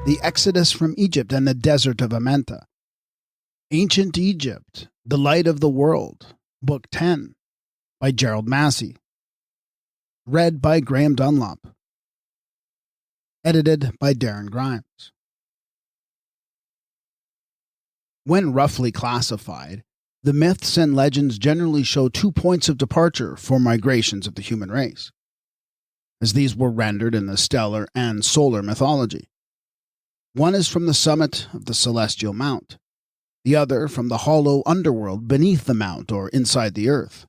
The Exodus from Egypt and the Desert of Amenta. Ancient Egypt, The Light of the World, Book 10, by Gerard Massey. Read by Graham Dunlop. Edited by Darren Grimes. When roughly classified, the myths and legends generally show 2 points of departure for migrations of the human race, as these were rendered in the stellar and solar mythology. One is from the summit of the celestial mount, the other from the hollow underworld beneath the mount or inside the earth.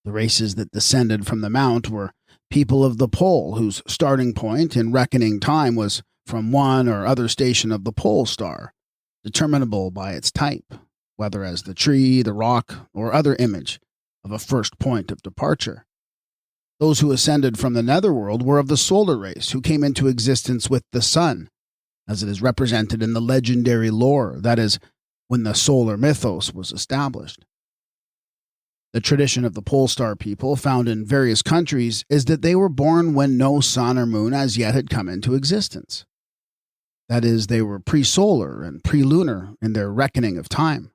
The races that descended from the mount were people of the pole, whose starting point in reckoning time was from one or other station of the pole star, determinable by its type, whether as the tree, the rock, or other image of a first point of departure. Those who ascended from the nether-world were of the solar race, who came into existence with the sun, as it is represented in the legendary lore, that is, when the solar mythos was established. The tradition of the pole star people, found in various countries, is that they were born when no sun or moon as yet had come into existence. That is, they were pre-solar and pre-lunar in their reckoning of time.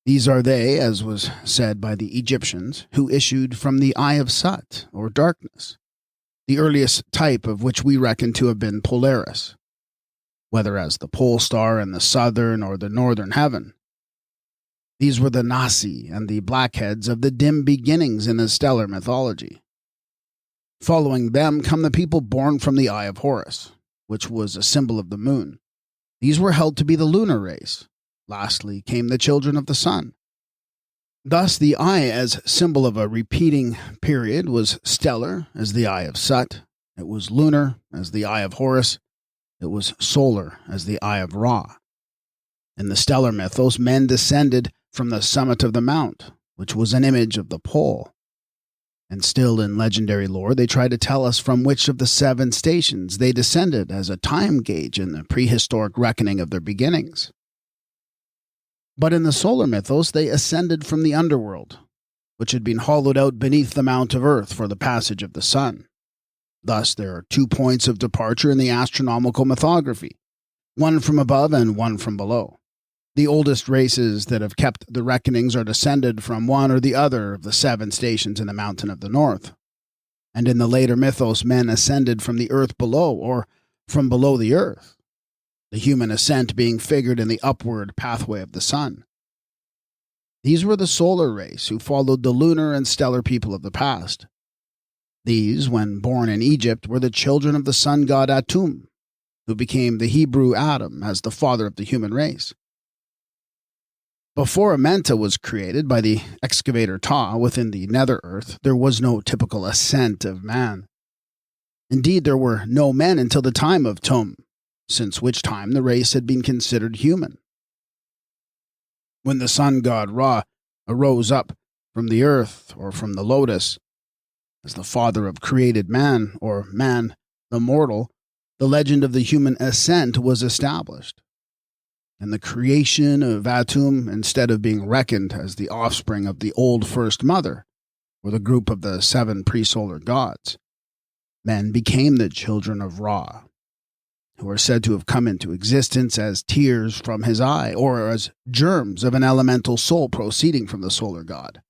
These are they, as was said by the Egyptians, who issued from the Eye of Sut, or darkness, the earliest type of which we reckon to have been Polaris, whether as the pole star in the southern or the northern heaven. These were the Nasi and the blackheads of the dim beginnings in the stellar mythology. Following them come the people born from the Eye of Horus, which was a symbol of the moon. These were held to be the lunar race. Lastly came the children of the sun. Thus the eye, as symbol of a repeating period, was stellar as the Eye of Sut, it was lunar as the Eye of Horus, it was solar as the Eye of Ra. In the stellar mythos, men descended from the summit of the mount, which was an image of the pole. And still in legendary lore, they try to tell us from which of the 7 stations they descended as a time gauge in the prehistoric reckoning of their beginnings. But in the solar mythos, they ascended from the underworld, which had been hollowed out beneath the mount of earth for the passage of the sun. Thus, there are 2 points of departure in the astronomical mythography, one from above and one from below. The oldest races that have kept the reckonings are descended from one or the other of the 7 stations in the mountain of the north. And in the later mythos, men ascended from the earth below, or from below the earth, the human ascent being figured in the upward pathway of the sun. These were the solar race who followed the lunar and stellar people of the past. These, when born in Egypt, were the children of the sun god Atum, who became the Hebrew Adam as the father of the human race. Before Amenta was created by the excavator Ta within the nether earth, there was no typical ascent of man. Indeed, there were no men until the time of Tum, since which time the race had been considered human. When the sun god Ra arose up from the earth or from the lotus, as the father of created man, or man the mortal, the legend of the human ascent was established. And the creation of Atum, instead of being reckoned as the offspring of the old first mother, or the group of the 7 pre-solar gods, men became the children of Ra, who are said to have come into existence as tears from his eye, or as germs of an elemental soul proceeding from the solar god.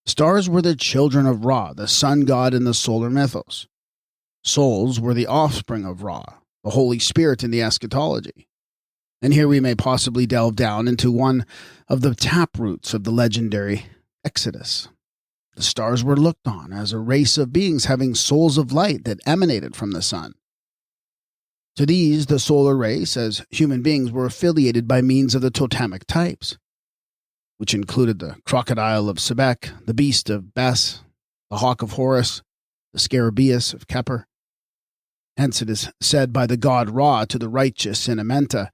Stars were the children of Ra, the sun god in the solar mythos. Souls were the offspring of Ra, the Holy Spirit in the eschatology. And here we may possibly delve down into one of the taproots of the legendary Exodus. The stars were looked on as a race of beings having souls of light that emanated from the sun. To these, the solar race, as human beings, were affiliated by means of the totemic types, which included the crocodile of Sebek, the beast of Bes, the hawk of Horus, the scarabaeus of Kheper. Hence it is said by the god Ra to the righteous in Amenta,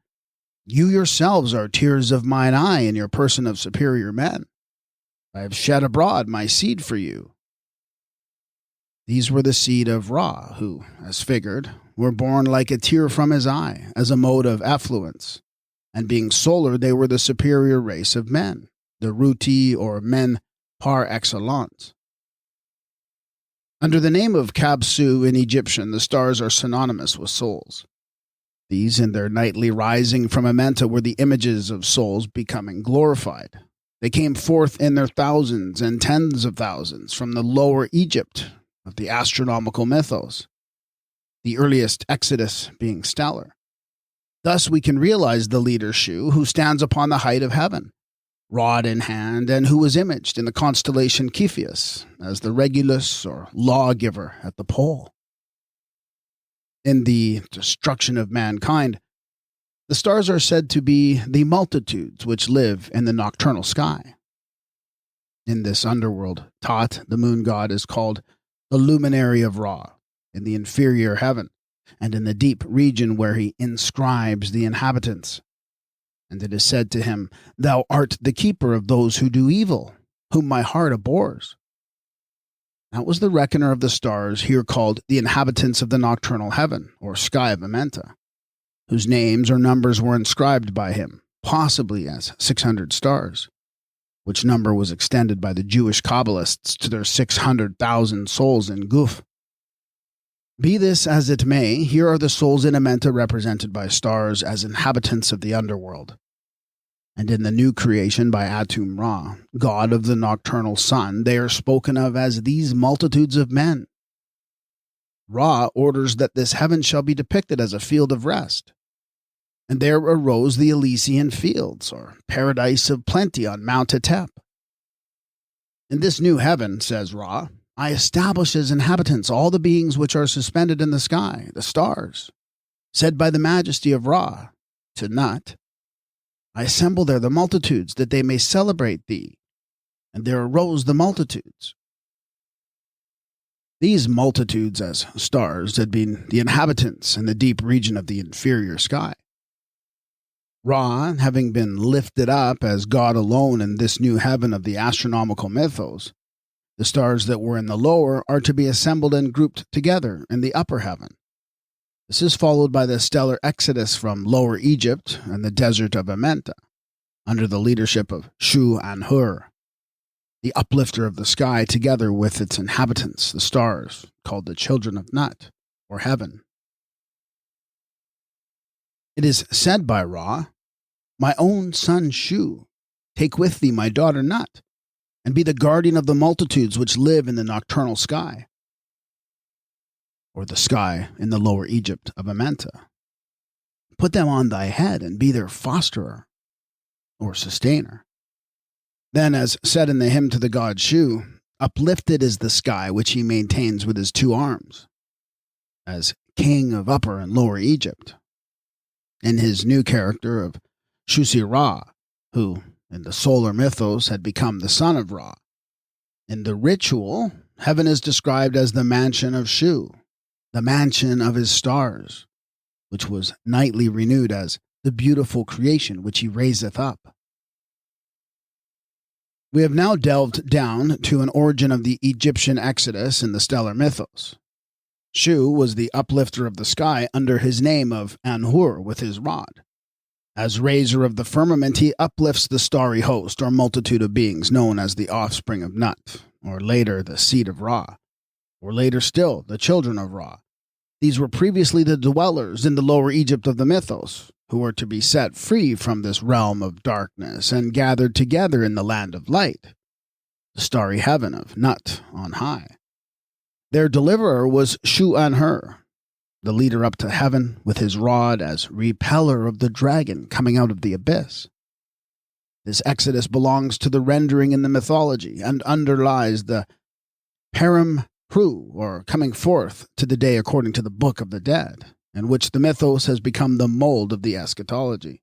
"You yourselves are tears of mine eye in your person of superior men. I have shed abroad my seed for you." These were the seed of Ra, who, as figured, were born like a tear from his eye, as a mode of effluence, and being solar, they were the superior race of men, the Ruti or men par excellence. Under the name of Kabsu in Egyptian, the stars are synonymous with souls. These, in their nightly rising from Amenta, were the images of souls becoming glorified. They came forth in their thousands and tens of thousands from the lower Egypt of the astronomical mythos, the earliest exodus being stellar. Thus we can realize the leader Shu, who stands upon the height of heaven, rod in hand, and who was imaged in the constellation Cepheus as the Regulus or lawgiver at the pole. In the destruction of mankind, the stars are said to be the multitudes which live in the nocturnal sky. In this underworld, Tot, the moon god, is called the luminary of Ra, in the inferior heaven, and in the deep region where he inscribes the inhabitants. And it is said to him, "Thou art the keeper of those who do evil, whom my heart abhors." That was the reckoner of the stars, here called the inhabitants of the nocturnal heaven, or sky of Amenta, whose names or numbers were inscribed by him, possibly as 600 stars, which number was extended by the Jewish Kabbalists to their 600,000 souls in Guf. Be this as it may, here are the souls in Amenta represented by stars as inhabitants of the underworld. And in the new creation by Atum Ra, god of the nocturnal sun, they are spoken of as these multitudes of men. Ra orders that this heaven shall be depicted as a field of rest. And there arose the Elysian fields, or paradise of plenty on Mount Etep. In this new heaven, says Ra, I establish as inhabitants all the beings which are suspended in the sky, the stars, said by the majesty of Ra to Nut, I assemble there the multitudes, that they may celebrate thee. And there arose the multitudes. These multitudes as stars had been the inhabitants in the deep region of the inferior sky. Ra, having been lifted up as God alone in this new heaven of the astronomical mythos, the stars that were in the lower are to be assembled and grouped together in the upper heaven. This is followed by the stellar exodus from Lower Egypt and the Desert of Amenta, under the leadership of Shu-Anhur, the uplifter of the sky, together with its inhabitants, the stars, called the children of Nut, or heaven. It is said by Ra, My own son Shu, take with thee my daughter Nut, and be the guardian of the multitudes which live in the nocturnal sky, or the sky in the lower Egypt of Amenta. Put them on thy head, and be their fosterer, or sustainer. Then, as said in the hymn to the god Shu, uplifted is the sky which he maintains with his two arms, as king of Upper and Lower Egypt. In his new character of Shusi-Ra, who, in the solar mythos, had become the son of Ra. In the ritual, heaven is described as the mansion of Shu, the mansion of his stars, which was nightly renewed as the beautiful creation which he raiseth up. We have now delved down to an origin of the Egyptian exodus in the stellar mythos. Shu was the uplifter of the sky under his name of Anhur with his rod. As raiser of the firmament, he uplifts the starry host or multitude of beings known as the offspring of Nut, or later the seed of Ra, or later still the children of Ra. These were previously the dwellers in the lower Egypt of the mythos, who were to be set free from this realm of darkness and gathered together in the land of light, the starry heaven of Nut on high. Their deliverer was Shu-Anhur, the leader up to heaven with his rod as repeller of the dragon coming out of the abyss. This exodus belongs to the rendering in the mythology and underlies the Param Pru, or coming forth to the day according to the Book of the Dead, in which the mythos has become the mold of the eschatology.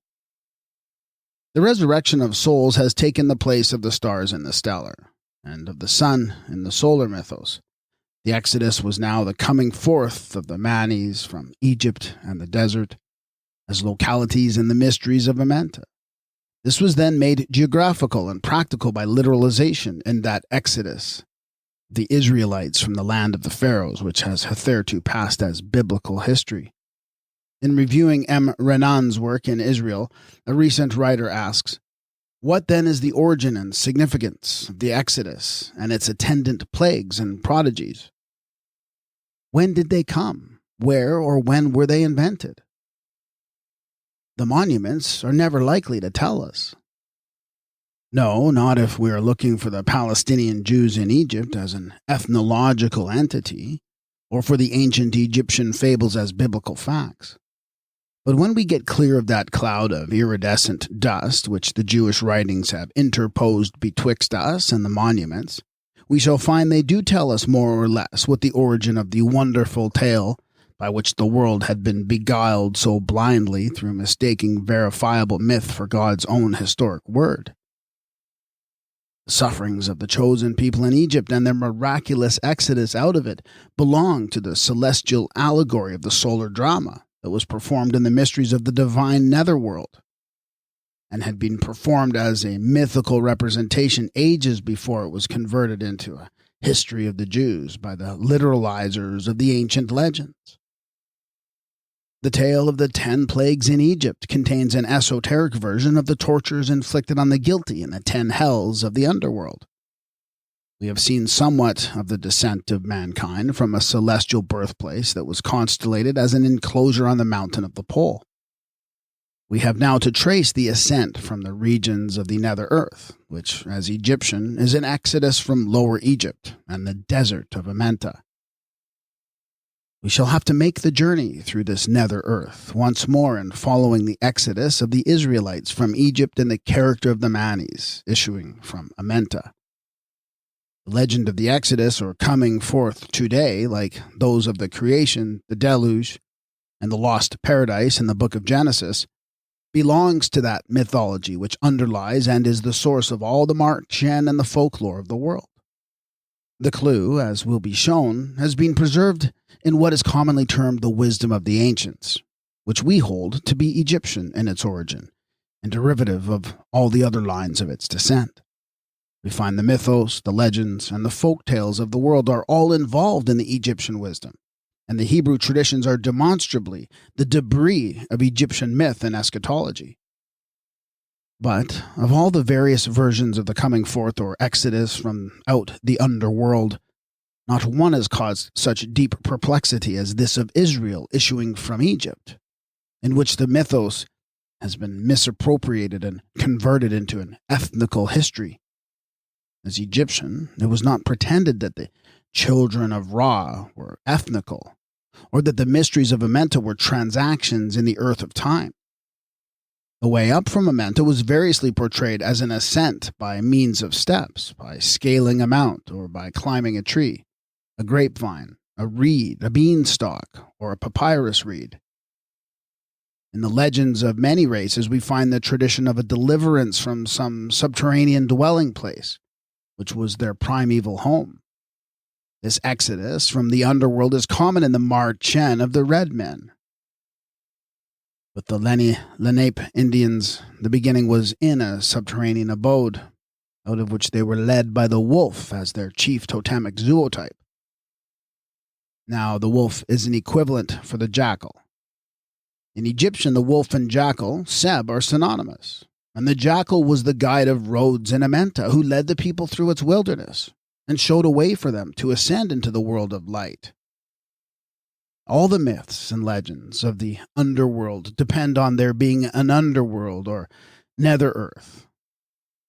The resurrection of souls has taken the place of the stars in the stellar, and of the sun in the solar mythos. The exodus was now the coming forth of the Manes from Egypt and the desert, as localities in the mysteries of Amenta. This was then made geographical and practical by literalization in that exodus, the Israelites from the land of the Pharaohs, which has hitherto passed as biblical history. In reviewing M. Renan's work in Israel, a recent writer asks, what then is the origin and significance of the Exodus and its attendant plagues and prodigies? When did they come? Where or when were they invented? The monuments are never likely to tell us. No, not if we are looking for the Palestinian Jews in Egypt as an ethnological entity, or for the ancient Egyptian fables as biblical facts. But when we get clear of that cloud of iridescent dust which the Jewish writings have interposed betwixt us and the monuments, we shall find they do tell us more or less what the origin of the wonderful tale by which the world had been beguiled so blindly through mistaking verifiable myth for God's own historic word. The sufferings of the chosen people in Egypt and their miraculous exodus out of it belong to the celestial allegory of the solar drama that was performed in the mysteries of the divine nether-world, and had been performed as a mythical representation ages before it was converted into a history of the Jews by the literalizers of the ancient legends. The tale of the 10 plagues in Egypt contains an esoteric version of the tortures inflicted on the guilty in the 10 hells of the underworld. We have seen somewhat of the descent of mankind from a celestial birthplace that was constellated as an enclosure on the mountain of the pole. We have now to trace the ascent from the regions of the nether earth, which, as Egyptian, is an exodus from Lower Egypt and the Desert of Amenta. We shall have to make the journey through this nether earth once more in following the exodus of the Israelites from Egypt in the character of the Manes issuing from Amenta. The legend of the Exodus, or coming forth today, like those of the creation, the deluge, and the lost paradise in the book of Genesis, belongs to that mythology which underlies and is the source of all the Marchen and the folklore of the world. The clue, as will be shown, has been preserved in what is commonly termed the wisdom of the ancients, which we hold to be Egyptian in its origin, and derivative of all the other lines of its descent. We find the mythos, the legends, and the folk tales of the world are all involved in the Egyptian wisdom, and the Hebrew traditions are demonstrably the debris of Egyptian myth and eschatology. But of all the various versions of the coming forth or exodus from out the underworld, not one has caused such deep perplexity as this of Israel issuing from Egypt, in which the mythos has been misappropriated and converted into an ethnical history. As Egyptian, it was not pretended that the children of Ra were ethnical, or that the mysteries of Amenta were transactions in the earth of time. The way up from Amenta was variously portrayed as an ascent by means of steps, by scaling a mount, or by climbing a tree, a grapevine, a reed, a beanstalk, or a papyrus reed. In the legends of many races, we find the tradition of a deliverance from some subterranean dwelling place, which was their primeval home. This exodus from the underworld is common in the Marchen of the Red Men. With the Lenape Indians, the beginning was in a subterranean abode, out of which they were led by the wolf as their chief totemic zootype. Now, the wolf is an equivalent for the jackal. In Egyptian, the wolf and jackal, Seb, are synonymous, and the jackal was the guide of Rhodes and Amenta, who led the people through its wilderness and showed a way for them to ascend into the world of light. All the myths and legends of the underworld depend on there being an underworld or nether earth.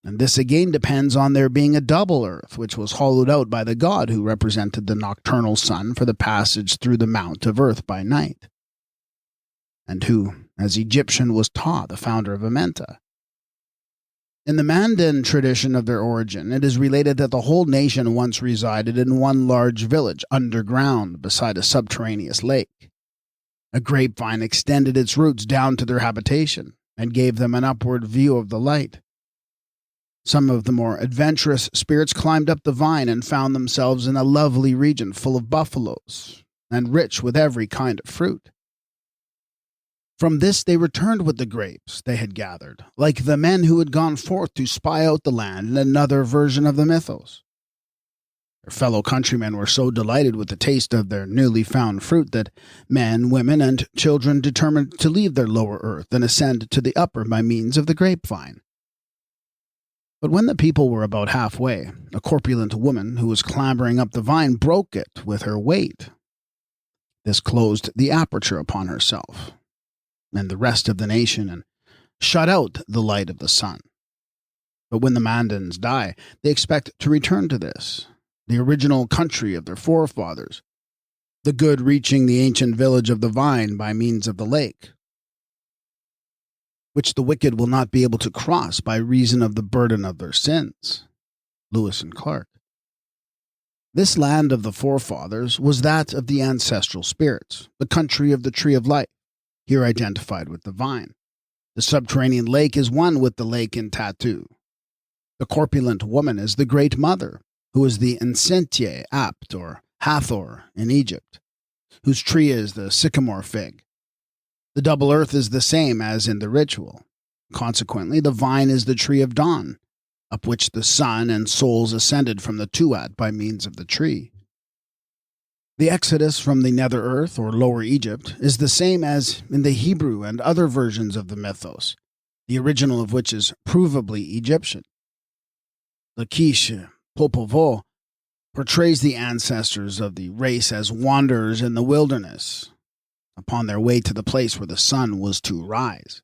And this again depends on there being a double earth, which was hollowed out by the god who represented the nocturnal sun for the passage through the mount of earth by night, and who, as Egyptian, was Ta, the founder of Amenta. In the Mandan tradition of their origin, it is related that the whole nation once resided in one large village underground beside a subterraneous lake. A grapevine extended its roots down to their habitation and gave them an upward view of the light. Some of the more adventurous spirits climbed up the vine and found themselves in a lovely region full of buffaloes and rich with every kind of fruit. From this they returned with the grapes they had gathered, like the men who had gone forth to spy out the land in another version of the mythos. Their fellow countrymen were so delighted with the taste of their newly found fruit that men, women, and children determined to leave their lower earth and ascend to the upper by means of the grapevine. But when the people were about halfway, a corpulent woman who was clambering up the vine broke it with her weight. This closed the aperture upon herself and the rest of the nation and shut out the light of the sun. But when the Mandans die, they expect to return to this, the original country of their forefathers, the good reaching the ancient village of the vine by means of the lake, which the wicked will not be able to cross by reason of the burden of their sins. Lewis and Clark. This land of the forefathers was that of the ancestral spirits, the country of the tree of life, here identified with the vine. The subterranean lake is one with the lake in Tatu. The corpulent woman is the Great Mother, who is the Ensentie Apt or Hathor in Egypt, whose tree is the sycamore fig. The double earth is the same as in the ritual. Consequently, the vine is the tree of dawn, up which the sun and souls ascended from the Tuat by means of the tree. The exodus from the nether earth or lower Egypt is the same as in the Hebrew and other versions of the mythos, the original of which is provably Egyptian. Lachish Popovo portrays the ancestors of the race as wanderers in the wilderness, upon their way to the place where the sun was to rise.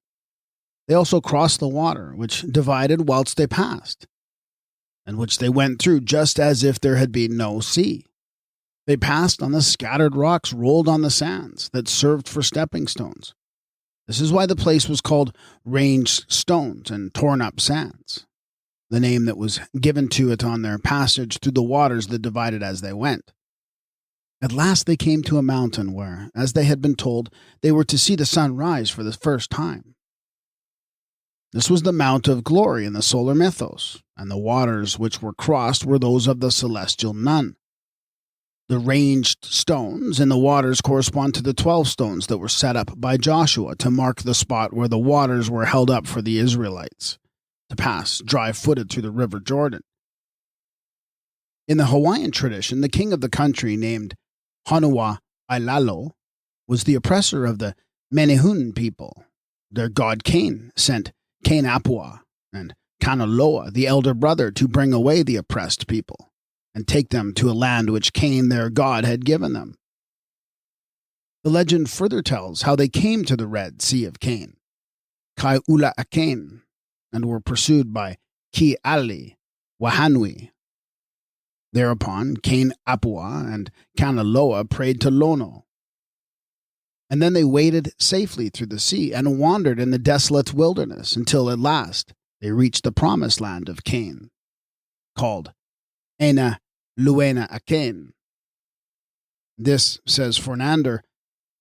They also crossed the water, which divided whilst they passed, and which they went through just as if there had been no sea. They passed on the scattered rocks rolled on the sands that served for stepping stones. This is why the place was called Ranged Stones and Torn Up Sands, the name that was given to it on their passage through the waters that divided as they went. At last they came to a mountain where, as they had been told, they were to see the sun rise for the first time. This was the Mount of Glory in the solar mythos, and the waters which were crossed were those of the celestial Nun. The ranged stones in the waters correspond to the 12 stones that were set up by Joshua to mark the spot where the waters were held up for the Israelites to pass dry-footed through the river Jordan. In the Hawaiian tradition, the king of the country, named Honua Ailalo, was the oppressor of the Menehune people. Their god Cain sent Cain-Apua and Kanaloa, the elder brother, to bring away the oppressed people and take them to a land which Cain, their god, had given them. The legend further tells how they came to the Red Sea of Cain, Kai-Ula Akain, and were pursued by Ki-Ali, Wahanui. Thereupon, Cain-Apua and Kanaloa prayed to Lono. And then they waded safely through the sea and wandered in the desolate wilderness until at last they reached the promised land of Cain, called Ena Luena Akain. This, says Fornander,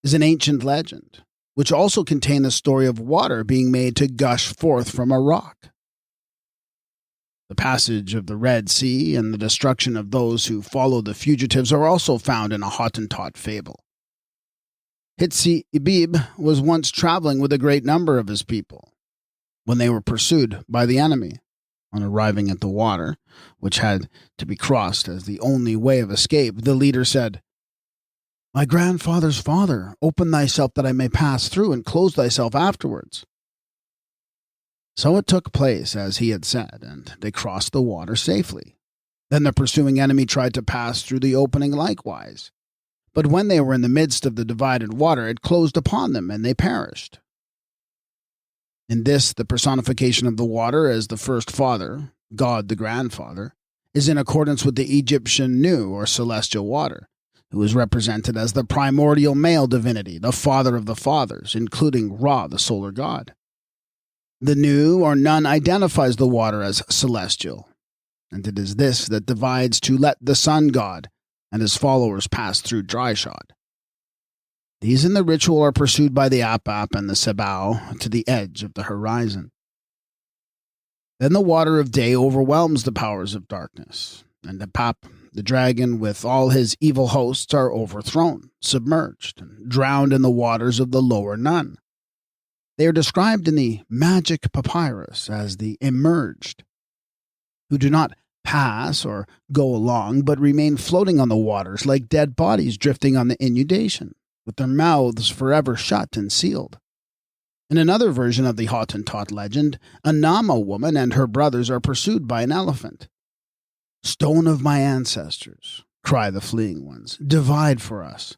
is an ancient legend, which also contained the story of water being made to gush forth from a rock. The passage of the Red Sea and the destruction of those who followed the fugitives are also found in a Hottentot fable. Hitsi Ibib was once traveling with a great number of his people when they were pursued by the enemy. On arriving at the water, which had to be crossed as the only way of escape, the leader said, "My grandfather's father, open thyself that I may pass through, and close thyself afterwards." So it took place as he had said, and they crossed the water safely. Then the pursuing enemy tried to pass through the opening likewise. But when they were in the midst of the divided water, it closed upon them, and they perished. In this, the personification of the water as the first father, God the grandfather, is in accordance with the Egyptian Nu, or celestial water, who is represented as the primordial male divinity, the father of the fathers, including Ra, the solar god. The Nu, or Nun, identifies the water as celestial, and it is this that divides to let the sun god and his followers pass through dryshod. These in the ritual are pursued by the Apap and the Sebao to the edge of the horizon. Then the water of day overwhelms the powers of darkness, and Apap, the dragon, with all his evil hosts, are overthrown, submerged, and drowned in the waters of the lower Nun. They are described in the magic papyrus as the immerged, who do not pass or go along, but remain floating on the waters like dead bodies drifting on the inundation, with their mouths forever shut and sealed. In another version of the Hottentot legend, a Nama woman and her brothers are pursued by an elephant. "Stone of my ancestors," cry the fleeing ones, "divide for us."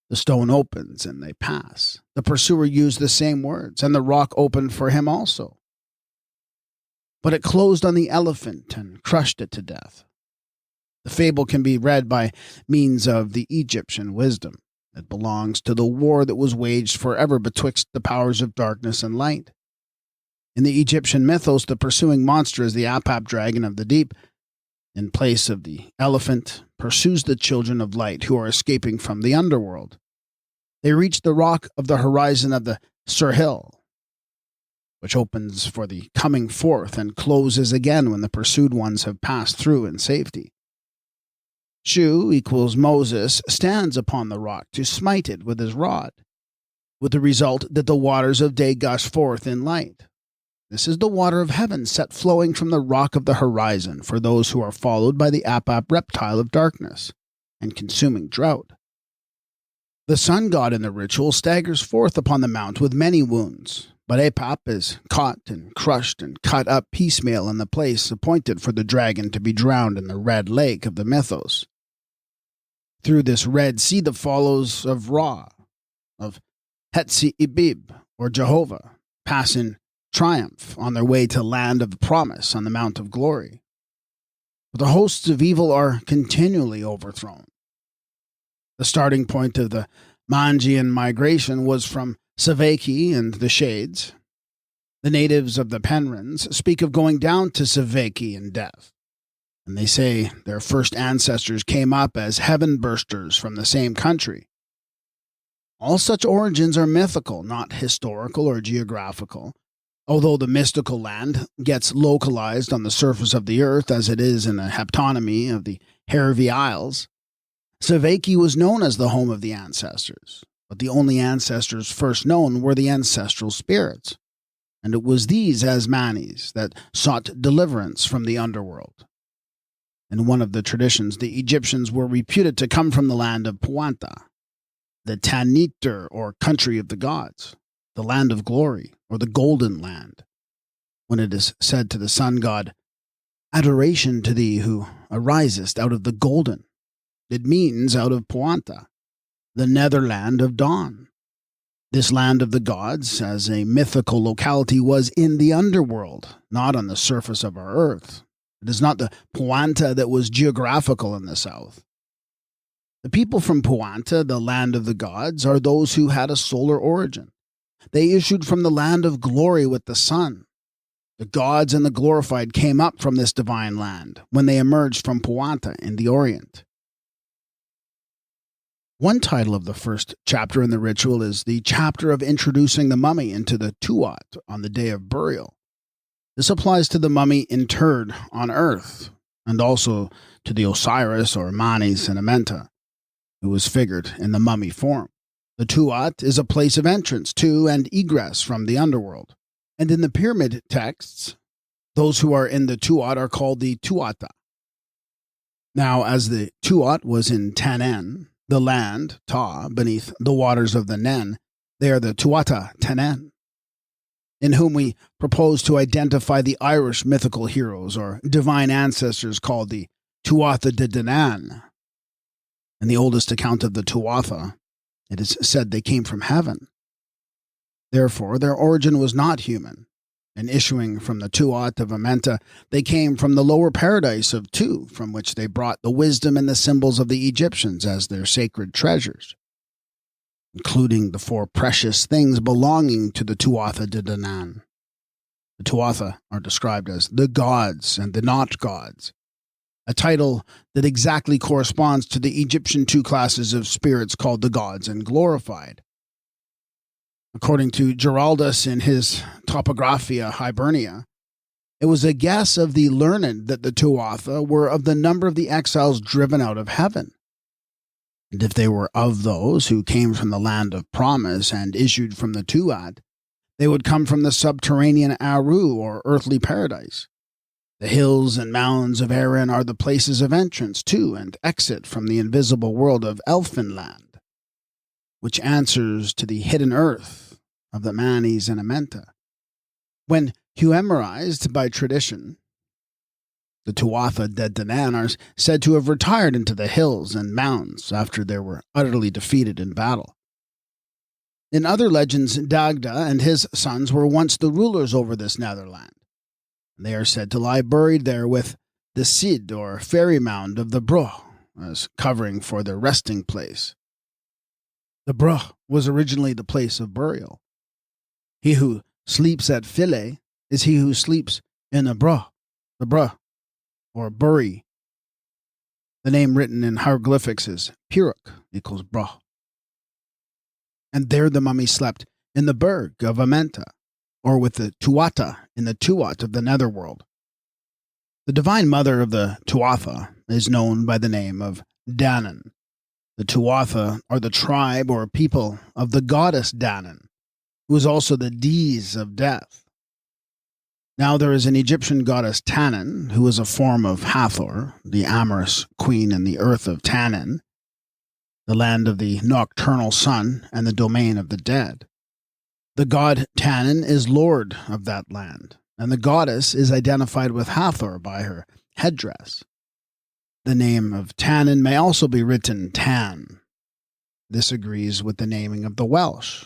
The stone opens and they pass. The pursuer used the same words, and the rock opened for him also. But it closed on the elephant and crushed it to death. The fable can be read by means of the Egyptian wisdom. It belongs to the war that was waged forever betwixt the powers of darkness and light. In the Egyptian mythos, the pursuing monster is the Apap dragon of the deep. In place of the elephant, pursues the children of light who are escaping from the underworld. They reach the rock of the horizon of the Sirhil, which opens for the coming forth and closes again when the pursued ones have passed through in safety. Shu equals Moses stands upon the rock to smite it with his rod, with the result that the waters of day gush forth in light. This is the water of heaven set flowing from the rock of the horizon for those who are followed by the Apap reptile of darkness and consuming drought. The sun god in the ritual staggers forth upon the mount with many wounds, but Apap is caught and crushed and cut up piecemeal in the place appointed for the dragon to be drowned in the red lake of the mythos. Through this red sea that follows of Ra, of Hetzi Ibib, or Jehovah, pass in triumph on their way to land of promise on the Mount of Glory. But the hosts of evil are continually overthrown. The starting point of the Manjian migration was from Savaki and the Shades. The natives of the Penrins speak of going down to Savaki in death, and they say their first ancestors came up as heaven-bursters from the same country. All such origins are mythical, not historical or geographical. Although the mystical land gets localized on the surface of the earth as it is in the heptonymy of the Hervey Isles, Savaki was known as the home of the ancestors, but the only ancestors first known were the ancestral spirits, and it was these Asmanis that sought deliverance from the underworld. In one of the traditions, the Egyptians were reputed to come from the land of Puanta, the Taniter or country of the gods, the land of glory, or the golden land, when it is said to the sun god, "Adoration to thee who arisest out of the golden." It means out of Puanta, the netherland of dawn. This land of the gods, as a mythical locality, was in the underworld, not on the surface of our earth. It is not the Puanta that was geographical in the south. The people from Puanta, the land of the gods, are those who had a solar origin. They issued from the land of glory with the sun. The gods and the glorified came up from this divine land when they emerged from Puanta in the Orient. One title of the first chapter in the ritual is the chapter of introducing the mummy into the Tuat on the day of burial. This applies to the mummy interred on earth, and also to the Osiris or Manes and Amenta, who was figured in the mummy form. The Tuat is a place of entrance to and egress from the underworld. And in the pyramid texts, those who are in the Tuat are called the Tuata. Now, as the Tuat was in Tanen, the land, Ta, beneath the waters of the Nen, they are the Tuata Tanen, in whom we propose to identify the Irish mythical heroes or divine ancestors called the Tuatha De Danann. In the oldest account of the Tuatha, it is said they came from heaven. Therefore, their origin was not human, and issuing from the Tuat of Amenta, they came from the lower paradise of Tu, from which they brought the wisdom and the symbols of the Egyptians as their sacred treasures, including the 4 precious things belonging to the Tuatha De Danann. The Tuatha are described as the gods and the not gods, a title that exactly corresponds to the Egyptian 2 classes of spirits called the gods and glorified. According to Geraldus in his Topographia Hibernia, it was a guess of the learned that the Tuatha were of the number of the exiles driven out of heaven. And if they were of those who came from the land of promise and issued from the Tuat, they would come from the subterranean Aru or earthly paradise. The hills and mounds of Erin are the places of entrance to and exit from the invisible world of Elfinland, which answers to the hidden earth of the Manes and Amenta. When humorized by tradition, the Tuatha De Danann, are said to have retired into the hills and mountains after they were utterly defeated in battle. In other legends, Dagda and his sons were once the rulers over this netherland. They are said to lie buried there with the Sid, or fairy mound of the Bruch, as covering for their resting place. The Bruch was originally the place of burial. He who sleeps at Philae is he who sleeps in a Bruch, the Bruch, or bury. The name written in hieroglyphics is Puruk equals Bruch. And there the mummy slept in the Berg of Amenta, or with the Tuatha in the Tuat of the netherworld. The divine mother of the Tuatha is known by the name of Danann. The Tuatha are the tribe or people of the goddess Danann, who is also the Dees of death. Now there is an Egyptian goddess Tannin, who is a form of Hathor, the amorous queen in the earth of Tannin, the land of the nocturnal sun and the domain of the dead. The god Tannin is lord of that land, and the goddess is identified with Hathor by her headdress. The name of Tannin may also be written Tan. This agrees with the naming of the Welsh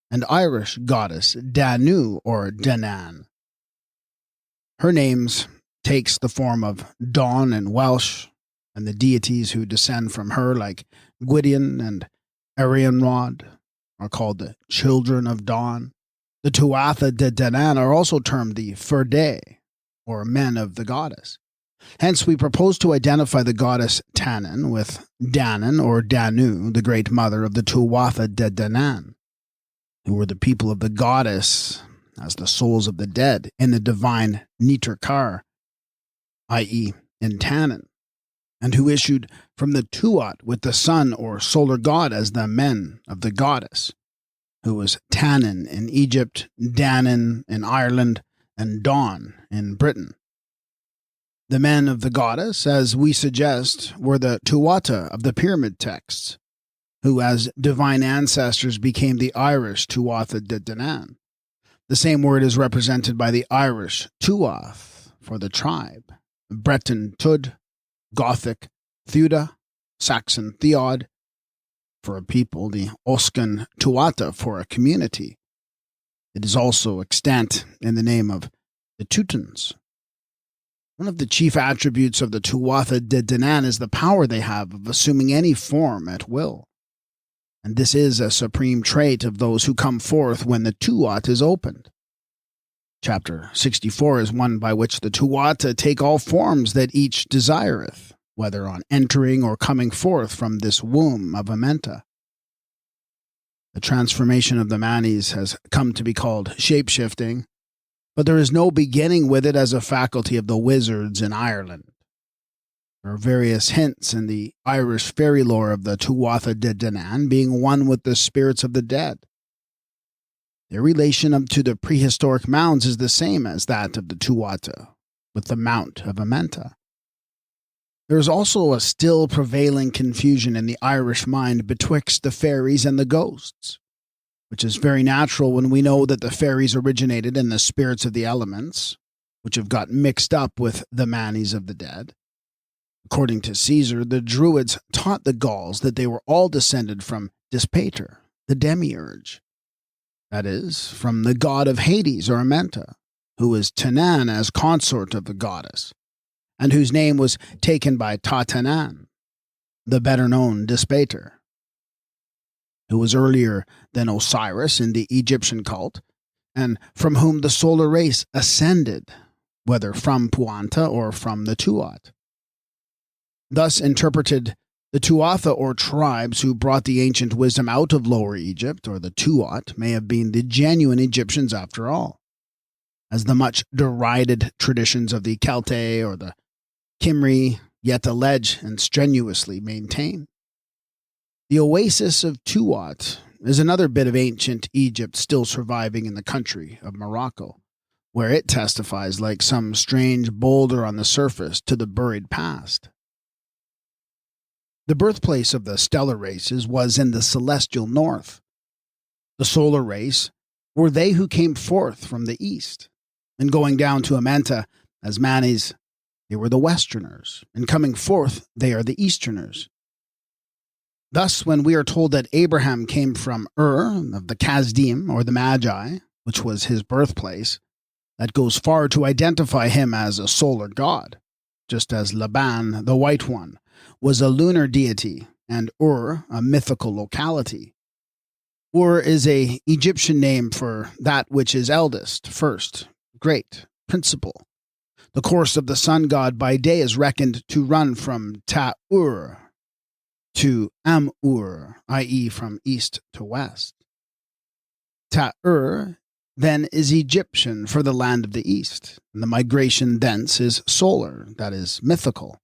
and Irish goddess Danu or Danann. Her names takes the form of Dawn in Welsh, and the deities who descend from her, like Gwydion and Arianrod, are called the Children of Dawn. The Tuatha De Danann are also termed the Ferde, or men of the goddess. Hence, we propose to identify the goddess Tannin with Danann or Danu, the great mother of the Tuatha De Danann, who were the people of the goddess as the souls of the dead in the divine Nitarkar, i.e. in Tannin, and who issued from the Tuat with the sun or solar god as the men of the goddess, who was Tannin in Egypt, Danann in Ireland, and Dawn in Britain. The men of the goddess, as we suggest, were the Tuatha of the pyramid texts, who as divine ancestors became the Irish Tuatha De Danann. The same word is represented by the Irish Tuath for the tribe, Breton Tud, Gothic Theuda, Saxon Theod for a people, the Oscan Tuatha for a community. It is also extant in the name of the Teutons. One of the chief attributes of the Tuatha De Danann is the power they have of assuming any form at will. And this is a supreme trait of those who come forth when the Tuat is opened. Chapter 64 is one by which the Tuatha take all forms that each desireth, whether on entering or coming forth from this womb of Amenta. The transformation of the Manis has come to be called shape-shifting, but there is no beginning with it as a faculty of the wizards in Ireland. There are various hints in the Irish fairy lore of the Tuatha De Danann being one with the spirits of the dead. Their relation up to the prehistoric mounds is the same as that of the Tuatha, with the Mount of Amenta. There is also a still prevailing confusion in the Irish mind betwixt the fairies and the ghosts, which is very natural when we know that the fairies originated in the spirits of the elements, which have got mixed up with the manis of the dead. According to Caesar, the Druids taught the Gauls that they were all descended from Dispater, the demiurge, that is, from the god of Hades or Amenta, who is Tanann as consort of the goddess, and whose name was taken by Tatanan, the better-known Dispater, who was earlier than Osiris in the Egyptian cult, and from whom the solar race ascended, whether from Puanta or from the Tuat. Thus interpreted, the Tuatha or tribes who brought the ancient wisdom out of Lower Egypt, or the Tuat, may have been the genuine Egyptians after all, as the much derided traditions of the Celtae or the Cymri yet allege and strenuously maintain. The oasis of Tuat is another bit of ancient Egypt still surviving in the country of Morocco, where it testifies like some strange boulder on the surface to the buried past. The birthplace of the stellar races was in the celestial north. The solar race were they who came forth from the east, and going down to Amenta as Manis, they were the Westerners, and coming forth, they are the Easterners. Thus, when we are told that Abraham came from Ur of the Kasdim, or the Magi, which was his birthplace, that goes far to identify him as a solar god, just as Laban, the White One, was a lunar deity, and Ur, a mythical locality. Ur is an Egyptian name for that which is eldest, first, great, principal. The course of the sun god by day is reckoned to run from Ta-Ur to Am-Ur, i.e. from east to west. Ta-Ur then is Egyptian for the land of the east, and the migration thence is solar, that is mythical,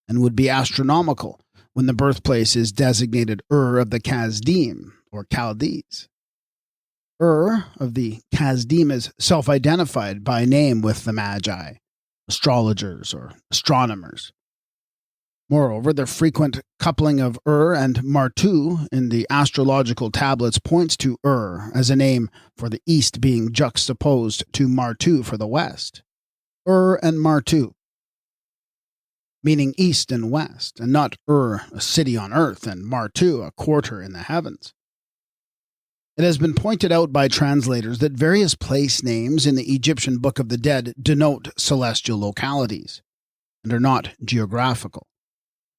and would be astronomical when the birthplace is designated Ur of the Kasdim, or Chaldees. Ur of the Kasdim is self-identified by name with the Magi, astrologers or astronomers. Moreover, the frequent coupling of Ur and Martu in the astrological tablets points to Ur as a name for the east being juxtaposed to Martu for the west. Ur and Martu, meaning east and west, and not Ur, a city on earth, and Martu, a quarter in the heavens. It has been pointed out by translators that various place names in the Egyptian Book of the Dead denote celestial localities, and are not geographical.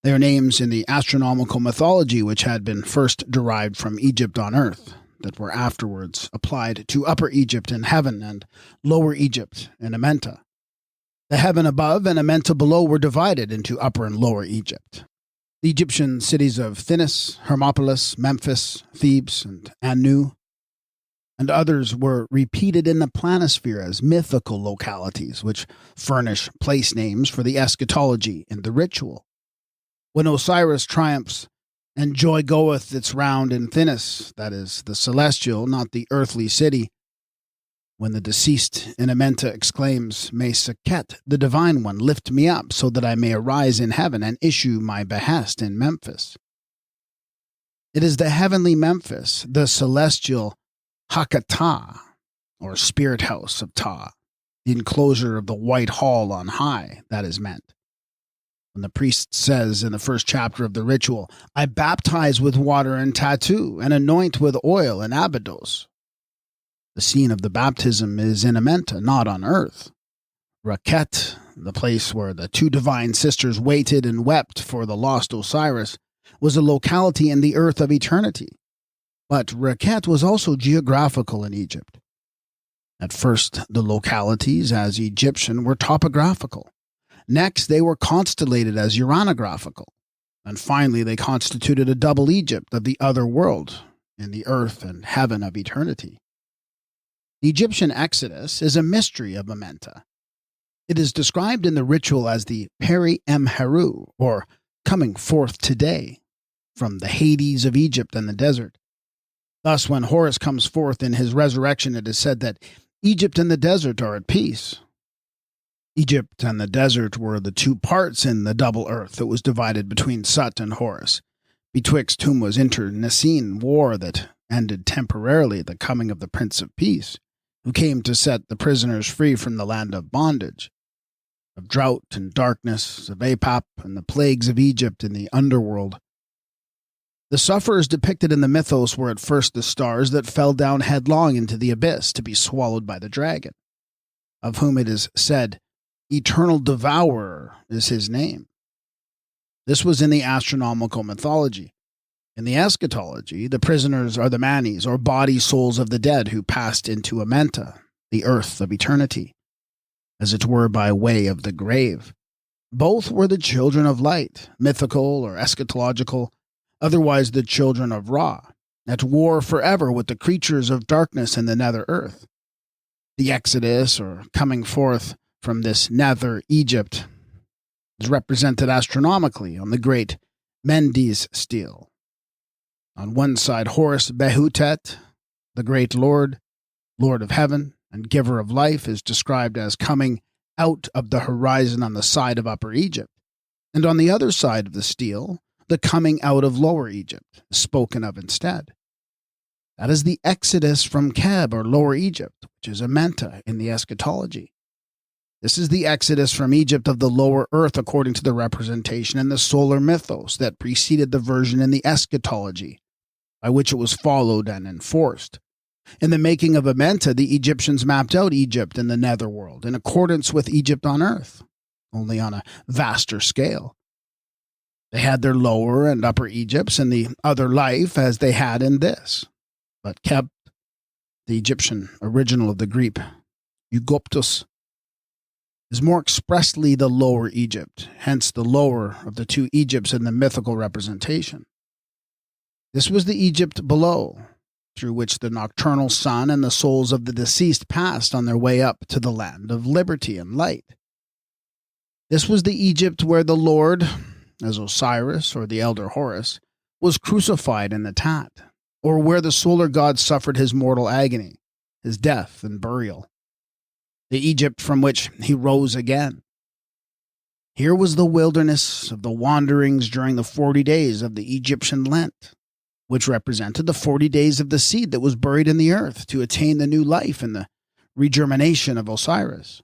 They are names in the astronomical mythology which had been first derived from Egypt on earth, that were afterwards applied to Upper Egypt in heaven and Lower Egypt in Amenta. The heaven above and Amenta below were divided into Upper and Lower Egypt. The Egyptian cities of Thinis, Hermopolis, Memphis, Thebes, and Anu, and others were repeated in the planisphere as mythical localities which furnish place names for the eschatology and the ritual. When Osiris triumphs and joy goeth its round in Thinis, that is, the celestial, not the earthly city, when the deceased in Amenta exclaims, May Sekhet, the Divine One, lift me up so that I may arise in heaven and issue my behest in Memphis. It is the heavenly Memphis, the celestial Hakatah, or spirit house of Ta, the enclosure of the white hall on high, that is meant. When the priest says in the first chapter of the ritual, I baptize with water and tattoo, and anoint with oil and abydos. The scene of the baptism is in Amenta, not on earth. Rakhet, the place where the two divine sisters waited and wept for the lost Osiris, was a locality in the earth of eternity. But Rakhet was also geographical in Egypt. At first, the localities as Egyptian were topographical. Next, they were constellated as uranographical. And finally, they constituted a double Egypt of the other world, in the earth and heaven of eternity. The Egyptian Exodus is a mystery of Amenta. It is described in the ritual as the Peri Emheru, or coming forth today, from the Hades of Egypt and the desert. Thus, when Horus comes forth in his resurrection, it is said that Egypt and the desert are at peace. Egypt and the desert were the two parts in the double earth that was divided between Sut and Horus, betwixt whom was internecine war that ended temporarily the coming of the Prince of Peace, who came to set the prisoners free from the land of bondage, of drought and darkness, of Apap and the plagues of Egypt in the underworld. The sufferers depicted in the mythos were at first the stars that fell down headlong into the abyss to be swallowed by the dragon, of whom it is said, Eternal Devourer is his name. This was in the astronomical mythology. In the eschatology, the prisoners are the manes, or body souls of the dead who passed into Amenta, the earth of eternity, as it were by way of the grave. Both were the children of light, mythical or eschatological, otherwise the children of Ra, at war forever with the creatures of darkness in the nether earth. The Exodus, or coming forth from this nether Egypt, is represented astronomically on the great Mendes stele. On one side, Horus Behutet, the great Lord, Lord of heaven and giver of life, is described as coming out of the horizon on the side of Upper Egypt, and on the other side of the stele, the coming out of Lower Egypt, spoken of instead. That is the Exodus from Keb, or Lower Egypt, which is Amenta in the eschatology. This is the exodus from Egypt of the lower earth according to the representation in the solar mythos that preceded the version in the eschatology, by which it was followed and enforced. In the making of Amenta, the Egyptians mapped out Egypt in the netherworld in accordance with Egypt on earth, only on a vaster scale. They had their lower and upper Egypts and the other life as they had in this, but kept the Egyptian original of the Greek, Augoptus, is more expressly the lower Egypt, hence the lower of the two Egypts in the mythical representation. This was the Egypt below, through which the nocturnal sun and the souls of the deceased passed on their way up to the land of liberty and light. This was the Egypt where the Lord, as Osiris or the elder Horus, was crucified in the Tat, or where the solar god suffered his mortal agony, his death and burial. The Egypt from which he rose again. Here was the wilderness of the wanderings during the 40 days of the Egyptian Lent, which represented the 40 days of the seed that was buried in the earth to attain the new life and the regermination of Osiris,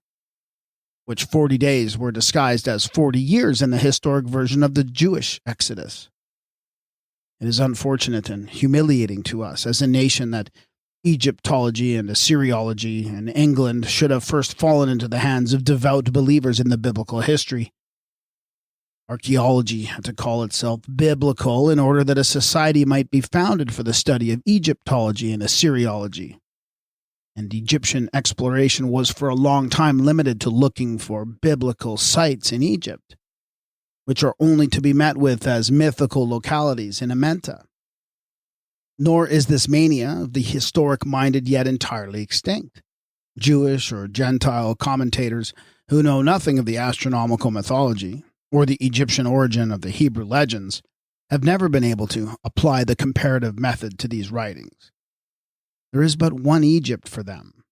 which 40 days were disguised as 40 years in the historic version of the Jewish Exodus. It is unfortunate and humiliating to us as a nation that Egyptology and Assyriology in England should have first fallen into the hands of devout believers in the biblical history. Archaeology had to call itself biblical in order that a society might be founded for the study of Egyptology and Assyriology. And Egyptian exploration was for a long time limited to looking for biblical sites in Egypt, which are only to be met with as mythical localities in Amenta. Nor is this mania of the historic-minded yet entirely extinct. Jewish or Gentile commentators who know nothing of the astronomical mythology or the Egyptian origin of the Hebrew legends have never been able to apply the comparative method to these writings. There is but one Egypt for them.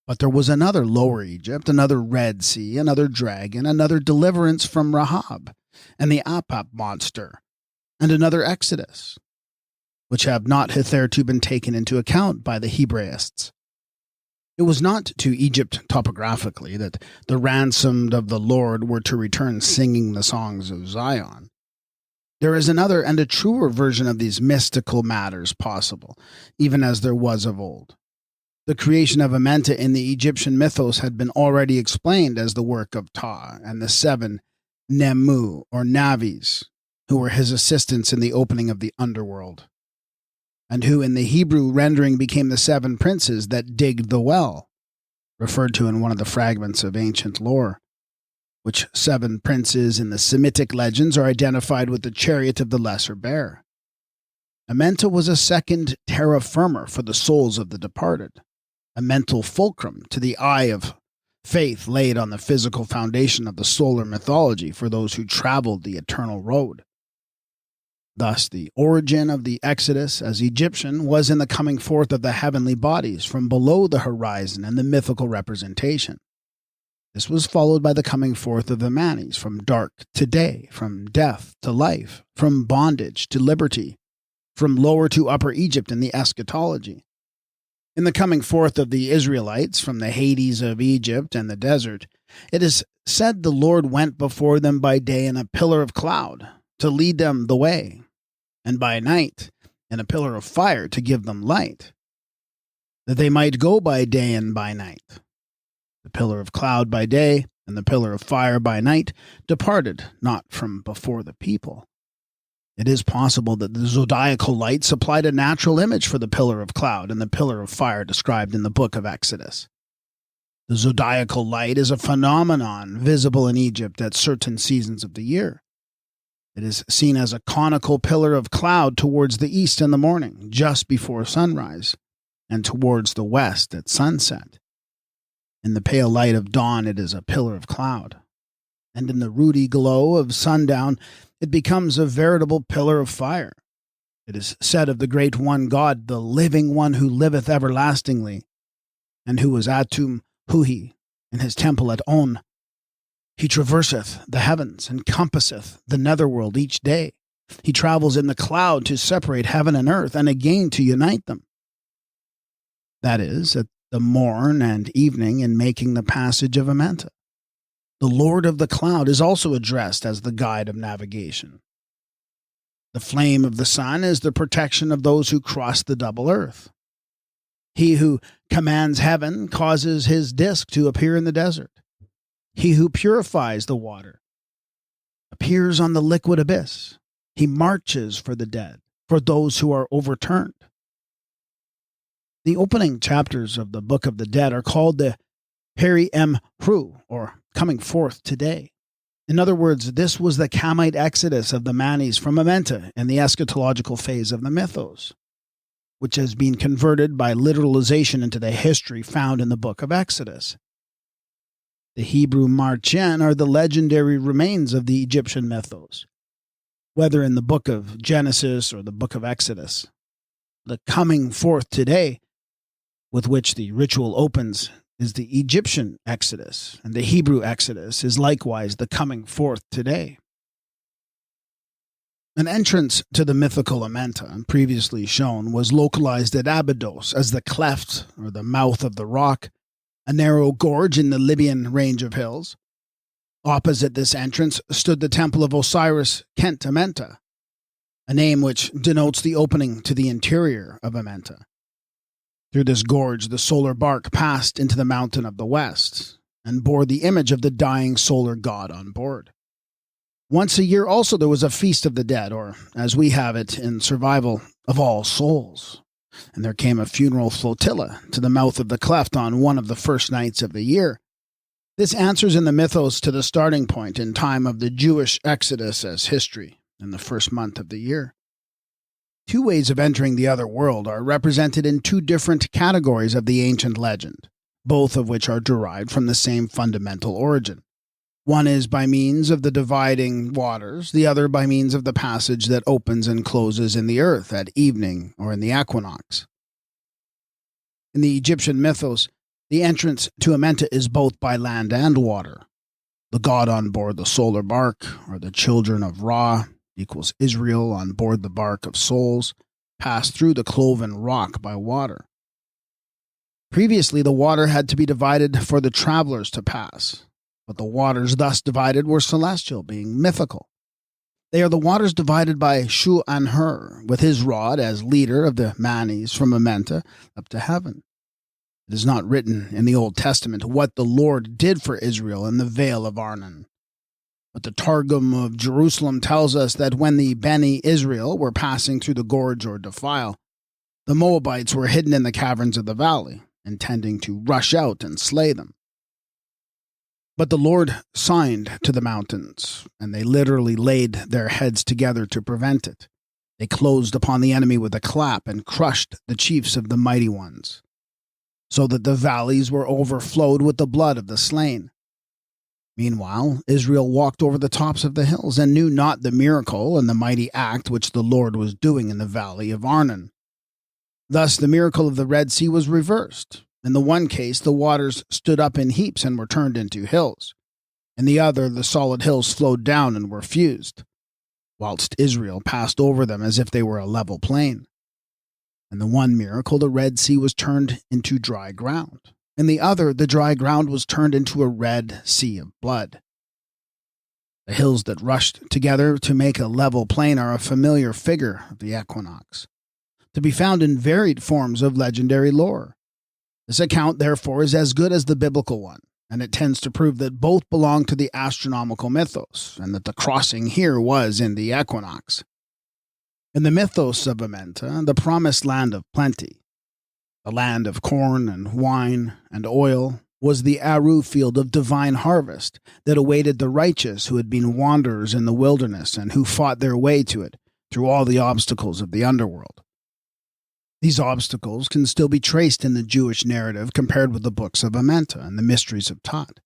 But there was another lower Egypt, another Red Sea, another dragon, another deliverance from Rahab and the Apap monster, and another Exodus, which have not hitherto been taken into account by the Hebraists. It was not to Egypt topographically that the ransomed of the Lord were to return singing the songs of Zion. There is another and a truer version of these mystical matters possible, even as there was of old. The creation of Amenta in the Egyptian mythos had been already explained as the work of Ptah and the 7 Nemu or Navis, who were his assistants in the opening of the underworld, and who in the Hebrew rendering became the 7 princes that digged the well, referred to in one of the fragments of ancient lore, which 7 princes in the Semitic legends are identified with the chariot of the Lesser Bear. Amenta was a second terra firma for the souls of the departed, a mental fulcrum to the eye of faith laid on the physical foundation of the solar mythology for those who traveled the eternal road. Thus, the origin of the Exodus as Egyptian was in the coming forth of the heavenly bodies from below the horizon and the mythical representation. This was followed by the coming forth of the Manis from dark to day, from death to life, from bondage to liberty, from lower to upper Egypt in the eschatology. In the coming forth of the Israelites from the Hades of Egypt and the desert, it is said the Lord went before them by day in a pillar of cloud to lead them the way, and by night in a pillar of fire to give them light, that they might go by day and by night. The pillar of cloud by day and the pillar of fire by night departed not from before the people. It is possible that the zodiacal light supplied a natural image for the pillar of cloud and the pillar of fire described in the book of Exodus. The zodiacal light is a phenomenon visible in Egypt at certain seasons of the year. It is seen as a conical pillar of cloud towards the east in the morning, just before sunrise, and towards the west at sunset. In the pale light of dawn, it is a pillar of cloud, and in the ruddy glow of sundown, it becomes a veritable pillar of fire. It is said of the great one God, the living one who liveth everlastingly, and who was Atum Huhi in his temple at On. He traverseth the heavens and compasseth the netherworld each day. He travels in the cloud to separate heaven and earth, and again to unite them. That is, at the morn and evening in making the passage of Amenta, The Lord of the Cloud is also addressed as the guide of navigation. The flame of the sun is the protection of those who cross the double earth. He who commands heaven causes his disk to appear in the desert. He who purifies the water appears on the liquid abyss. He marches for the dead, for those who are overturned. The opening chapters of the Book of the Dead are called the Peri Em Hru, or coming forth today. In other words, this was the Kamite exodus of the Manes from Amenta in the eschatological phase of the mythos, which has been converted by literalization into the history found in the Book of Exodus. The Hebrew Marchen are the legendary remains of the Egyptian mythos, whether in the Book of Genesis or the Book of Exodus. The coming forth today, with which the ritual opens, is the Egyptian Exodus, and the Hebrew Exodus is likewise the coming forth today. An entrance to the mythical Amenta, previously shown, was localized at Abydos as the cleft, or the mouth of the rock, a narrow gorge in the Libyan range of hills. Opposite this entrance stood the temple of Osiris Kent Amenta, a name which denotes the opening to the interior of Amenta. Through this gorge, the solar bark passed into the mountain of the west and bore the image of the dying solar god on board. Once a year also there was a Feast of the Dead, or, as we have it in Survival, of All Souls, and there came a funeral flotilla to the mouth of the cleft on one of the first nights of the year. This answers in the mythos to the starting point in time of the Jewish Exodus as history in the first month of the year. Two ways of entering the other world are represented in two different categories of the ancient legend, both of which are derived from the same fundamental origin. One is by means of the dividing waters, the other by means of the passage that opens and closes in the earth at evening or in the equinox. In the Egyptian mythos, the entrance to Amenta is both by land and water. The god on board the solar bark, or the children of Ra, equals Israel on board the bark of souls, pass through the cloven rock by water. Previously, the water had to be divided for the travelers to pass, but the waters thus divided were celestial, being mythical. They are the waters divided by Shu-Anhur, with his rod as leader of the Manes from Amenta up to heaven. It is not written in the Old Testament what the Lord did for Israel in the Vale of Arnon. But the Targum of Jerusalem tells us that when the Beni Israel were passing through the gorge or defile, the Moabites were hidden in the caverns of the valley, intending to rush out and slay them. But the Lord signed to the mountains, and they literally laid their heads together to prevent it. They closed upon the enemy with a clap and crushed the chiefs of the mighty ones, so that the valleys were overflowed with the blood of the slain. Meanwhile, Israel walked over the tops of the hills and knew not the miracle and the mighty act which the Lord was doing in the valley of Arnon. Thus the miracle of the Red Sea was reversed. In the one case, the waters stood up in heaps and were turned into hills. In the other, the solid hills flowed down and were fused, whilst Israel passed over them as if they were a level plain. In the one miracle, the Red Sea was turned into dry ground. In the other, the dry ground was turned into a red sea of blood. The hills that rushed together to make a level plain are a familiar figure of the equinox, to be found in varied forms of legendary lore. This account, therefore, is as good as the biblical one, and it tends to prove that both belong to the astronomical mythos, and that the crossing here was in the equinox. In the mythos of Amenta, the promised land of plenty, the land of corn and wine and oil, was the Aru field of divine harvest that awaited the righteous who had been wanderers in the wilderness and who fought their way to it through all the obstacles of the underworld. These obstacles can still be traced in the Jewish narrative compared with the books of Amenta and the mysteries of Tot.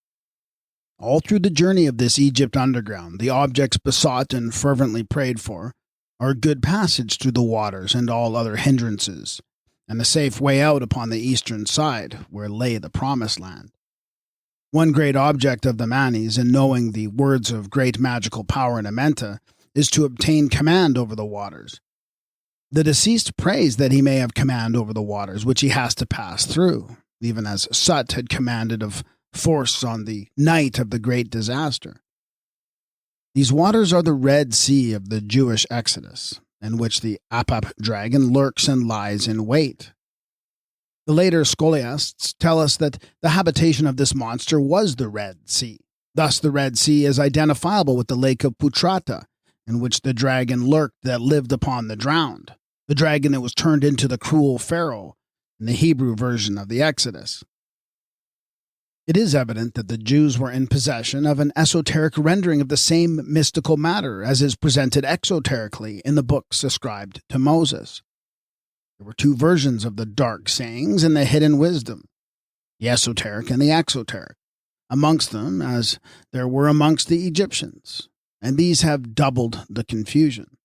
All through the journey of this Egypt underground, the objects besought and fervently prayed for are a good passage through the waters and all other hindrances, and a safe way out upon the eastern side, where lay the Promised Land. One great object of the Manes in knowing the words of great magical power in Amenta is to obtain command over the waters. The deceased prays that he may have command over the waters which he has to pass through, even as Sut had commanded of force on the night of the great disaster. These waters are the Red Sea of the Jewish Exodus, in which the Apap dragon lurks and lies in wait. The later scholiasts tell us that the habitation of this monster was the Red Sea. Thus, the Red Sea is identifiable with the lake of Putrata, in which the dragon lurked that lived upon the drowned, the dragon that was turned into the cruel Pharaoh in the Hebrew version of the Exodus. It is evident that the Jews were in possession of an esoteric rendering of the same mystical matter as is presented exoterically in the books ascribed to Moses. There were two versions of the dark sayings and the hidden wisdom, the esoteric and the exoteric, amongst them as there were amongst the Egyptians, and these have doubled the confusion.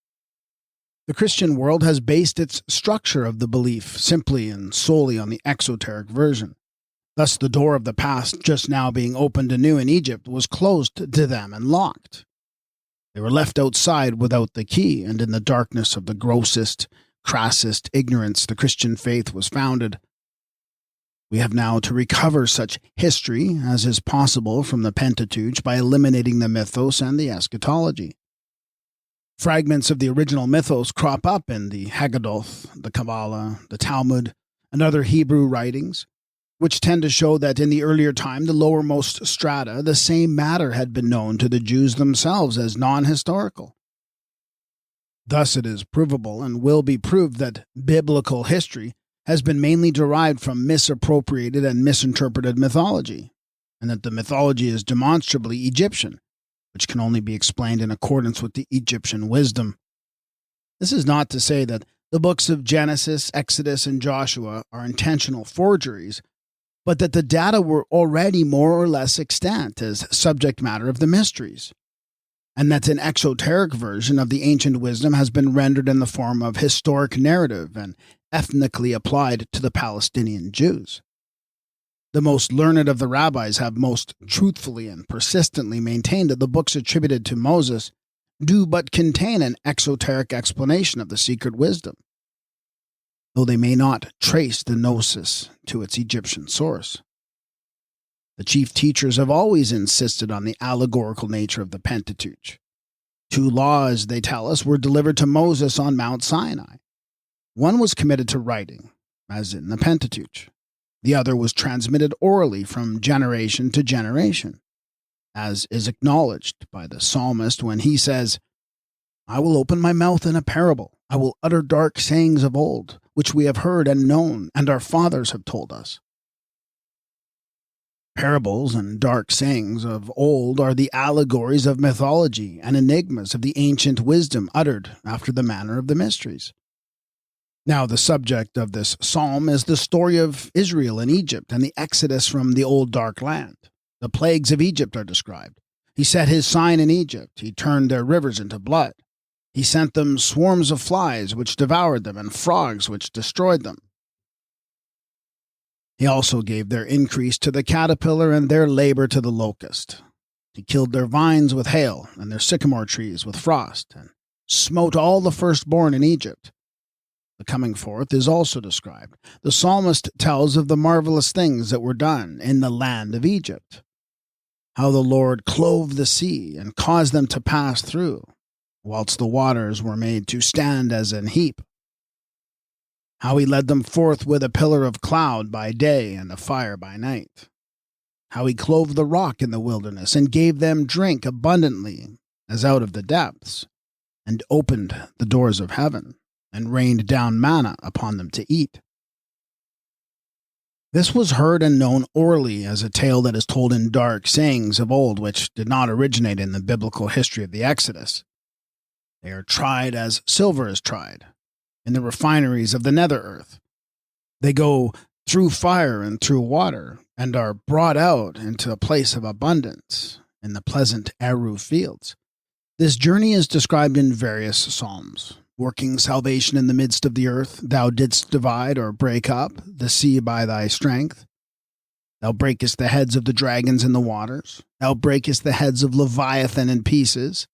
The Christian world has based its structure of the belief simply and solely on the exoteric version. Thus, the door of the past just now being opened anew in Egypt was closed to them and locked. They were left outside without the key, and in the darkness of the grossest, crassest ignorance the Christian faith was founded. We have now to recover such history as is possible from the Pentateuch by eliminating the mythos and the eschatology. Fragments of the original mythos crop up in the Haggadoth, the Kabbalah, the Talmud, and other Hebrew writings, which tend to show that in the earlier time, the lowermost strata, the same matter had been known to the Jews themselves as non-historical. Thus it is provable and will be proved that biblical history has been mainly derived from misappropriated and misinterpreted mythology, and that the mythology is demonstrably Egyptian, which can only be explained in accordance with the Egyptian wisdom. This is not to say that the books of Genesis, Exodus, and Joshua are intentional forgeries, but that the data were already more or less extant as subject matter of the mysteries, and that an exoteric version of the ancient wisdom has been rendered in the form of historic narrative and ethnically applied to the Palestinian Jews. The most learned of the rabbis have most truthfully and persistently maintained that the books attributed to Moses do but contain an exoteric explanation of the secret wisdom, though they may not trace the gnosis to its Egyptian source. The chief teachers have always insisted on the allegorical nature of the Pentateuch. 2 laws, they tell us, were delivered to Moses on Mount Sinai. One was committed to writing, as in the Pentateuch. The other was transmitted orally from generation to generation, as is acknowledged by the psalmist when he says, "I will open my mouth in a parable. I will utter dark sayings of old, which we have heard and known, and our fathers have told us." Parables and dark sayings of old are the allegories of mythology and enigmas of the ancient wisdom uttered after the manner of the mysteries. Now, the subject of this psalm is the story of Israel in Egypt and the exodus from the old dark land. The plagues of Egypt are described. He set his sign in Egypt. He turned their rivers into blood. He sent them swarms of flies, which devoured them, and frogs, which destroyed them. He also gave their increase to the caterpillar and their labor to the locust. He killed their vines with hail and their sycamore trees with frost, and smote all the firstborn in Egypt. The coming forth is also described. The psalmist tells of the marvelous things that were done in the land of Egypt, how the Lord clove the sea and caused them to pass through, whilst the waters were made to stand as an heap. How he led them forth with a pillar of cloud by day and a fire by night. How he clove the rock in the wilderness and gave them drink abundantly as out of the depths, and opened the doors of heaven, and rained down manna upon them to eat. This was heard and known orally as a tale that is told in dark sayings of old, which did not originate in the biblical history of the Exodus. They are tried as silver is tried in the refineries of the nether earth. They go through fire and through water, and are brought out into a place of abundance in the pleasant Eru fields. This journey is described in various psalms. Working salvation in the midst of the earth, thou didst divide or break up the sea by thy strength. Thou breakest the heads of the dragons in the waters. Thou breakest the heads of Leviathan in pieces.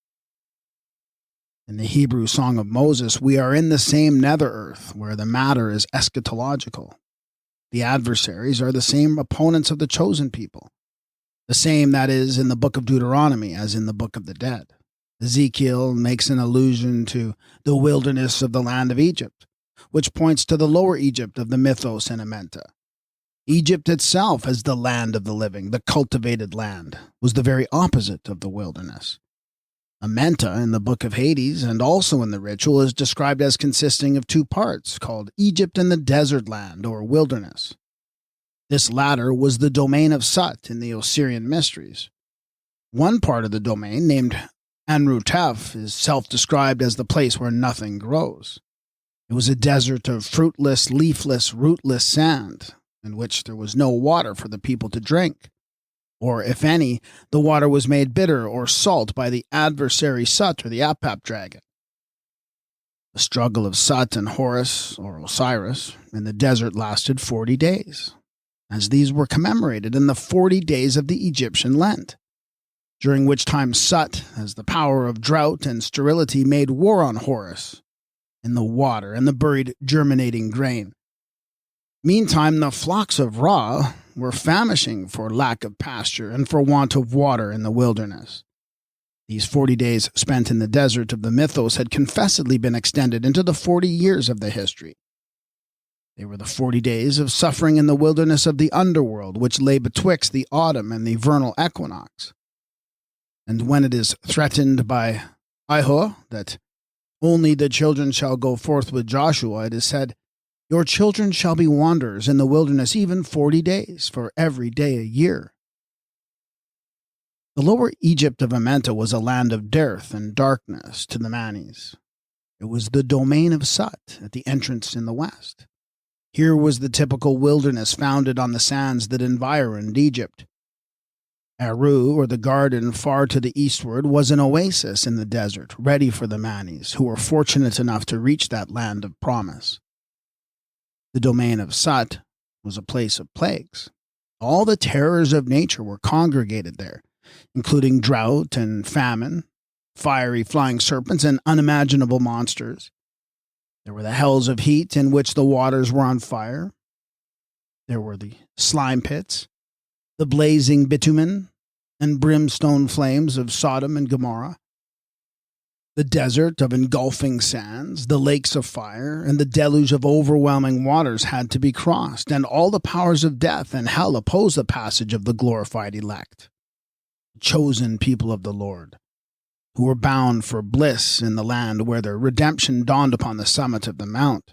In the Hebrew Song of Moses, we are in the same nether earth, where the matter is eschatological. The adversaries are the same opponents of the chosen people. the same that is in the book of Deuteronomy as in the book of the dead. Ezekiel makes an allusion to the wilderness of the land of Egypt, which points to the lower Egypt of the mythos in Amenta. Egypt itself, as the land of the living, the cultivated land, was the very opposite of the wilderness. Amenta in the Book of Hades and also in the ritual is described as consisting of two parts called Egypt and the desert land or wilderness. This latter was the domain of Sut in the Osirian mysteries. One part of the domain, named Anrutef, is self-described as the place where nothing grows. It was a desert of fruitless, leafless, rootless sand, in which there was no water for the people to drink. Or, if any, the water was made bitter or salt by the adversary Sut or the Apap dragon. The struggle of Sut and Horus, or Osiris, in the desert lasted 40 days, as these were commemorated in the 40 days of the Egyptian Lent, during which time Sut, as the power of drought and sterility, made war on Horus in the water and the buried germinating grain. Meantime, the flocks of Ra were famishing for lack of pasture and for want of water in the wilderness. These 40 days spent in the desert of the mythos had confessedly been extended into the 40 years of the history. They were the 40 days of suffering in the wilderness of the underworld, which lay betwixt the autumn and the vernal equinox. And when it is threatened by Iho that only the children shall go forth with Joshua, it is said, "Your children shall be wanderers in the wilderness even 40 days, for every day a year." The lower Egypt of Amenta was a land of dearth and darkness to the Manes. It was the domain of Sut at the entrance in the west. Here was the typical wilderness founded on the sands that environed Egypt. Aru, or the garden far to the eastward, was an oasis in the desert, ready for the Manes, who were fortunate enough to reach that land of promise. The domain of Sut was a place of plagues. All the terrors of nature were congregated there, including drought and famine, fiery flying serpents, and unimaginable monsters. There were the hells of heat in which the waters were on fire. There were the slime pits, the blazing bitumen and brimstone flames of Sodom and Gomorrah, the desert of engulfing sands, the lakes of fire, and the deluge of overwhelming waters had to be crossed, and all the powers of death and hell opposed the passage of the glorified elect, the chosen people of the Lord, who were bound for bliss in the land where their redemption dawned upon the summit of the mount.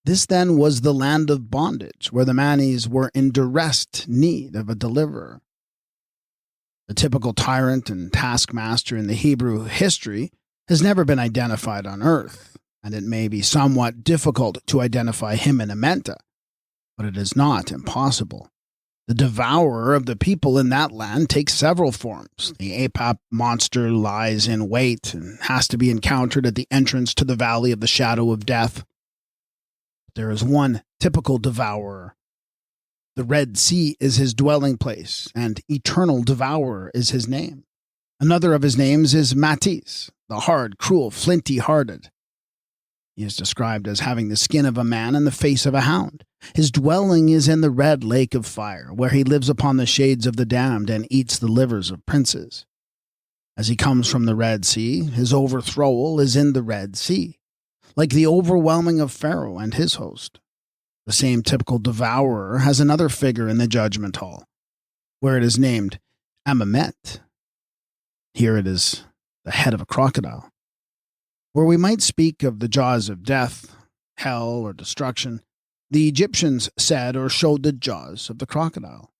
This then was the land of bondage, where the Manes were in direst need of a deliverer. The typical tyrant and taskmaster in the Hebrew history has never been identified on earth, and it may be somewhat difficult to identify him in Amenta, but it is not impossible. The devourer of the people in that land takes several forms. The Apap monster lies in wait and has to be encountered at the entrance to the valley of the shadow of death. There is one typical devourer. The Red Sea is his dwelling place, and Eternal Devourer is his name. Another of his names is Matis, the hard, cruel, flinty-hearted. He is described as having the skin of a man and the face of a hound. His dwelling is in the red lake of fire, where he lives upon the shades of the damned and eats the livers of princes. As he comes from the Red Sea, his overthrowal is in the Red Sea, like the overwhelming of Pharaoh and his host. The same typical devourer has another figure in the judgment hall, where it is named Amamet. Here it is the head of a crocodile. Where we might speak of the jaws of death, hell, or destruction, the Egyptians said or showed the jaws of the crocodile.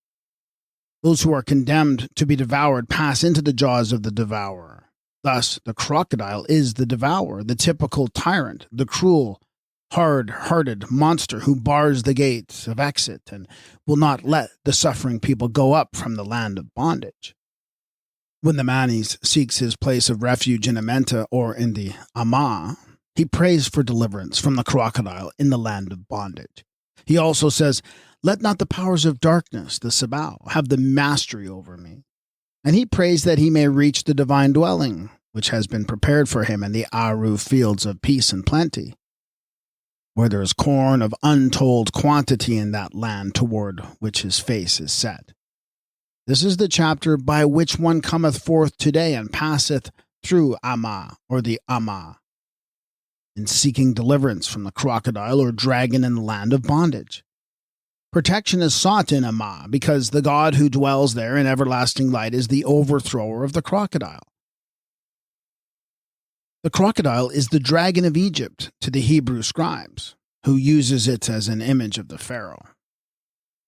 Those who are condemned to be devoured pass into the jaws of the devourer. Thus, the crocodile is the devourer, the typical tyrant, the cruel, hard-hearted monster who bars the gates of exit and will not let the suffering people go up from the land of bondage. When the Manes seeks his place of refuge in Amenta or in the Ama, he prays for deliverance from the crocodile in the land of bondage. He also says, "Let not the powers of darkness, the Sabao, have the mastery over me." And he prays that he may reach the divine dwelling, which has been prepared for him in the Aru fields of peace and plenty, where there is corn of untold quantity in that land toward which his face is set. This is the chapter by which one cometh forth today and passeth through Amma, or the Amma, in seeking deliverance from the crocodile or dragon in the land of bondage. Protection is sought in Amma, because the God who dwells there in everlasting light is the overthrower of the crocodile. The crocodile is the dragon of Egypt to the Hebrew scribes, who uses it as an image of the Pharaoh.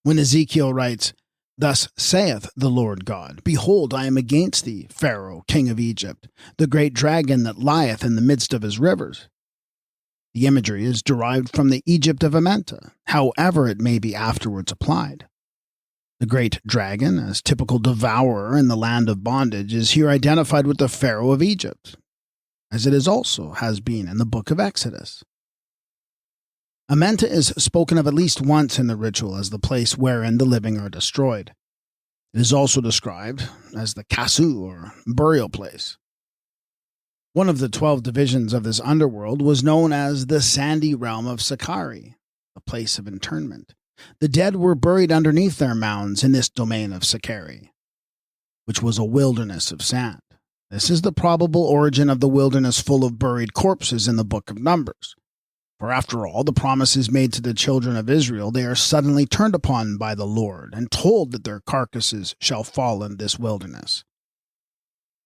When Ezekiel writes, "Thus saith the Lord God, Behold, I am against thee, Pharaoh, king of Egypt, the great dragon that lieth in the midst of his rivers." The imagery is derived from the Egypt of Amenta, however it may be afterwards applied. The great dragon, as typical devourer in the land of bondage, is here identified with the Pharaoh of Egypt, as it also has been in the book of Exodus. Amenta is spoken of at least once in the ritual as the place wherein the living are destroyed. It is also described as the Kasu, or burial place. One of the 12 divisions of this underworld was known as the sandy realm of Sakari, the place of internment. The dead were buried underneath their mounds in this domain of Sakari, which was a wilderness of sand. This is the probable origin of the wilderness full of buried corpses in the book of Numbers. For after all the promises made to the children of Israel, they are suddenly turned upon by the Lord and told that their carcasses shall fall in this wilderness.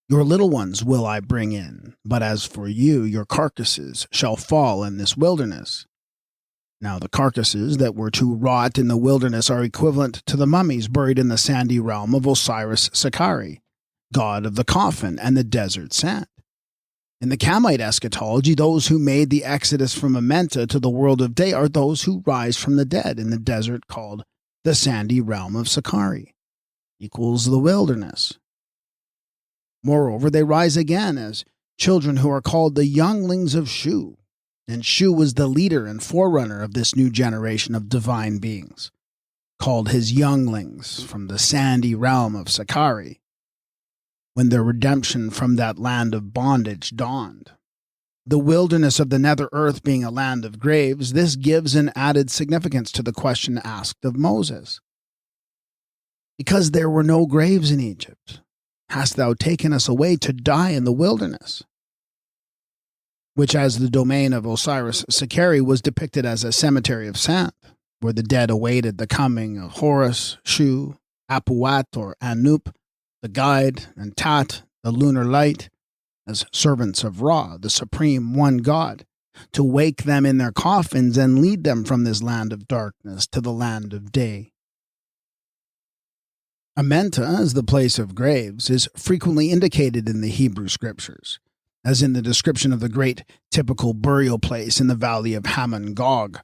Your little ones will I bring in, but as for you, your carcasses shall fall in this wilderness. Now the carcasses that were to rot in the wilderness are equivalent to the mummies buried in the sandy realm of Osiris Sakari, god of the coffin and the desert sand. In the Kamite eschatology, those who made the exodus from Amenta to the world of day are those who rise from the dead in the desert called the sandy realm of Sakari, equals the wilderness. Moreover, they rise again as children who are called the younglings of Shu, and Shu was the leader and forerunner of this new generation of divine beings, called his younglings from the sandy realm of Sakari, when their redemption from that land of bondage dawned. The wilderness of the nether earth being a land of graves, this gives an added significance to the question asked of Moses. Because there were no graves in Egypt, hast thou taken us away to die in the wilderness? Which, as the domain of Osiris Sakari, was depicted as a cemetery of sand, where the dead awaited the coming of Horus, Shu, Apuat or Anup, the guide, and Tat, the lunar light, as servants of Ra, the supreme one God, to wake them in their coffins and lead them from this land of darkness to the land of day. Amenta, as the place of graves, is frequently indicated in the Hebrew scriptures, as in the description of the great typical burial place in the valley of Hamon Gog.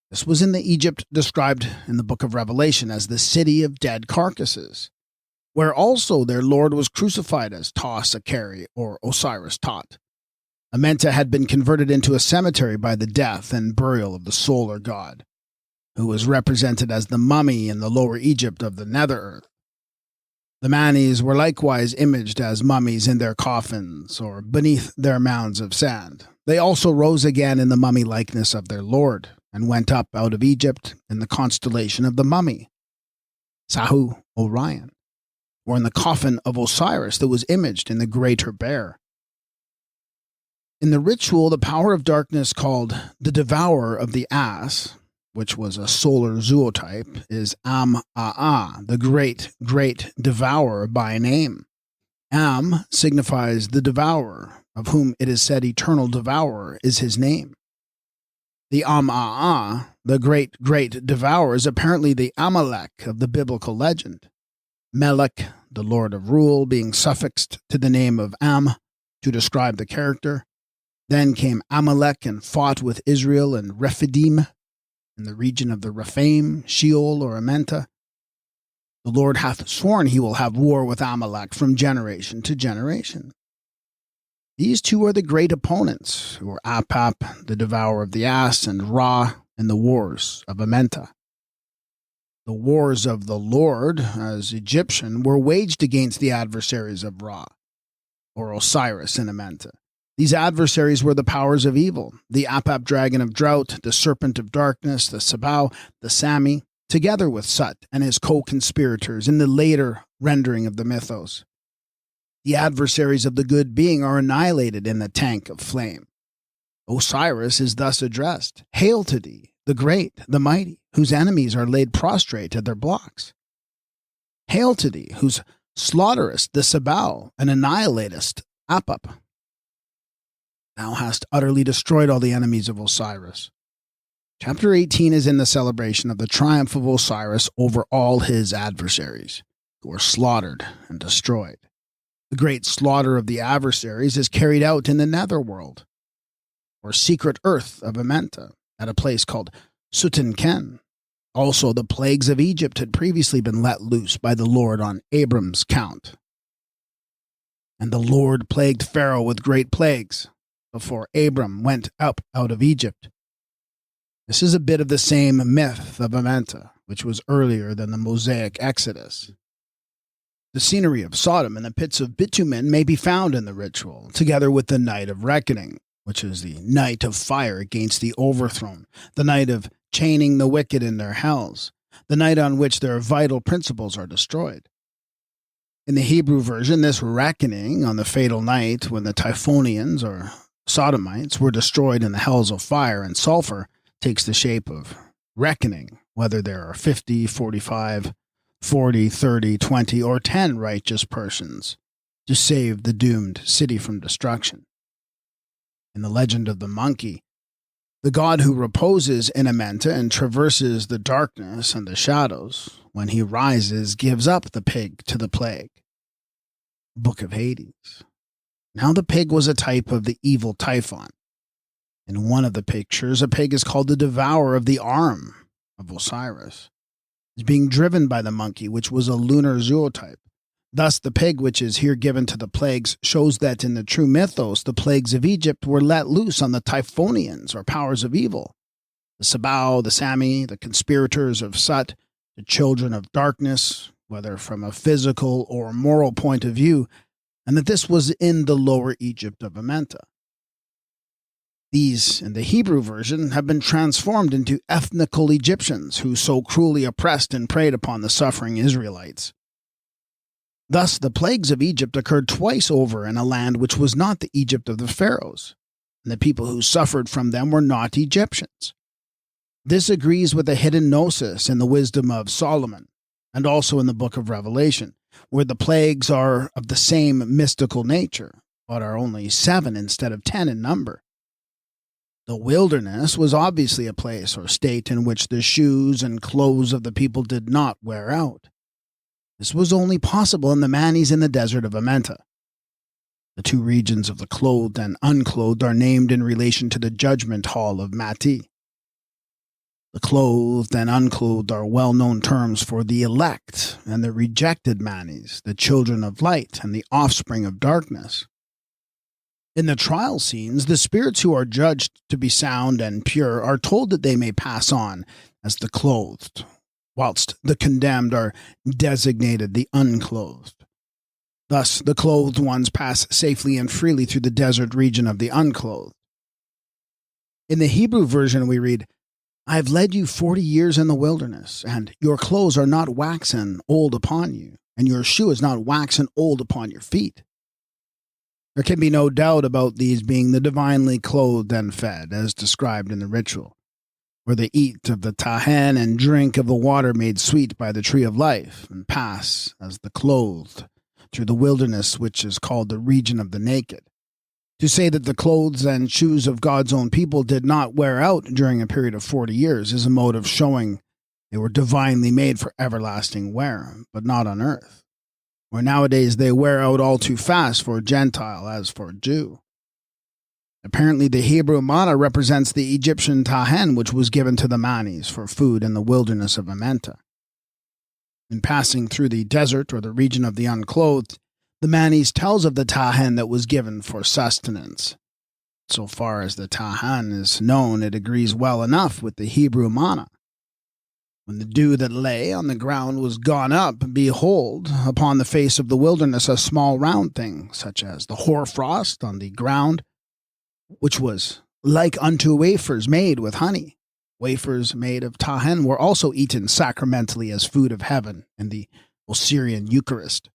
This was in the Egypt described in the book of Revelation as the city of dead carcasses, where also their Lord was crucified as Ta-Sakari, or Osiris Tot. Amenta had been converted into a cemetery by the death and burial of the solar god, who was represented as the mummy in the lower Egypt of the nether earth. The Manis were likewise imaged as mummies in their coffins or beneath their mounds of sand. They also rose again in the mummy likeness of their Lord and went up out of Egypt in the constellation of the mummy, Sahu Orion, or in the coffin of Osiris that was imaged in the Greater Bear. In the ritual, the power of darkness called the Devourer of the Ass, which was a solar zootype, is Am-A-A, the great devourer by name. Am signifies the devourer, of whom it is said eternal devourer is his name. The Am-A-A, the great devourer, is apparently the Amalek of the biblical legend. Melech, the lord of rule, being suffixed to the name of Am to describe the character. Then came Amalek and fought with Israel and Rephidim, in the region of the Rephaim, Sheol, or Amenta. The Lord hath sworn he will have war with Amalek from generation to generation. These two are the great opponents, who are Apap, the devourer of the ass, and Ra in the wars of Amenta. The wars of the Lord, as Egyptian, were waged against the adversaries of Ra, or Osiris in Amenta. These adversaries were the powers of evil, the Apap dragon of drought, the serpent of darkness, the Sabau, the Sami, together with Sut and his co-conspirators in the later rendering of the mythos. The adversaries of the good being are annihilated in the tank of flame. Osiris is thus addressed. Hail to thee, the great, the mighty, whose enemies are laid prostrate at their blocks. Hail to thee, whose slaughterest the Sabal and annihilatest Apap. Thou hast utterly destroyed all the enemies of Osiris. Chapter 18 is in the celebration of the triumph of Osiris over all his adversaries, who were slaughtered and destroyed. The great slaughter of the adversaries is carried out in the nether-world, or secret earth of Amenta, at a place called Sutinken. Also, the plagues of Egypt had previously been let loose by the Lord on Abram's count. And the Lord plagued Pharaoh with great plagues before Abram went up out of Egypt. This is a bit of the same myth of Amenta, which was earlier than the Mosaic Exodus. The scenery of Sodom and the pits of bitumen may be found in the ritual, together with the night of reckoning, which is the night of fire against the overthrown, the night of chaining the wicked in their hells, the night on which their vital principles are destroyed. In the Hebrew version, this reckoning on the fatal night when the Typhonians or Sodomites were destroyed in the hells of fire and sulfur takes the shape of reckoning, whether there are 50, 45, 40, 30, 20, or 10 righteous persons to save the doomed city from destruction. In the legend of the monkey, the god who reposes in Amenta and traverses the darkness and the shadows, when he rises, gives up the pig to the plague. Book of Hades. Now the pig was a type of the evil Typhon. In one of the pictures, a pig is called the devourer of the arm of Osiris. It's being driven by the monkey, which was a lunar zootype. Thus, the pig which is here given to the plagues shows that in the true mythos, the plagues of Egypt were let loose on the Typhonians, or powers of evil, the Sabal, the Sami, the conspirators of Sut, the children of darkness, whether from a physical or moral point of view, and that this was in the lower Egypt of Amenta. These, in the Hebrew version, have been transformed into ethnical Egyptians who so cruelly oppressed and preyed upon the suffering Israelites. Thus, the plagues of Egypt occurred twice over in a land which was not the Egypt of the pharaohs, and the people who suffered from them were not Egyptians. This agrees with the hidden gnosis in the wisdom of Solomon, and also in the book of Revelation, where the plagues are of the same mystical nature, but are only 7 instead of 10 in number. The wilderness was obviously a place or state in which the shoes and clothes of the people did not wear out. This was only possible in the Manis in the Desert of Amenta. The two regions of the clothed and unclothed are named in relation to the judgment hall of Mati. The clothed and unclothed are well-known terms for the elect and the rejected Manis, the children of light and the offspring of darkness. In the trial scenes, the spirits who are judged to be sound and pure are told that they may pass on as the clothed, whilst the condemned are designated the unclothed. Thus, the clothed ones pass safely and freely through the desert region of the unclothed. In the Hebrew version we read, I have led you 40 years in the wilderness, and your clothes are not waxen old upon you, and your shoe is not waxen old upon your feet. There can be no doubt about these being the divinely clothed and fed, as described in the ritual, where they eat of the tahen and drink of the water made sweet by the tree of life, and pass, as the clothed, through the wilderness which is called the region of the naked. To say that the clothes and shoes of God's own people did not wear out during a period of 40 years is a mode of showing they were divinely made for everlasting wear, but not on earth, where nowadays they wear out all too fast for Gentile as for Jew. Apparently the Hebrew manna represents the Egyptian tahen which was given to the Manis for food in the wilderness of Amenta. In passing through the desert or the region of the unclothed, the Manis tells of the tahen that was given for sustenance. So far as the tahen is known, it agrees well enough with the Hebrew manna. When the dew that lay on the ground was gone up, behold, upon the face of the wilderness a small round thing, such as the hoarfrost on the ground, which was like unto wafers made with honey, Wafers made of tahin were also eaten sacramentally as food of heaven in the Osirian Eucharist.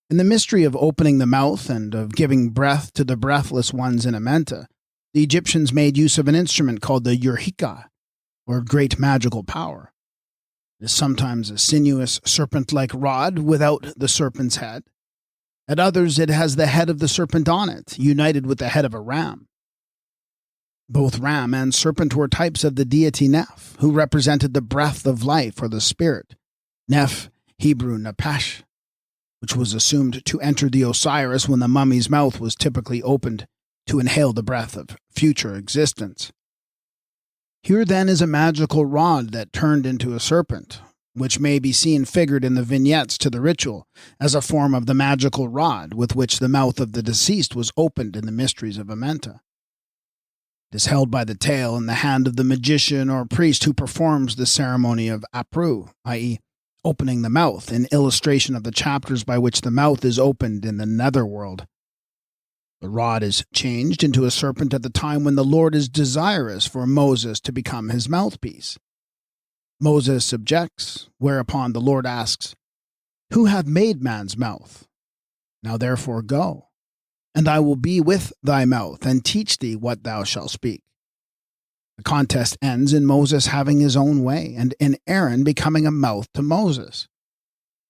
In the mystery of opening the mouth and of giving breath to the breathless ones in Amenta, the Egyptians made use of an instrument called the urhika, or great magical power. It is sometimes a sinuous serpent-like rod without the serpent's head. At others it has the head of the serpent on it, united with the head of a ram. Both ram and serpent were types of the deity Neph, who represented the breath of life or the spirit. Neph, Hebrew Napash, which was assumed to enter the Osiris when the mummy's mouth was typically opened to inhale the breath of future existence. Here then is a magical rod that turned into a serpent, which may be seen figured in the vignettes to the ritual as a form of the magical rod with which the mouth of the deceased was opened in the mysteries of Amenta. It is held by the tail in the hand of the magician or priest who performs the ceremony of apru, i.e., opening the mouth, in illustration of the chapters by which the mouth is opened in the nether-world. The rod is changed into a serpent at the time when the Lord is desirous for Moses to become his mouthpiece. Moses objects, whereupon the Lord asks, "Who hath made man's mouth? Now therefore go. And I will be with thy mouth, and teach thee what thou shalt speak." The contest ends in Moses having his own way, and in Aaron becoming a mouth to Moses.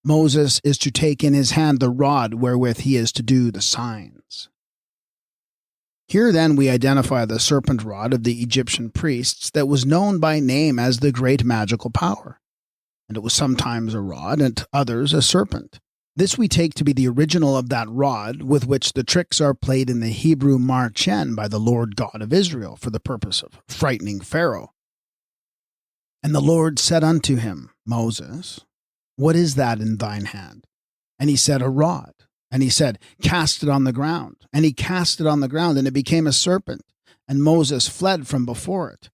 Moses is to take in his hand the rod wherewith he is to do the signs. Here then we identify the serpent rod of the Egyptian priests that was known by name as the great magical power, and it was sometimes a rod, and at others a serpent. This we take to be the original of that rod with which the tricks are played in the Hebrew Marchen by the Lord God of Israel for the purpose of frightening Pharaoh. And the Lord said unto him, Moses, what is that in thine hand? And he said, a rod. And he said, cast it on the ground. And he cast it on the ground, and it became a serpent. And Moses fled from before it.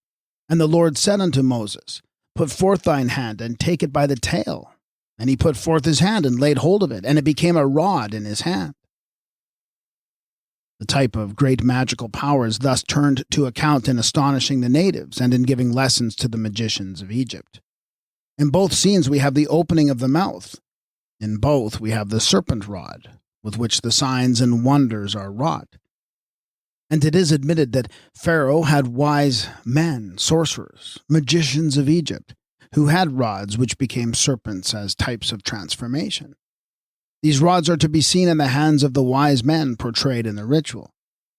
And the Lord said unto Moses, put forth thine hand, and take it by the tail. And he put forth his hand and laid hold of it, and it became a rod in his hand. The type of great magical power is thus turned to account in astonishing the natives and in giving lessons to the magicians of Egypt. In both scenes we have the opening of the mouth. In both we have the serpent rod, with which the signs and wonders are wrought. And it is admitted that Pharaoh had wise men, sorcerers, magicians of Egypt, who had rods which became serpents as types of transformation. These rods are to be seen in the hands of the wise men portrayed in the ritual,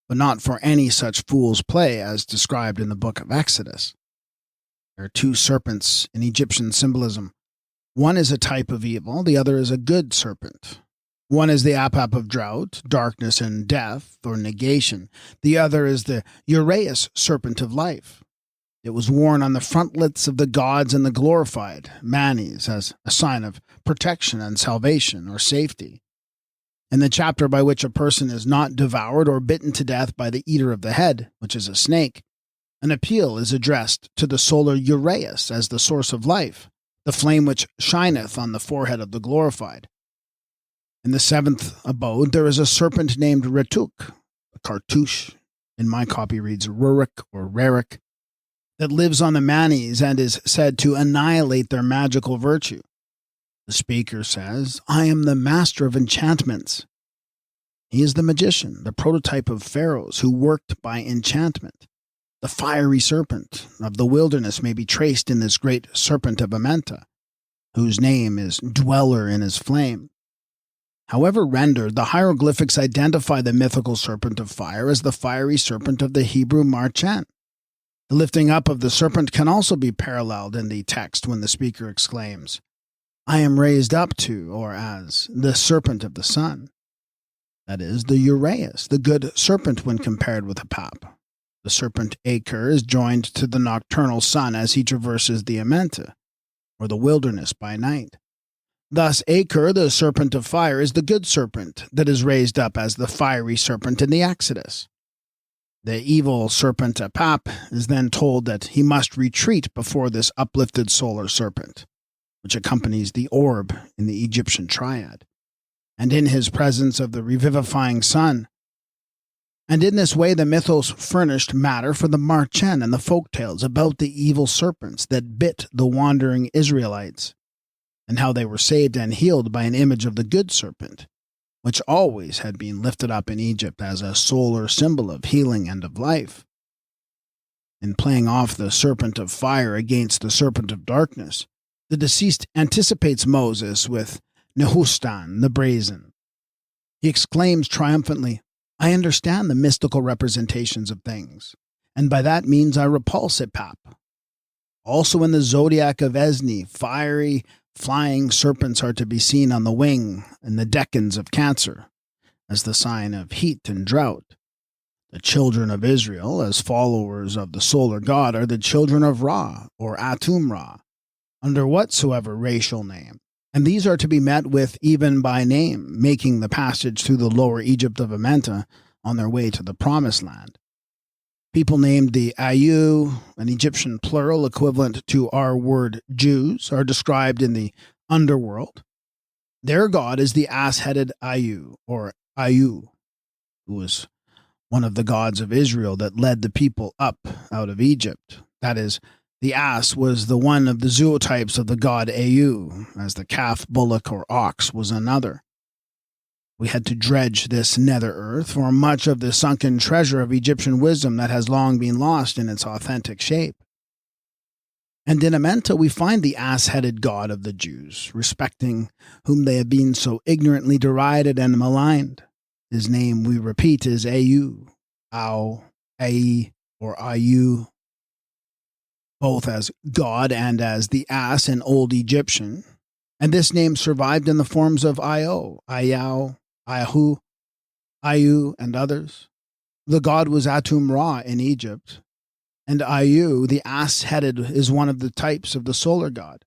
but not for any such fool's play as described in the book of Exodus. There are two serpents in Egyptian symbolism. One is a type of evil, the other is a good serpent. One is the apap of drought, darkness and death, or negation. The other is the Uraeus serpent of life. It was worn on the frontlets of the gods and the glorified, manes, as a sign of protection and salvation or safety. In the chapter by which a person is not devoured or bitten to death by the eater of the head, which is a snake, an appeal is addressed to the solar Uraeus as the source of life, the flame which shineth on the forehead of the glorified. In the seventh abode there is a serpent named Retuk, a cartouche, in my copy reads Rurik or Rarik, that lives on the manes and is said to annihilate their magical virtue. The speaker says, I am the master of enchantments. He is the magician, the prototype of pharaohs who worked by enchantment. The fiery serpent of the wilderness may be traced in this great serpent of Amenta, whose name is Dweller in his flame. However rendered, the hieroglyphics identify the mythical serpent of fire as the fiery serpent of the Hebrew Marchen. The lifting up of the serpent can also be paralleled in the text when the speaker exclaims, I am raised up to, or as, the serpent of the sun. That is, the Uraeus, the good serpent when compared with Apap. The serpent Aker is joined to the nocturnal sun as he traverses the Amenta, or the wilderness by night. Thus, Aker, the serpent of fire, is the good serpent that is raised up as the fiery serpent in the Exodus. The evil serpent Apap is then told that he must retreat before this uplifted solar serpent, which accompanies the orb in the Egyptian triad. And in his presence of the revivifying sun, And in this way the mythos furnished matter for the Marchen and the folk tales about the evil serpents that bit the wandering Israelites, and how they were saved and healed by an image of the good serpent, which always had been lifted up in Egypt as a solar symbol of healing and of life. In playing off the serpent of fire against the serpent of darkness, the deceased anticipates Moses with Nehustan the brazen. He exclaims triumphantly, "I understand the mystical representations of things, and by that means I repulse Ipap." Also in the zodiac of Esni, fiery, flying serpents are to be seen on the wing in the decans of Cancer, as the sign of heat and drought. The children of Israel, as followers of the solar god, are the children of Ra, or Atum Ra, under whatsoever racial name, and these are to be met with even by name, making the passage through the lower Egypt of Amenta on their way to the Promised Land. People named the Ayu, an Egyptian plural equivalent to our word Jews, are described in the underworld. Their god is the ass-headed Ayu, or Ayu, who was one of the gods of Israel that led the people up out of Egypt. That is, the ass was the one of the zootypes of the god Ayu, as the calf, bullock, or ox was another. We had to dredge this nether earth for much of the sunken treasure of Egyptian wisdom that has long been lost in its authentic shape. And in Amenta we find the ass-headed god of the Jews, respecting whom they have been so ignorantly derided and maligned. His name, we repeat, is Au, Ai, or Ayu, both as God and as the ass in Old Egyptian, and this name survived in the forms of Io, Ayau, Ayahu, Ayu, and others. The god was Atum Ra in Egypt, and Ayu, the ass-headed, is one of the types of the solar god.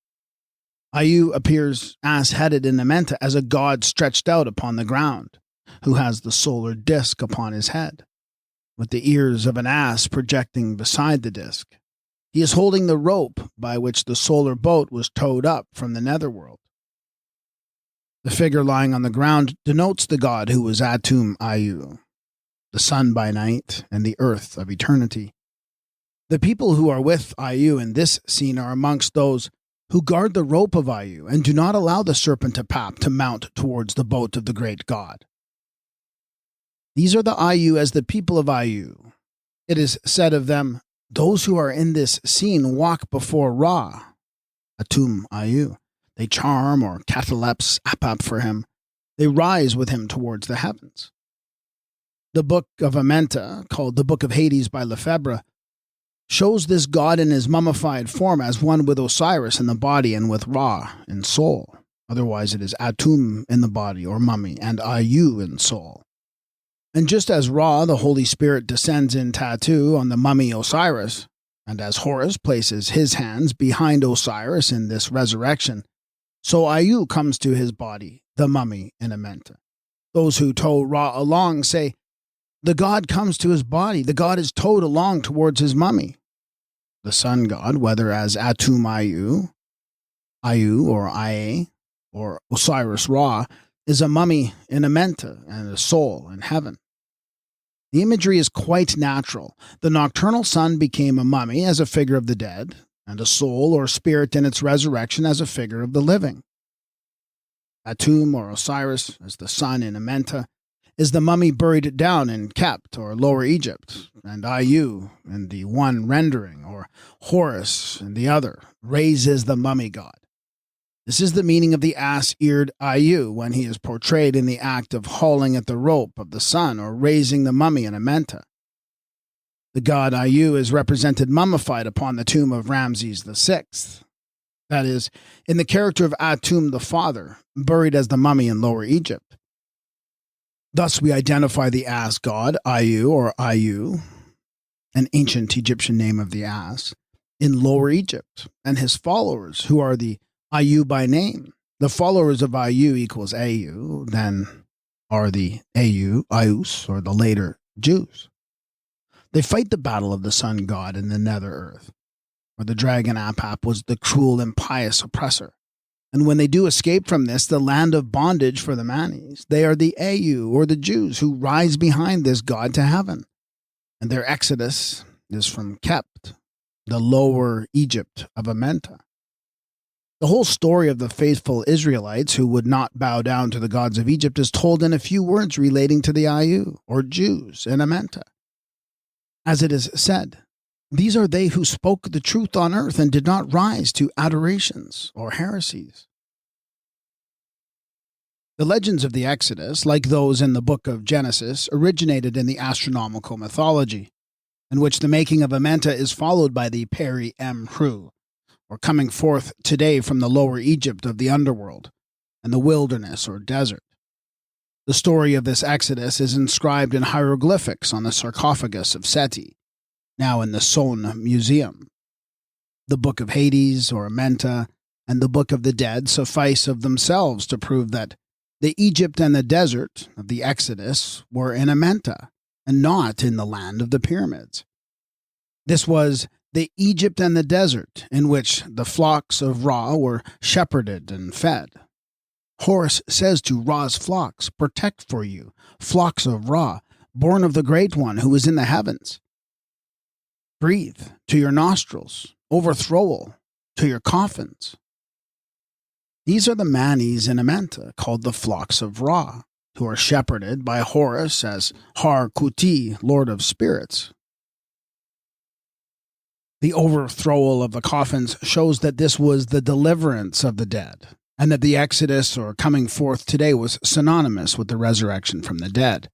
Ayu appears ass-headed in Amenta as a god stretched out upon the ground, who has the solar disk upon his head, with the ears of an ass projecting beside the disk. He is holding the rope by which the solar boat was towed up from the netherworld. The figure lying on the ground denotes the god who was Atum Ayu, the sun by night and the earth of eternity. The people who are with Ayu in this scene are amongst those who guard the rope of Ayu and do not allow the serpent Apap to mount towards the boat of the great god. These are the Ayu as the people of Ayu. It is said of them, "Those who are in this scene walk before Ra, Atum Ayu. They charm or catalepse Apap for him. They rise with him towards the heavens." The book of Amenta, called the Book of Hades by Lefebvre, shows this god in his mummified form as one with Osiris in the body and with Ra in soul. Otherwise it is Atum in the body or mummy and Ayu in soul. And just as Ra, the Holy Spirit, descends in tattoo on the mummy Osiris, and as Horus places his hands behind Osiris in this resurrection, so Ayu comes to his body, the mummy in Amenta. Those who tow Ra along say, the god comes to his body, the god is towed along towards his mummy. The sun god, whether as Atum Ayu, Ayu or Ae, or Osiris Ra, is a mummy in Amenta and a soul in heaven. The imagery is quite natural. The nocturnal sun became a mummy as a figure of the dead, and a soul or spirit in its resurrection as a figure of the living. Atum or Osiris, as the sun in Amenta, is the mummy buried down in Kept or Lower Egypt, and Ayu in the one rendering, or Horus in the other, raises the mummy god. This is the meaning of the ass-eared Ayu when he is portrayed in the act of hauling at the rope of the sun or raising the mummy in Amenta. The god Ayu is represented mummified upon the tomb of Ramses VI. That is, in the character of Atum the father, buried as the mummy in Lower Egypt. Thus we identify the ass god, Ayu or Ayu, an ancient Egyptian name of the ass, in Lower Egypt, and his followers, who are the Ayu by name. The followers of Ayu equals Au, then are the Ayus, or the later Jews. They fight the battle of the sun god in the nether earth, where the dragon Apap was the cruel, impious oppressor. And when they do escape from this, the land of bondage for the Manis, they are the Au, or the Jews, who rise behind this god to heaven. And their exodus is from Kept, the lower Egypt of Amenta. The whole story of the faithful Israelites who would not bow down to the gods of Egypt is told in a few words relating to the Au, or Jews, in Amenta. As it is said, these are they who spoke the truth on earth and did not rise to adorations or heresies. The legends of the Exodus, like those in the book of Genesis, originated in the astronomical mythology, in which the making of Amenta is followed by the Peri Emru, or coming forth today from the lower Egypt of the underworld, and the wilderness or desert. The story of this exodus is inscribed in hieroglyphics on the sarcophagus of Seti, now in the Son Museum. The Book of Hades, or Amenta, and the Book of the Dead suffice of themselves to prove that the Egypt and the desert of the Exodus were in Amenta, and not in the land of the pyramids. This was the Egypt and the desert in which the flocks of Ra were shepherded and fed. Horus says to Ra's flocks, "Protect for you, flocks of Ra, born of the Great One who is in the heavens. Breathe to your nostrils, overthrowal to your coffins." These are the Manis in Amenta, called the flocks of Ra, who are shepherded by Horus as Har-Kuti, Lord of Spirits. The overthrowal of the coffins shows that this was the deliverance of the dead, and that the Exodus, or coming forth today, was synonymous with the resurrection from the dead.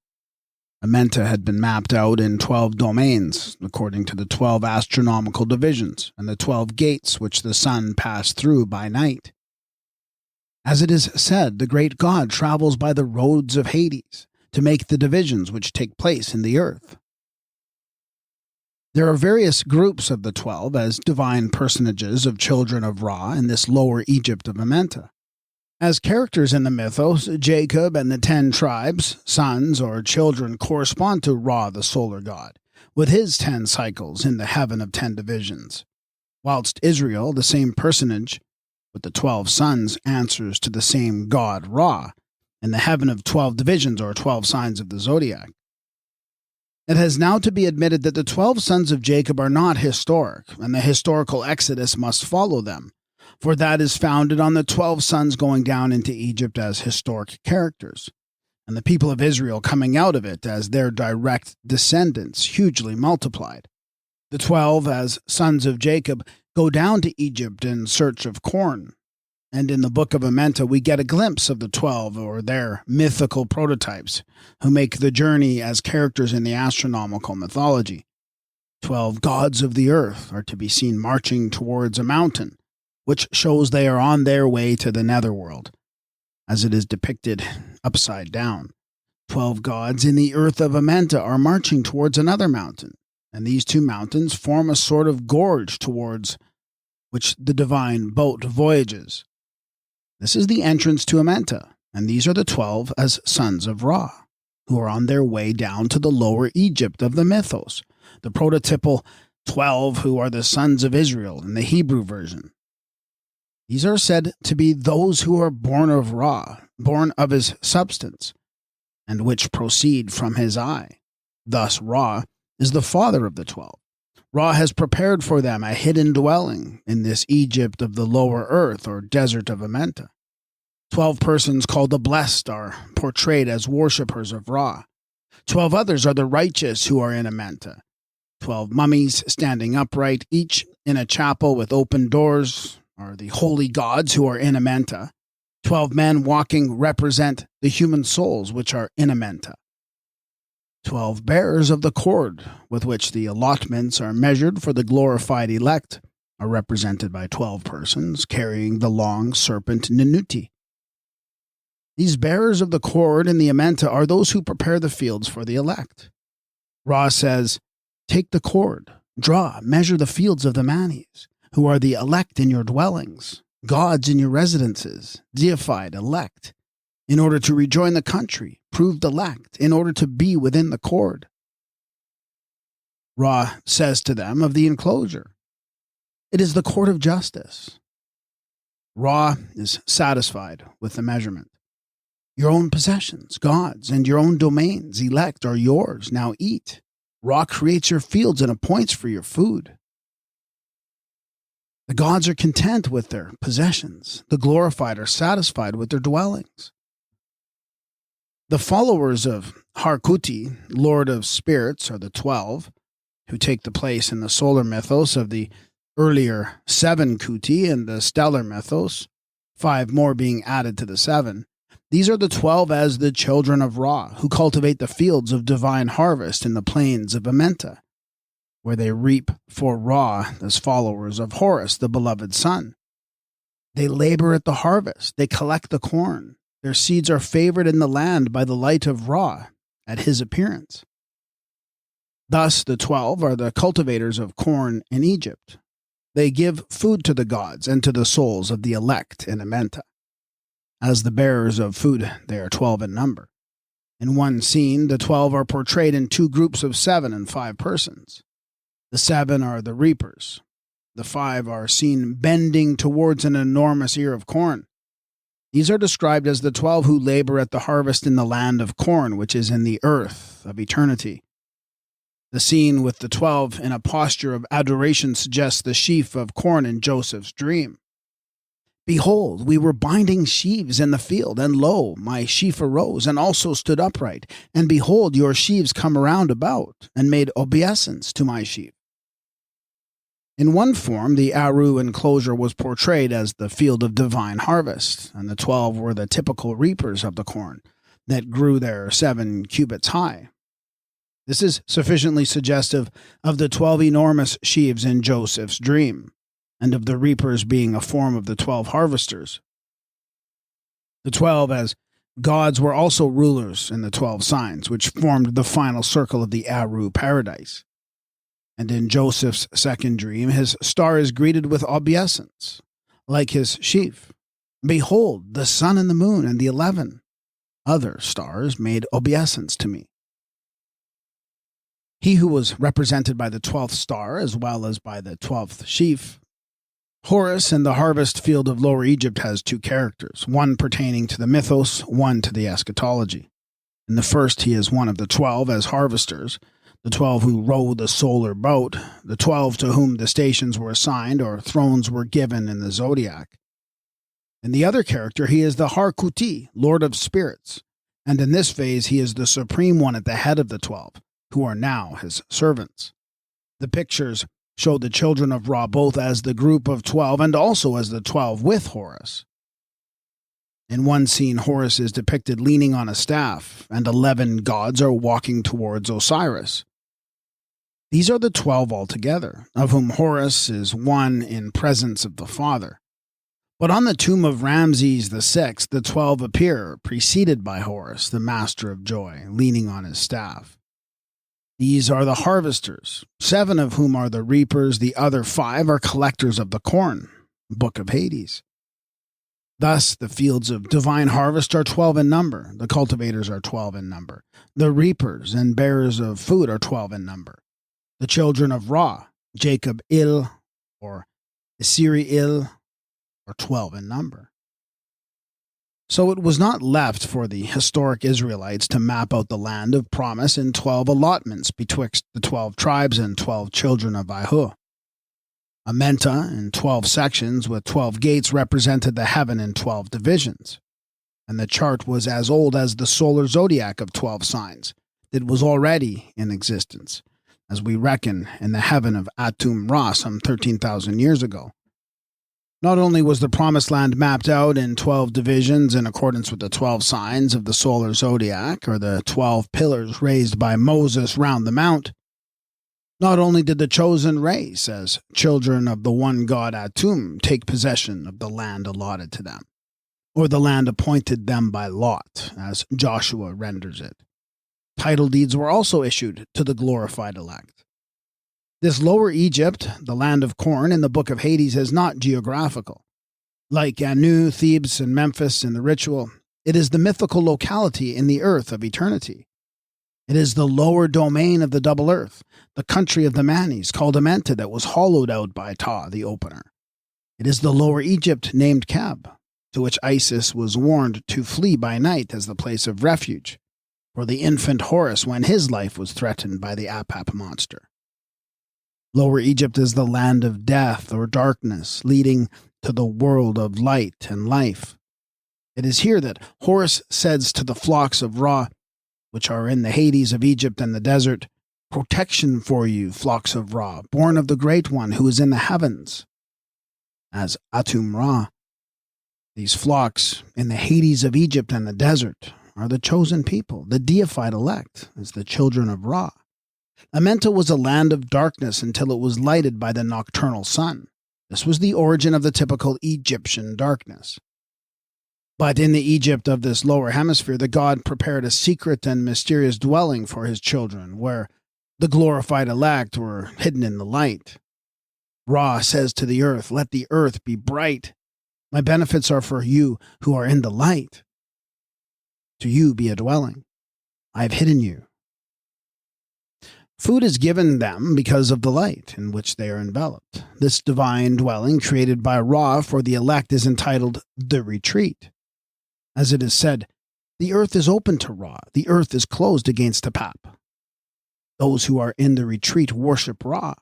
Amenta had been mapped out in 12 domains, according to the 12 astronomical divisions, and the 12 gates which the sun passed through by night. As it is said, the great God travels by the roads of Hades to make the divisions which take place in the earth. There are various groups of the 12 as divine personages of children of Ra in this lower Egypt of Amenta. As characters in the mythos, Jacob and the 10 tribes, sons or children, correspond to Ra, the solar god, with his 10 cycles in the heaven of 10 divisions, whilst Israel, the same personage, with the 12 sons, answers to the same god Ra, in the heaven of 12 divisions or 12 signs of the zodiac. It has now to be admitted that the 12 sons of Jacob are not historic, and the historical exodus must follow them, for that is founded on the 12 sons going down into Egypt as historic characters, and the people of Israel coming out of it as their direct descendants, hugely multiplied. The 12, as sons of Jacob, go down to Egypt in search of corn, and in the book of Amenta we get a glimpse of the 12, or their mythical prototypes, who make the journey as characters in the astronomical mythology. 12 gods of the earth are to be seen marching towards a mountain, which shows they are on their way to the nether-world, as it is depicted upside down. 12 gods in the earth of Amenta are marching towards another mountain, and these 2 mountains form a sort of gorge towards which the divine boat voyages. This is the entrance to Amenta, and these are the 12 as sons of Ra, who are on their way down to the lower Egypt of the mythos, the prototypal 12 who are the sons of Israel in the Hebrew version. These are said to be those who are born of Ra, born of his substance, and which proceed from his eye. Thus Ra is the father of the 12. Ra has prepared for them a hidden dwelling in this Egypt of the lower earth, or Desert of Amenta. 12 persons called the blessed are portrayed as worshippers of Ra. 12 others are the righteous who are in Amenta. 12 mummies standing upright, each in a chapel with open doors, are the holy gods who are in Amenta. 12 men walking represent the human souls which are in Amenta. 12 bearers of the cord with which the allotments are measured for the glorified elect are represented by 12 persons carrying the long serpent Ninuti. These bearers of the cord in the Amenta are those who prepare the fields for the elect. Ra says, "Take the cord, draw, measure the fields of the Manis, who are the elect in your dwellings, gods in your residences, deified elect, in order to rejoin the country, proved elect, in order to be within the cord." Ra says to them of the enclosure, "It is the court of justice." Ra is satisfied with the measurement. Your own possessions, gods, and your own domains, elect, are yours. Now eat. Ra creates your fields and appoints for your food. The gods are content with their possessions. The glorified are satisfied with their dwellings. The followers of Harkuti, Lord of Spirits, are the 12, who take the place in the solar mythos of the earlier 7 Kuti and the stellar mythos, 5 more being added to the 7. These are the 12 as the children of Ra, who cultivate the fields of divine harvest in the plains of Amenta, where they reap for Ra as followers of Horus, the beloved son. They labor at the harvest. They collect the corn. Their seeds are favored in the land by the light of Ra at his appearance. Thus, the 12 are the cultivators of corn in Egypt. They give food to the gods and to the souls of the elect in Amenta. As the bearers of food, they are 12 in number. In one scene, the 12 are portrayed in 2 groups of 7 and 5 persons. The 7 are the reapers. The 5 are seen bending towards an enormous ear of corn. These are described as the 12 who labor at the harvest in the land of corn, which is in the earth of eternity. The scene with the 12 in a posture of adoration suggests the sheaf of corn in Joseph's dream. Behold, we were binding sheaves in the field, and lo, my sheaf arose, and also stood upright. And behold, your sheaves come around about, and made obeisance to my sheaf. In one form, the Aru enclosure was portrayed as the field of divine harvest, and the 12 were the typical reapers of the corn that grew there 7 cubits high. This is sufficiently suggestive of the 12 enormous sheaves in Joseph's dream, and of the reapers being a form of the 12 harvesters. The 12 as gods were also rulers in the 12 signs, which formed the final circle of the Aru paradise. And in Joseph's second dream, his star is greeted with obeisance, like his sheaf. Behold, the sun and the moon and the 11 other stars made obeisance to me. He who was represented by the 12th star, as well as by the 12th sheaf, Horus in the harvest field of Lower Egypt, has 2 characters, one pertaining to the mythos, one to the eschatology. In the first, he is one of the 12 as harvesters, the 12 who row the solar boat, the 12 to whom the stations were assigned or thrones were given in the zodiac. In the other character, he is the Harkuti, Lord of Spirits, and in this phase he is the supreme one at the head of the 12, who are now his servants. The pictures show the children of Ra both as the group of 12 and also as the 12 with Horus. In one scene, Horus is depicted leaning on a staff, and 11 gods are walking towards Osiris. These are the 12 altogether, of whom Horus is one in presence of the Father. But on the tomb of Ramses VI, the 12 appear, preceded by Horus, the master of joy, leaning on his staff. These are the harvesters, 7 of whom are the reapers, the other 5 are collectors of the corn. Book of Hades. Thus, the fields of divine harvest are 12 in number, the cultivators are 12 in number, the reapers and bearers of food are 12 in number. The children of Ra, Jacob Il, or Isiri Il, are 12 in number. So it was not left for the historic Israelites to map out the land of promise in 12 allotments betwixt the 12 tribes and 12 children of Ahu. Amenta, in 12 sections with 12 gates, represented the heaven in 12 divisions, and the chart was as old as the solar zodiac of 12 signs that was already in existence, as we reckon in the heaven of Atum Ra some 13,000 years ago. Not only was the Promised Land mapped out in 12 divisions in accordance with the 12 signs of the solar zodiac, or the 12 pillars raised by Moses round the mount, not only did the chosen race, as children of the one God Atum, take possession of the land allotted to them, or the land appointed them by lot, as Joshua renders it. Title deeds were also issued to the glorified elect. This Lower Egypt, the land of corn in the Book of Hades, is not geographical. Like Anu, Thebes, and Memphis in the ritual, it is the mythical locality in the earth of eternity. It is the lower domain of the double earth, the country of the Manis, called Amenta, that was hollowed out by Ptah, the opener. It is the Lower Egypt named Keb, to which Isis was warned to flee by night as the place of refuge for the infant Horus when his life was threatened by the Apap monster. Lower Egypt is the land of death or darkness, leading to the world of light and life. It is here that Horus says to the flocks of Ra, which are in the Hades of Egypt and the desert, "Protection for you, flocks of Ra, born of the Great One who is in the heavens." As Atum Ra, these flocks in the Hades of Egypt and the desert are the chosen people, the deified elect, as the children of Ra. Amenta was a land of darkness until it was lighted by the nocturnal sun. This was the origin of the typical Egyptian darkness. But in the Egypt of this lower hemisphere, the god prepared a secret and mysterious dwelling for his children, where the glorified elect were hidden in the light. Ra says to the earth, "Let the earth be bright. My benefits are for you who are in the light. To you be a dwelling. I have hidden you." Food is given them because of the light in which they are enveloped. This divine dwelling created by Ra for the elect is entitled the retreat. As it is said, "The earth is open to Ra, the earth is closed against Apap." Those who are in the retreat worship Ra.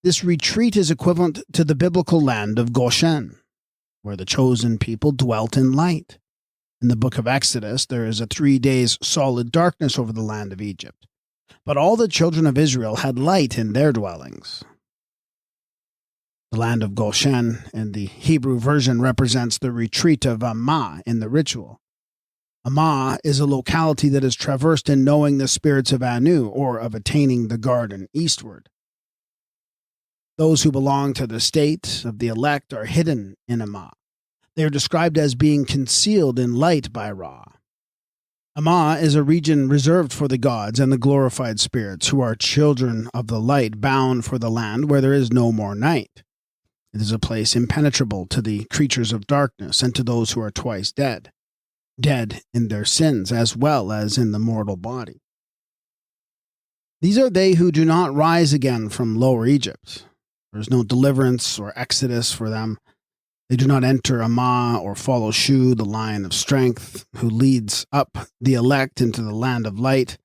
This retreat is equivalent to the biblical land of Goshen, where the chosen people dwelt in light. In the book of Exodus, there is a 3 days solid darkness over the land of Egypt. But all the children of Israel had light in their dwellings. The land of Goshen in the Hebrew version represents the retreat of Amah in the ritual. Amah is a locality that is traversed in knowing the spirits of Anu, or of attaining the garden eastward. Those who belong to the state of the elect are hidden in Amah. They are described as being concealed in light by Ra. Amah is a region reserved for the gods and the glorified spirits who are children of the light, bound for the land where there is no more night. It is a place impenetrable to the creatures of darkness and to those who are twice dead, dead in their sins as well as in the mortal body. These are they who do not rise again from Lower Egypt. There is no deliverance or exodus for them. They do not enter Amah or follow Shu, the lion of strength, who leads up the elect into the land of light.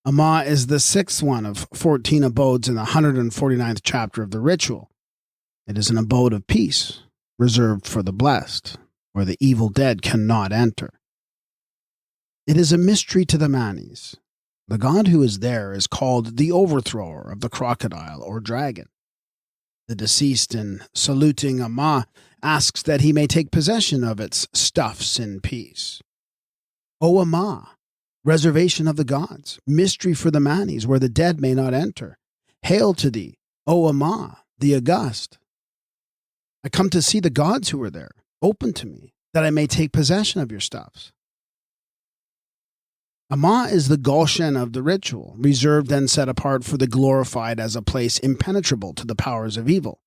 Amah is the 6th one of 14 abodes in the 149th chapter of the ritual. It is an abode of peace, reserved for the blessed, where the evil dead cannot enter. It is a mystery to the Manis. The god who is there is called the overthrower of the crocodile or dragon. The deceased, in saluting Amah, asks that he may take possession of its stuffs in peace. O Amah, reservation of the gods, mystery for the Manis, where the dead may not enter. Hail to thee, O Amah, the august. I come to see the gods who are there. Open to me, that I may take possession of your stuffs. Amah is the Goshen of the ritual, reserved and set apart for the glorified as a place impenetrable to the powers of evil,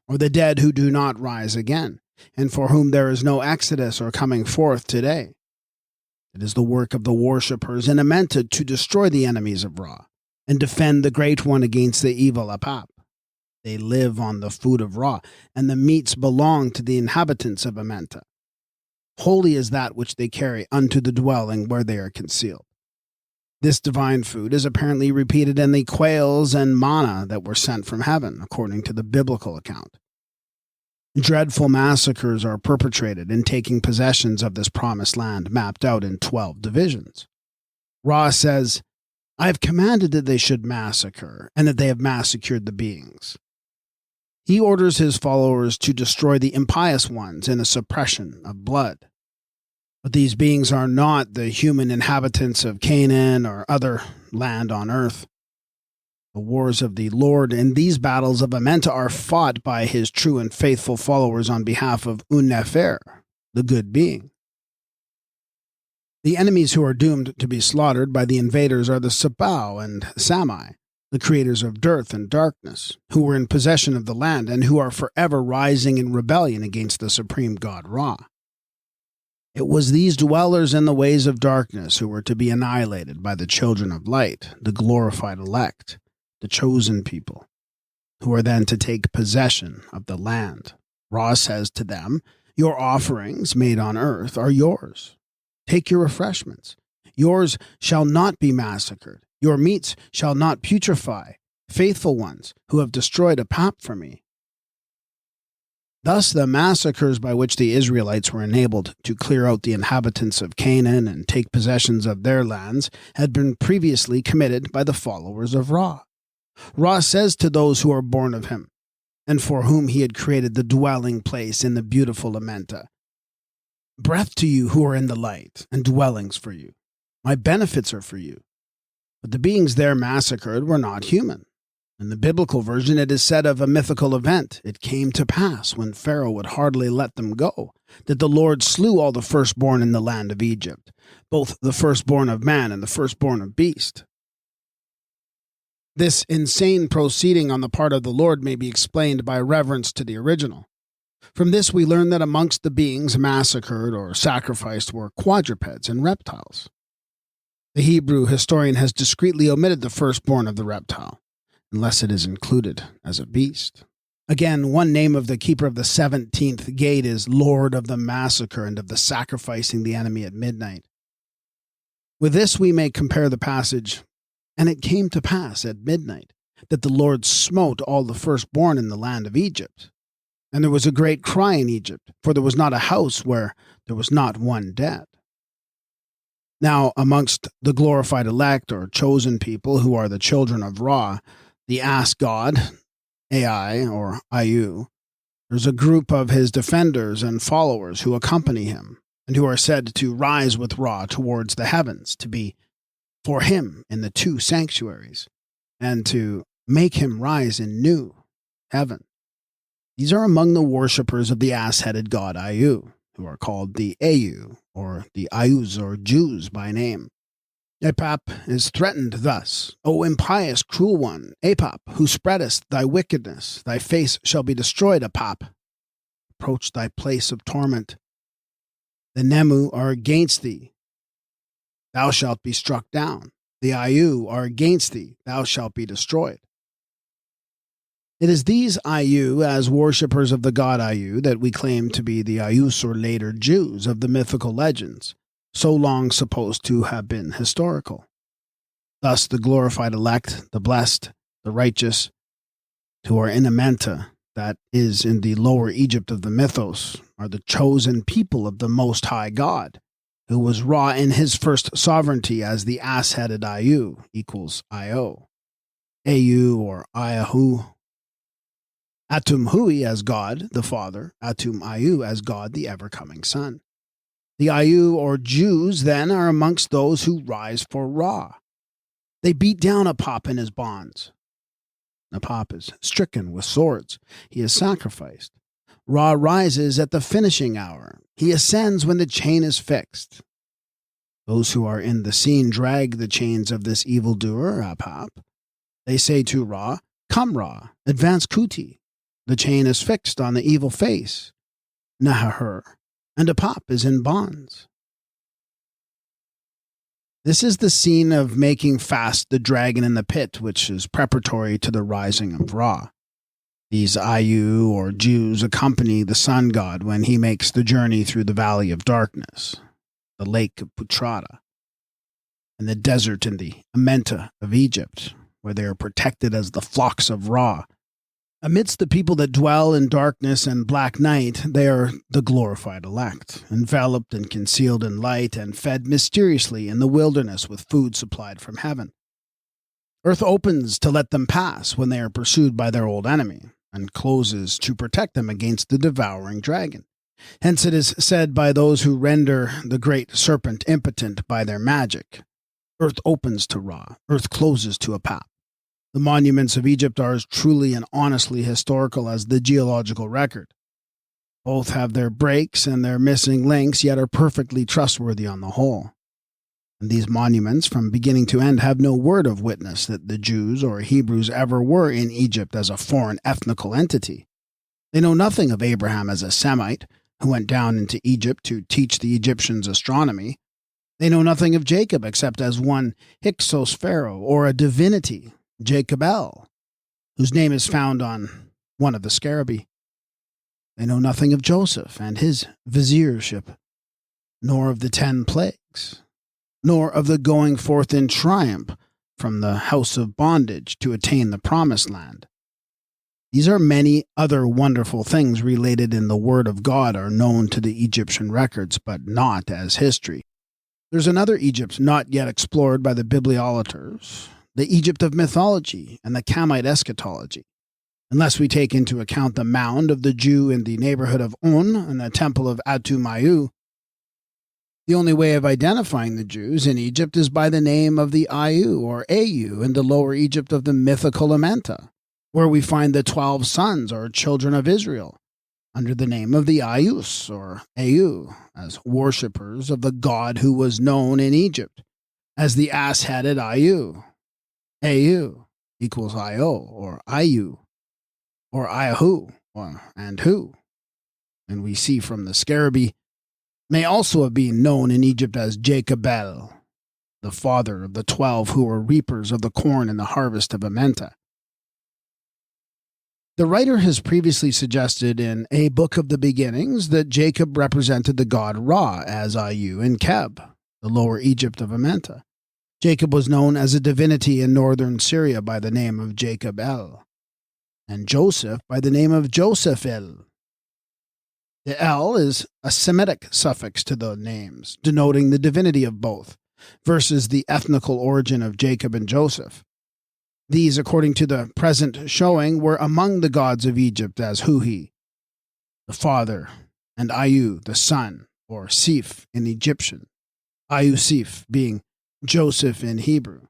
or the dead who do not rise again, and for whom there is no exodus or coming forth today. It is the work of the worshippers in Amenta to destroy the enemies of Ra, and defend the Great One against the evil Apap. They live on the food of Ra, and the meats belong to the inhabitants of Amenta. Holy is that which they carry unto the dwelling where they are concealed. This divine food is apparently repeated in the quails and manna that were sent from heaven, according to the biblical account. Dreadful massacres are perpetrated in taking possessions of this promised land, mapped out in 12 divisions. Ra says, "I have commanded that they should massacre, and that they have massacred the beings." He orders his followers to destroy the impious ones in a suppression of blood. But these beings are not the human inhabitants of Canaan or other land on earth. The wars of the Lord in these battles of Amenta are fought by his true and faithful followers on behalf of Un-Nefer, the good being. The enemies who are doomed to be slaughtered by the invaders are the Sabau and Samai, the creators of dearth and darkness, who were in possession of the land and who are forever rising in rebellion against the supreme god Ra. It was these dwellers in the ways of darkness who were to be annihilated by the children of light, the glorified elect, the chosen people, who are then to take possession of the land Ra says to them, "Your offerings made on earth are yours. Take your refreshments. Yours shall not be massacred. Your meats shall not putrefy, faithful ones who have destroyed a pap for me." Thus the massacres by which the Israelites were enabled to clear out the inhabitants of Canaan and take possessions of their lands had been previously committed by the followers of Ra. Ra says to those who are born of him, and for whom he had created the dwelling place in the beautiful Amenta, "Breath to you who are in the light, and dwellings for you. My benefits are for you." But the beings there massacred were not human. In the biblical version, it is said of a mythical event, "It came to pass, when Pharaoh would hardly let them go, that the Lord slew all the firstborn in the land of Egypt, both the firstborn of man and the firstborn of beast." This insane proceeding on the part of the Lord may be explained by reverence to the original. From this we learn that amongst the beings massacred or sacrificed were quadrupeds and reptiles. The Hebrew historian has discreetly omitted the firstborn of the reptile, unless it is included as a beast. Again, one name of the keeper of the 17th gate is Lord of the massacre and of the sacrificing the enemy at midnight. With this we may compare the passage, "And it came to pass at midnight that the Lord smote all the firstborn in the land of Egypt. And there was a great cry in Egypt, for there was not a house where there was not one dead." Now, amongst the glorified elect or chosen people who are the children of Ra, the ass god, Ai or Iu, there's a group of his defenders and followers who accompany him, and who are said to rise with Ra towards the heavens, to be for him in the two sanctuaries, and to make him rise in new heaven. These are among the worshippers of the ass-headed god Iu, who are called the Au, or the Ius, or Jews by name. Apap is threatened thus: "O impious, cruel one, Apap, who spreadest thy wickedness, thy face shall be destroyed, Apap. Approach thy place of torment. The Nemu are against thee, thou shalt be struck down. The Iu are against thee, thou shalt be destroyed." It is these Iu, as worshippers of the god Iu, that we claim to be the Ius or later Jews of the mythical legends, so long supposed to have been historical. Thus the glorified elect, the blessed, the righteous, who are in Amenta, that is in the lower Egypt of the mythos, are the chosen people of the Most High God, who was Ra in his first sovereignty as the ass-headed Iu equals Io, Au or Iahu, Atum Hui as God, the Father, Atum Iu as God, the ever-coming Son. The Iu or Jews, then, are amongst those who rise for Ra. They beat down Apap in his bonds. Apap is stricken with swords. He is sacrificed. Ra rises at the finishing hour. He ascends when the chain is fixed. Those who are in the scene drag the chains of this evildoer, Apap. They say to Ra, "Come, Ra, advance Kuti." The chain is fixed on the evil face, Nahahur, and Apap is in bonds. This is the scene of making fast the dragon in the pit, which is preparatory to the rising of Ra. These Iu or Jews accompany the sun god when he makes the journey through the valley of darkness, the lake of Putrata, and the desert in the Amenta of Egypt, where they are protected as the flocks of Ra. Amidst the people that dwell in darkness and black night, they are the glorified elect, enveloped and concealed in light and fed mysteriously in the wilderness with food supplied from heaven. Earth opens to let them pass when they are pursued by their old enemy, and closes to protect them against the devouring dragon. Hence it is said by those who render the great serpent impotent by their magic, "Earth opens to Ra, earth closes to Apap." The monuments of Egypt are as truly and honestly historical as the geological record. Both have their breaks and their missing links, yet are perfectly trustworthy on the whole. And these monuments, from beginning to end, have no word of witness that the Jews or Hebrews ever were in Egypt as a foreign ethnical entity. They know nothing of Abraham as a Semite, who went down into Egypt to teach the Egyptians astronomy. They know nothing of Jacob except as one Hyksos pharaoh, or a divinity, Jacobel, whose name is found on one of the scarabei. They know nothing of Joseph and his viziership, nor of the 10 plagues, nor of the going forth in triumph from the house of bondage to attain the promised land. These are many other wonderful things related in the Word of God are known to the Egyptian records, but not as history. There's another Egypt not yet explored by the bibliolaters, the Egypt of mythology and the Kamite eschatology. Unless we take into account the mound of the Jew in the neighborhood of On and the temple of Atu-Mayu, the only way of identifying the Jews in Egypt is by the name of the Ayu or Au in the lower Egypt of the mythical Amenta, where we find the 12 sons or children of Israel, under the name of the Ayus or Au, as worshippers of the god who was known in Egypt as the ass-headed Ayu. Au equals Io or Ayu or Iahu or and who. And we see from the Scarabee may also have been known in Egypt as Jacobel, the father of the 12 who were reapers of the corn in the harvest of Amenta. The writer has previously suggested in A Book of the Beginnings that Jacob represented the god Ra as Ayu in Keb, the lower Egypt of Amenta. Jacob was known as a divinity in northern Syria by the name of Jacob El, and Joseph by the name of Joseph El. The El is a Semitic suffix to the names, denoting the divinity of both, versus the ethnical origin of Jacob and Joseph. These, according to the present showing, were among the gods of Egypt as Huhi, the father, and Ayu, the son, or Sif in Egyptian, Ayu Sif being Joseph in Hebrew.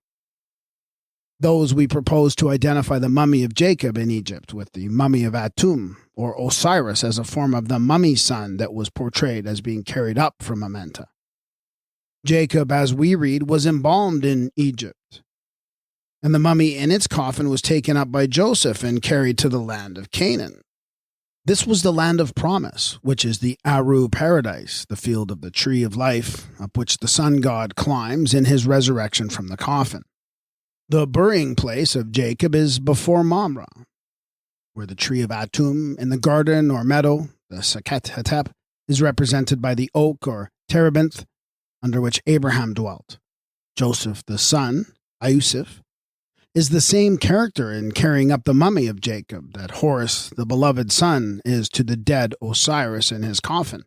Those we propose to identify the mummy of Jacob in Egypt with the mummy of Atum, or Osiris, as a form of the mummy son that was portrayed as being carried up from Amenta. Jacob, as we read, was embalmed in Egypt, and the mummy in its coffin was taken up by Joseph and carried to the land of Canaan. This was the land of promise, which is the Aru paradise, the field of the tree of life, up which the sun god climbs in his resurrection from the coffin. The burying place of Jacob is before Mamre, where the tree of Atum in the garden or meadow, the Seket Hetep, is represented by the oak or terebinth under which Abraham dwelt. Joseph the son, Ayusif, is the same character in carrying up the mummy of Jacob that Horus, the beloved son, is to the dead Osiris in his coffin.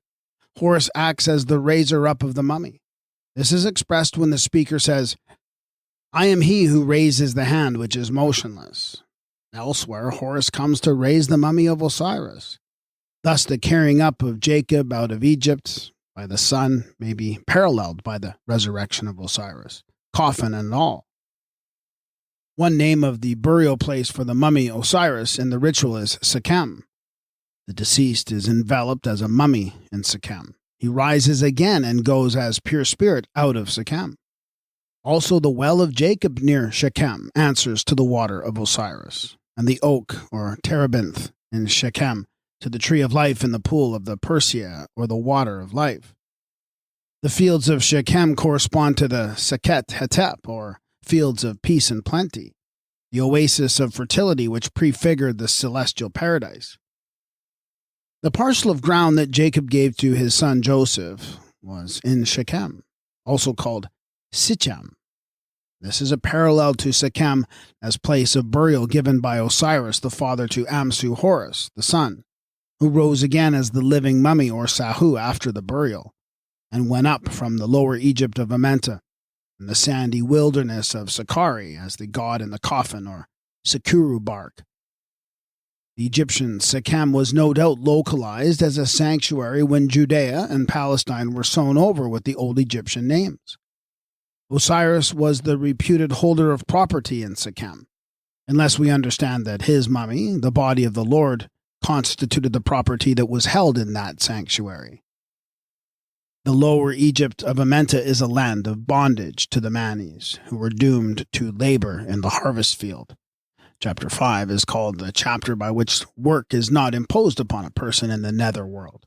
Horus acts as the raiser-up of the mummy. This is expressed when the speaker says, "I am he who raises the hand which is motionless." Elsewhere, Horus comes to raise the mummy of Osiris. Thus, the carrying up of Jacob out of Egypt by the son may be paralleled by the resurrection of Osiris, coffin and all. One name of the burial place for the mummy Osiris in the ritual is Sekhem. The deceased is enveloped as a mummy in Sekhem. He rises again and goes as pure spirit out of Sekhem. Also, the well of Jacob near Shechem answers to the water of Osiris, and the oak or terebinth in Shechem to the tree of life in the pool of the Persia or the water of life. The fields of Shechem correspond to the Seket Hetep, or fields of peace and plenty, the oasis of fertility which prefigured the celestial paradise. The parcel of ground that Jacob gave to his son Joseph was in Shechem, also called Sichem. This is a parallel to Sekhem as place of burial given by Osiris the father to Amsu Horus, the son, who rose again as the living mummy or Sahu after the burial, and went up from the lower Egypt of Amenta and the sandy wilderness of Sakari as the god in the coffin or Sakuru bark. The Egyptian Sekhem was no doubt localized as a sanctuary when Judea and Palestine were sown over with the old Egyptian names. Osiris was the reputed holder of property in Sekhem, unless we understand that his mummy, the body of the Lord, constituted the property that was held in that sanctuary. The lower Egypt of Amenta is a land of bondage to the Manis, who were doomed to labor in the harvest field. Chapter 5 is called the chapter by which work is not imposed upon a person in the nether-world,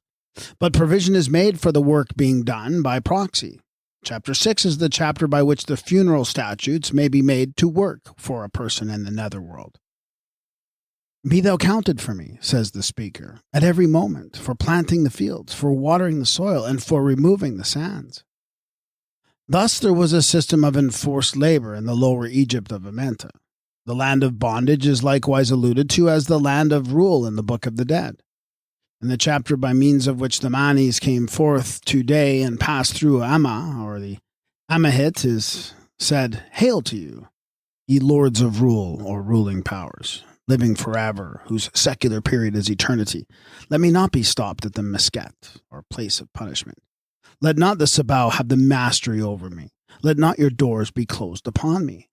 but provision is made for the work being done by proxy. Chapter 6 is the chapter by which the funeral statutes may be made to work for a person in the netherworld. Be thou counted for me, says the speaker, at every moment, for planting the fields, for watering the soil, and for removing the sands. Thus there was a system of enforced labor in the lower Egypt of Amenta. The land of bondage is likewise alluded to as the land of rule in the Book of the Dead. In the chapter by means of which the Manis came forth today and passed through Amma, or the Amahit, is said, "Hail to you, ye lords of rule or ruling powers, living forever, whose secular period is eternity. Let me not be stopped at the Mesket, or place of punishment. Let not the Sabao have the mastery over me. Let not your doors be closed upon me."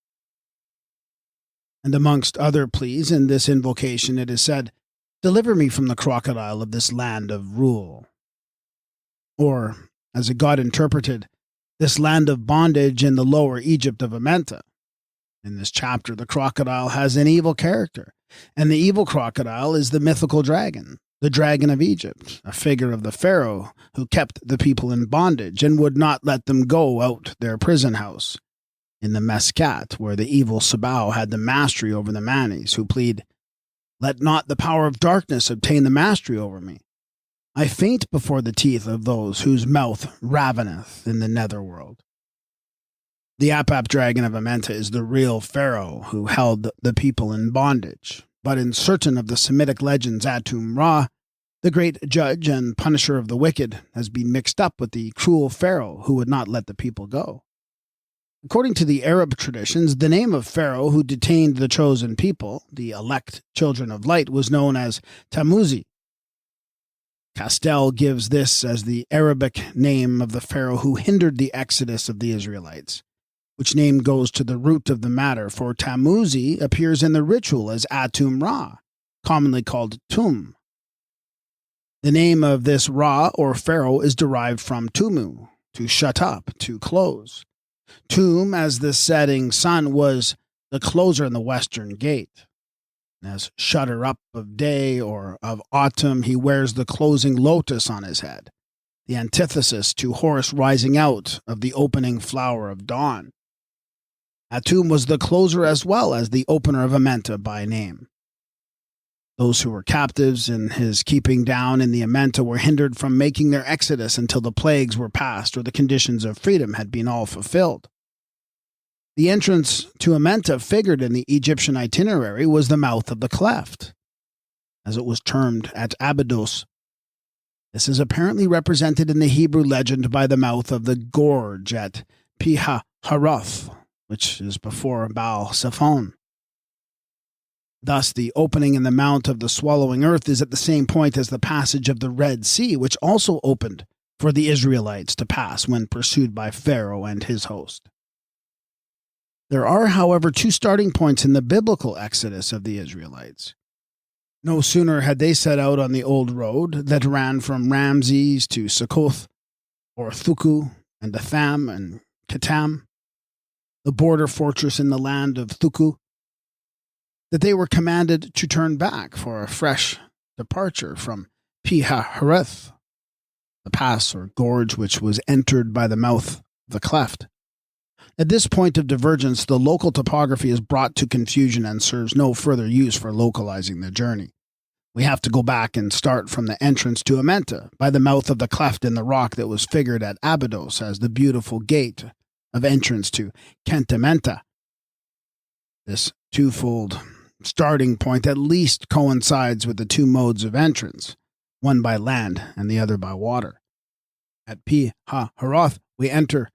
And amongst other pleas in this invocation it is said, "Deliver me from the crocodile of this land of rule." Or, as a god interpreted, this land of bondage in the lower Egypt of Amenta. In this chapter, the crocodile has an evil character, and the evil crocodile is the mythical dragon, the dragon of Egypt, a figure of the pharaoh who kept the people in bondage and would not let them go out their prison house. In the Mescat, where the evil Sabao had the mastery over the Manis, who plead, "Let not the power of darkness obtain the mastery over me. I faint before the teeth of those whose mouth raveneth in the nether-world." The Apap dragon of Amenta is the real pharaoh who held the people in bondage, but in certain of the Semitic legends, Atum Ra, the great judge and punisher of the wicked, has been mixed up with the cruel pharaoh who would not let the people go. According to the Arab traditions, the name of Pharaoh who detained the chosen people, the elect children of light, was known as Tamuzi. Castell gives this as the Arabic name of the Pharaoh who hindered the exodus of the Israelites, which name goes to the root of the matter, for Tamuzi appears in the ritual as Atum Ra, commonly called Tum. The name of this Ra or Pharaoh is derived from Tumu, to shut up, to close. Tum, as the setting sun, was the closer in the western gate. As shutter up of day or of autumn, he wears the closing lotus on his head, the antithesis to Horus rising out of the opening flower of dawn. Atum was the closer as well as the opener of Amenta by name. Those who were captives in his keeping down in the Amenta were hindered from making their exodus until the plagues were past or the conditions of freedom had been all fulfilled. The entrance to Amenta figured in the Egyptian itinerary was the mouth of the cleft, as it was termed at Abydos. This is apparently represented in the Hebrew legend by the mouth of the gorge at Pi-hahiroth, which is before Baal Zephon. Thus, the opening in the mount of the swallowing earth is at the same point as the passage of the Red Sea, which also opened for the Israelites to pass when pursued by Pharaoh and his host. There are, however, two starting points in the biblical exodus of the Israelites. No sooner had they set out on the old road that ran from Ramses to Succoth, or Thuku, and Atham and Katam, the border fortress in the land of Thuku, that they were commanded to turn back for a fresh departure from Pi-hahiroth, the pass or gorge which was entered by the mouth of the cleft. At this point of divergence, the local topography is brought to confusion and serves no further use for localizing the journey. We have to go back and start from the entrance to Amenta, by the mouth of the cleft in the rock that was figured at Abydos as the beautiful gate of entrance to Kentamenta. This twofold starting point at least coincides with the two modes of entrance, one by land and the other by water. At Pi-hahiroth, we enter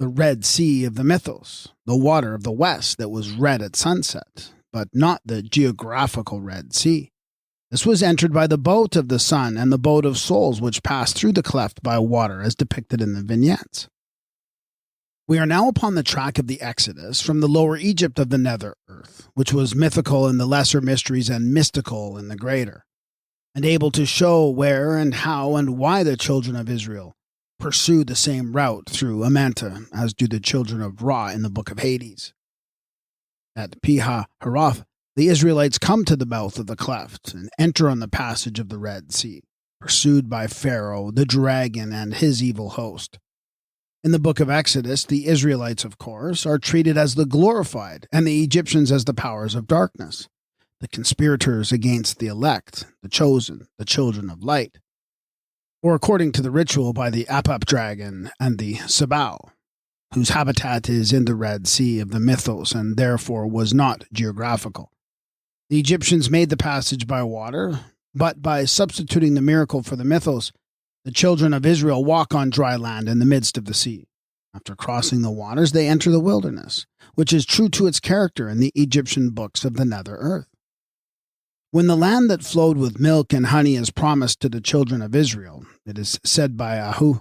the Red Sea of the mythos, the water of the west that was red at sunset, but not the geographical Red Sea. This was entered by the boat of the sun and the boat of souls which passed through the cleft by water as depicted in the vignettes. We are now upon the track of the Exodus from the lower Egypt of the nether earth, which was mythical in the lesser mysteries and mystical in the greater, and able to show where and how and why the children of Israel pursue the same route through Amenta as do the children of Ra in the book of Hades. At Pi-hahiroth, the Israelites come to the mouth of the cleft and enter on the passage of the Red Sea, pursued by Pharaoh, the dragon, and his evil host. In the book of Exodus, the Israelites, of course, are treated as the glorified and the Egyptians as the powers of darkness. the conspirators against the elect, the chosen, the children of light, or according to the ritual by the Apap dragon and the Sabao, whose habitat is in the Red Sea of the mythos and therefore was not geographical. The Egyptians made the passage by water, but by substituting the miracle for the mythos, the children of Israel walk on dry land in the midst of the sea. After crossing the waters, they enter the wilderness, which is true to its character in the Egyptian books of the nether earth. When the land that flowed with milk and honey is promised to the children of Israel, it is said by Ahu,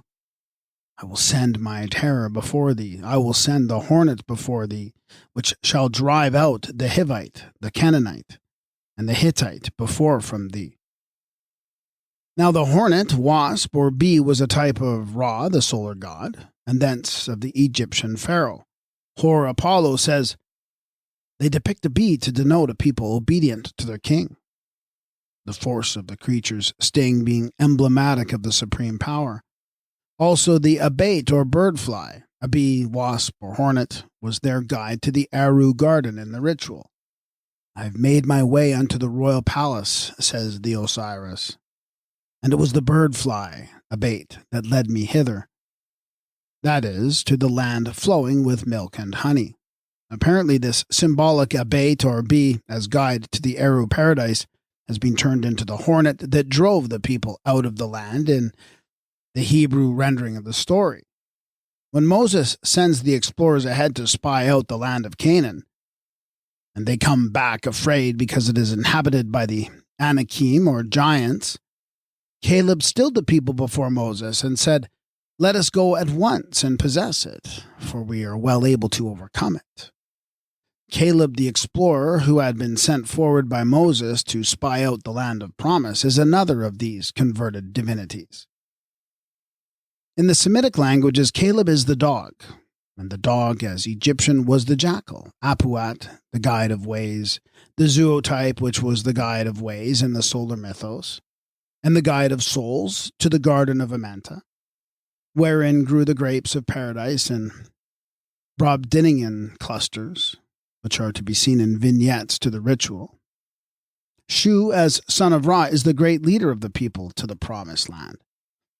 I will send my terror before thee. I will send the hornet before thee, which shall drive out the Hivite, the Canaanite, and the Hittite before from thee. Now the hornet, wasp, or bee was a type of Ra, the solar god, and thence of the Egyptian pharaoh. Hor Apollo says, they depict a bee to denote a people obedient to their king. The force of the creature's sting being emblematic of the supreme power. Also, the abate or bird fly, a bee, wasp, or hornet, was their guide to the Aru garden in the ritual. I've made my way unto the royal palace, says the Osiris, and it was the bird fly, abate, that led me hither. That is, to the land flowing with milk and honey. Apparently, this symbolic abate or bee as guide to the Aru paradise has been turned into the hornet that drove the people out of the land in the Hebrew rendering of the story. When Moses sends the explorers ahead to spy out the land of Canaan, and they come back afraid because it is inhabited by the Anakim or giants, Caleb stilled the people before Moses and said, let us go at once and possess it, for we are well able to overcome it. Caleb the explorer, who had been sent forward by Moses to spy out the land of promise, is another of these converted divinities. In the Semitic languages, Caleb is the dog, and the dog as Egyptian was the jackal, Apuat, the guide of ways, the zootype, which was the guide of ways in the solar mythos, and the guide of souls to the Garden of Amenta, wherein grew the grapes of paradise and Brobdingnagian clusters, which are to be seen in vignettes to the ritual. Shu, as son of Ra, is the great leader of the people to the promised land.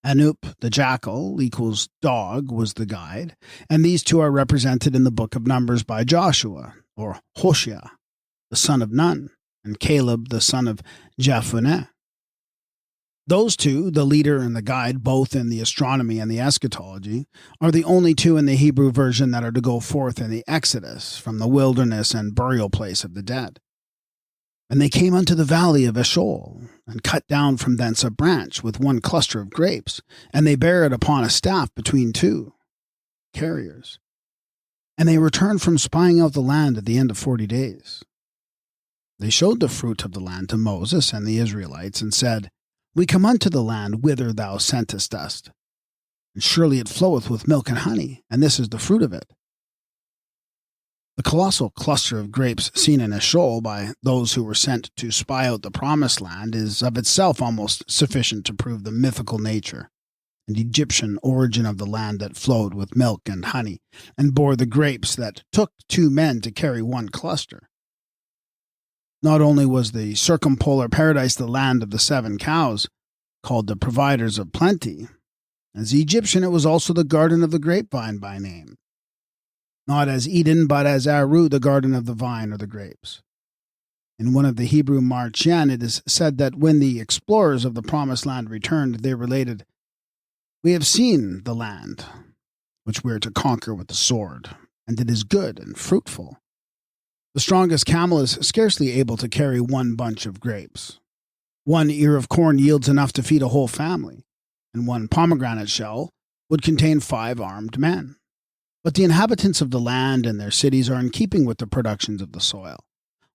Anup, the jackal, equals dog, was the guide, and these two are represented in the book of Numbers by Joshua, or Hoshea, the son of Nun, and Caleb, the son of Jephunneh. Those two, the leader and the guide, both in the astronomy and the eschatology, are the only two in the Hebrew version that are to go forth in the Exodus from the wilderness and burial place of the dead. And they came unto the valley of Eshcol, and cut down from thence a branch with one cluster of grapes, and they bare it upon a staff between two carriers. And they returned from spying out the land at the end of 40 days. They showed the fruit of the land to Moses and the Israelites, and said, we come unto the land whither thou sentest us, and surely it floweth with milk and honey, and this is the fruit of it. The colossal cluster of grapes seen in Eshcol by those who were sent to spy out the promised land is of itself almost sufficient to prove the mythical nature and Egyptian origin of the land that flowed with milk and honey, and bore the grapes that took 2 men to carry one cluster. Not only was the circumpolar paradise the land of the 7 cows, called the providers of plenty, as Egyptian it was also the garden of the grapevine by name. Not as Eden, but as Aru, the garden of the vine or the grapes. In one of the Hebrew Marchian, it is said that when the explorers of the promised land returned, they related, we have seen the land, which we are to conquer with the sword, and it is good and fruitful. The strongest camel is scarcely able to carry 1 bunch of grapes. 1 ear of corn yields enough to feed a whole family, and 1 pomegranate shell would contain 5 armed men. But the inhabitants of the land and their cities are in keeping with the productions of the soil.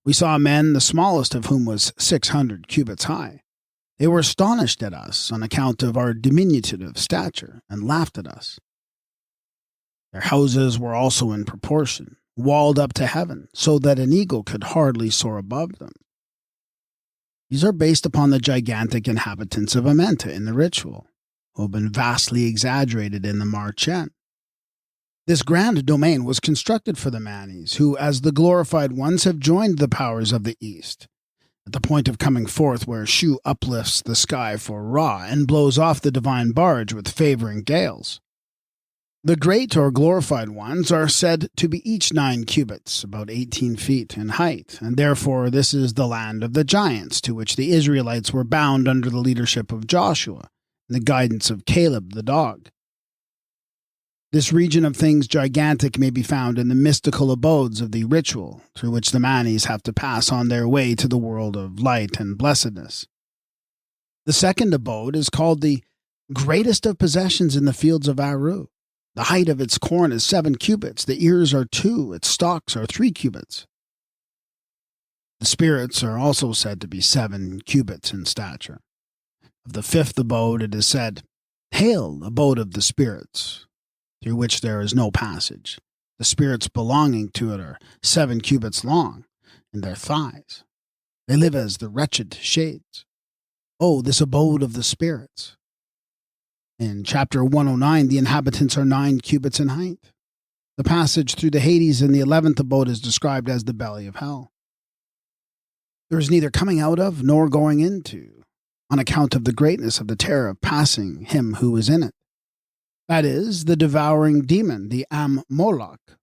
We saw men, the smallest of whom was 600 cubits high. They were astonished at us on account of our diminutive stature, and laughed at us. Their houses were also in proportion, walled up to heaven, so that an eagle could hardly soar above them. These are based upon the gigantic inhabitants of Amenta in the ritual, who have been vastly exaggerated in the Marchian. This grand domain was constructed for the Manis, who, as the glorified ones, have joined the powers of the East, at the point of coming forth where Shu uplifts the sky for Ra and blows off the divine barge with favoring gales. The great or glorified ones are said to be each 9 cubits, about 18 feet in height, and therefore this is the land of the giants, to which the Israelites were bound under the leadership of Joshua and the guidance of Caleb the dog. This region of things gigantic may be found in the mystical abodes of the ritual, through which the Manis have to pass on their way to the world of light and blessedness. The second abode is called the greatest of possessions in the fields of Aru. The height of its corn is 7 cubits, the ears are 2, its stalks are 3 cubits. The spirits are also said to be 7 cubits in stature. Of the fifth abode it is said, "Hail, abode of the spirits," through which there is no passage. The spirits belonging to it are 7 cubits long in their thighs. They live as the wretched shades. Oh, this abode of the spirits. In chapter 109, the inhabitants are 9 cubits in height. The passage through the Hades in the 11th abode is described as the belly of hell. There is neither coming out of nor going into, on account of the greatness of the terror of passing him who is in it. That is, the devouring demon, the Moloch.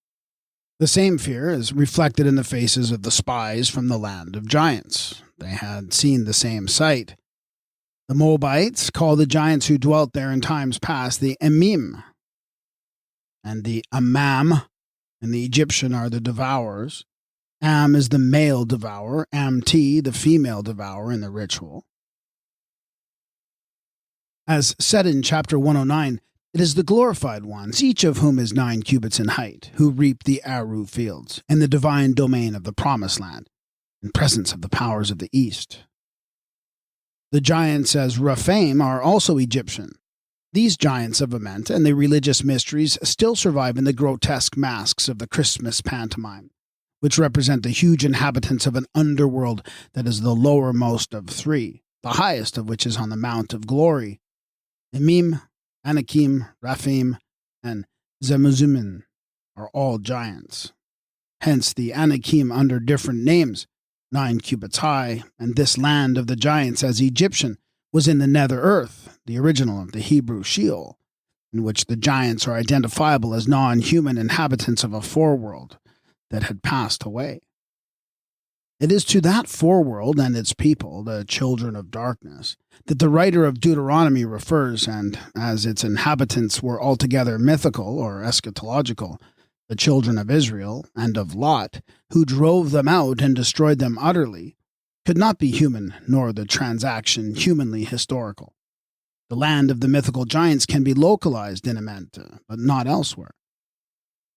The same fear is reflected in the faces of the spies from the land of giants. They had seen the same sight. The Moabites call the giants who dwelt there in times past the Emim, and the Amam and the Egyptian are the devourers. Am is the male devourer, Amti the female devourer in the ritual. As said in chapter 109, it is the glorified ones, each of whom is 9 cubits in height, who reap the Aru fields, in the divine domain of the Promised Land, in presence of the powers of the East. The giants as Rephaim are also Egyptian. These giants of Amenta and the religious mysteries still survive in the grotesque masks of the Christmas pantomime, which represent the huge inhabitants of an underworld that is the lowermost of 3, the highest of which is on the Mount of Glory. Emim, Anakim, Rephaim, and Zemuzimin are all giants. Hence the Anakim under different names, 9 cubits high, and this land of the giants as Egyptian was in the nether earth, the original of the Hebrew Sheol, in which the giants are identifiable as non-human inhabitants of a foreworld that had passed away. It is to that foreworld and its people, the children of darkness, that the writer of Deuteronomy refers, and as its inhabitants were altogether mythical or eschatological, the children of Israel and of Lot, who drove them out and destroyed them utterly, could not be human, nor the transaction humanly historical. The land of the mythical giants can be localized in Amenta, but not elsewhere.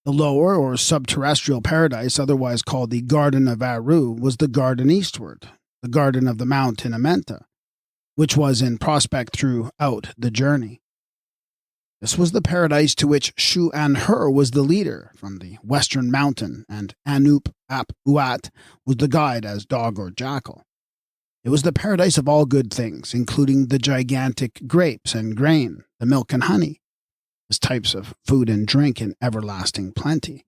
The lower or subterrestrial paradise, otherwise called the Garden of Aru, was the garden eastward, the garden of the mount in Amenta, which was in prospect throughout the journey. This was the paradise to which Shu-an-Hur was the leader from the western mountain, and Anup-ap-Uat was the guide as dog or jackal. It was the paradise of all good things, including the gigantic grapes and grain, the milk and honey, as types of food and drink in everlasting plenty.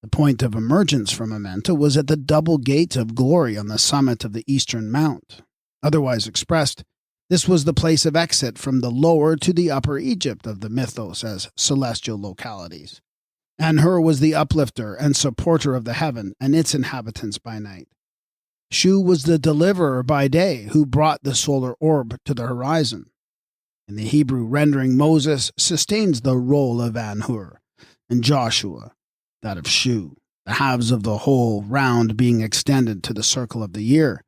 The point of emergence from Amenta was at the double gate of glory on the summit of the eastern mount. Otherwise expressed, this was the place of exit from the lower to the upper Egypt of the mythos as celestial localities. An-Hur was the uplifter and supporter of the heaven and its inhabitants by night. Shu was the deliverer by day who brought the solar orb to the horizon. In the Hebrew rendering, Moses sustains the role of An-Hur, and Joshua that of Shu, the halves of the whole round being extended to the circle of the year.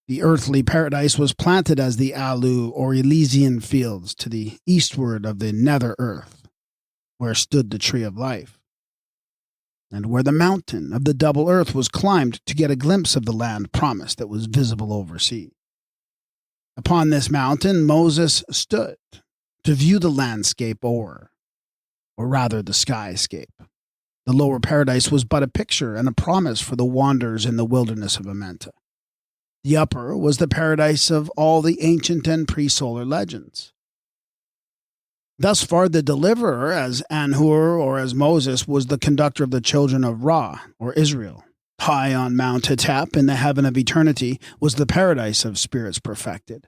The earthly paradise was planted as the Alu or Elysian fields to the eastward of the nether earth, where stood the tree of life, and where the mountain of the double earth was climbed to get a glimpse of the land promised that was visible overseas. Upon this mountain Moses stood to view the landscape or rather the skyscape. The lower paradise was but a picture and a promise for the wanderers in the wilderness of Amenta. The upper was the paradise of all the ancient and pre-solar legends. Thus far the deliverer, as An-Hur or as Moses, was the conductor of the children of Ra, or Israel, High on Mount Hetep in the heaven of eternity was the paradise of spirits perfected.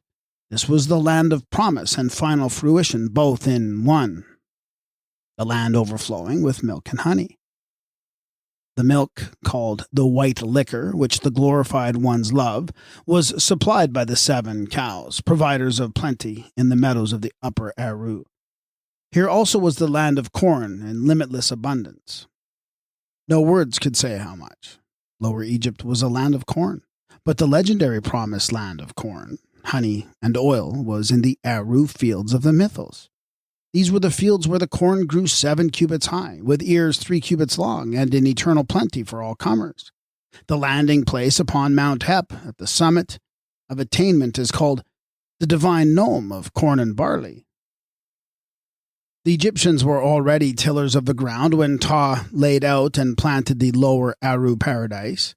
This was the land of promise and final fruition, both in one, the land overflowing with milk and honey. The milk, called the white liquor, which the glorified ones love, was supplied by the 7 cows, providers of plenty in the meadows of the upper Eru. Here also was the land of corn in limitless abundance. No words could say how much. Lower Egypt was a land of corn, but the legendary promised land of corn, honey, and oil was in the Eru fields of the mythos. These were the fields where the corn grew 7 cubits high, with ears 3 cubits long, and in eternal plenty for all comers. The landing place upon Mount Hep, at the summit of attainment, is called the divine nome of corn and barley. The Egyptians were already tillers of the ground when Ptah laid out and planted the lower Eru paradise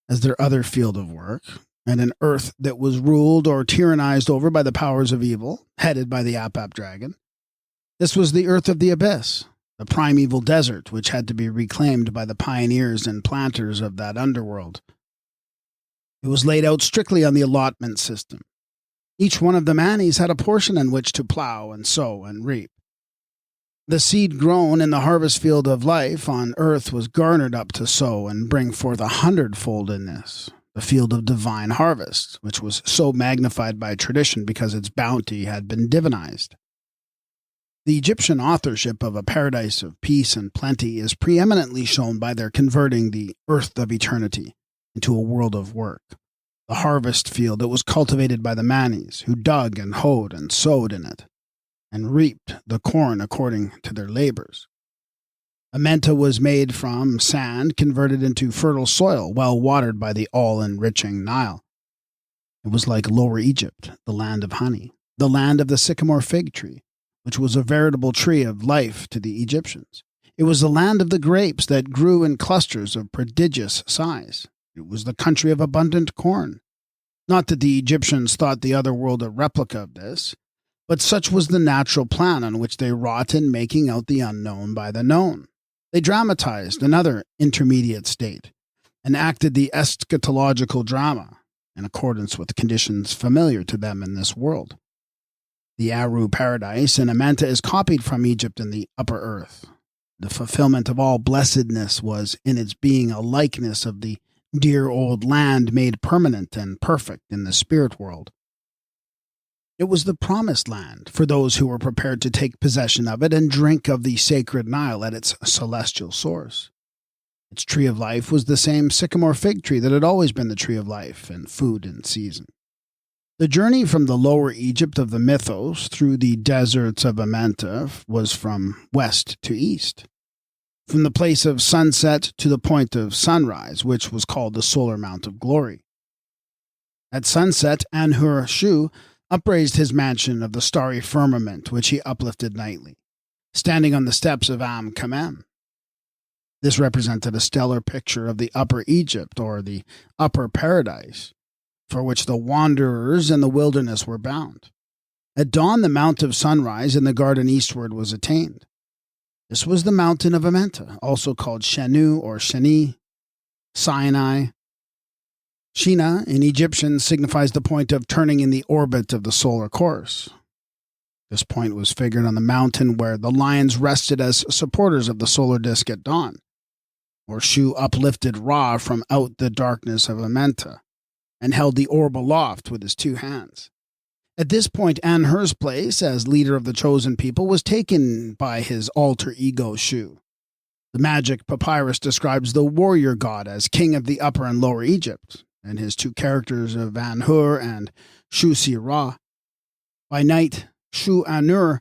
as their other field of work, and an earth that was ruled or tyrannized over by the powers of evil, headed by the Apap dragon. This was the earth of the abyss, the primeval desert which had to be reclaimed by the pioneers and planters of that underworld. It was laid out strictly on the allotment system. Each one of the manis had a portion in which to plow and sow and reap. The seed grown in the harvest field of life on earth was garnered up to sow and bring forth 100-fold in this, the field of divine harvest, which was so magnified by tradition because its bounty had been divinized. The Egyptian authorship of a paradise of peace and plenty is preeminently shown by their converting the earth of eternity into a world of work, the harvest field that was cultivated by the manis, who dug and hoed and sowed in it, and reaped the corn according to their labors. Amenta was made from sand converted into fertile soil, well watered by the all-enriching Nile. It was like Lower Egypt, the land of honey, the land of the sycamore fig tree, which was a veritable tree of life to the Egyptians. It was the land of the grapes that grew in clusters of prodigious size. It was the country of abundant corn. Not that the Egyptians thought the other world a replica of this, but such was the natural plan on which they wrought in making out the unknown by the known. They dramatized another intermediate state, and acted the eschatological drama in accordance with conditions familiar to them in this world. The Eru paradise in Amenta is copied from Egypt in the upper earth. The fulfillment of all blessedness was in its being a likeness of the dear old land made permanent and perfect in the spirit world. It was the promised land for those who were prepared to take possession of it and drink of the sacred Nile at its celestial source. Its tree of life was the same sycamore fig tree that had always been the tree of life and food in season. The journey from the lower Egypt of the mythos through the deserts of Amenta was from west to east, from the place of sunset to the point of sunrise, which was called the Solar Mount of Glory. At sunset, Anhur-Shu upraised his mansion of the starry firmament, which he uplifted nightly, standing on the steps of Am-Kamem. This represented a stellar picture of the Upper Egypt, or the Upper Paradise, for which the wanderers in the wilderness were bound. At dawn, the Mount of Sunrise in the garden eastward was attained. This was the mountain of Amenta, also called Shenu or Sheni, Sinai. Shina in Egyptian signifies the point of turning in the orbit of the solar course. This point was figured on the mountain where the lions rested as supporters of the solar disk at dawn, or Shu uplifted Ra from out the darkness of Amenta, and held the orb aloft with his 2 hands. At this point, Anhur's place as leader of the chosen people was taken by his alter ego Shu. The magic papyrus describes the warrior god as king of the Upper and Lower Egypt, and his 2 characters of Anhur and Shu-Si-Ra. By night, Shu-Anur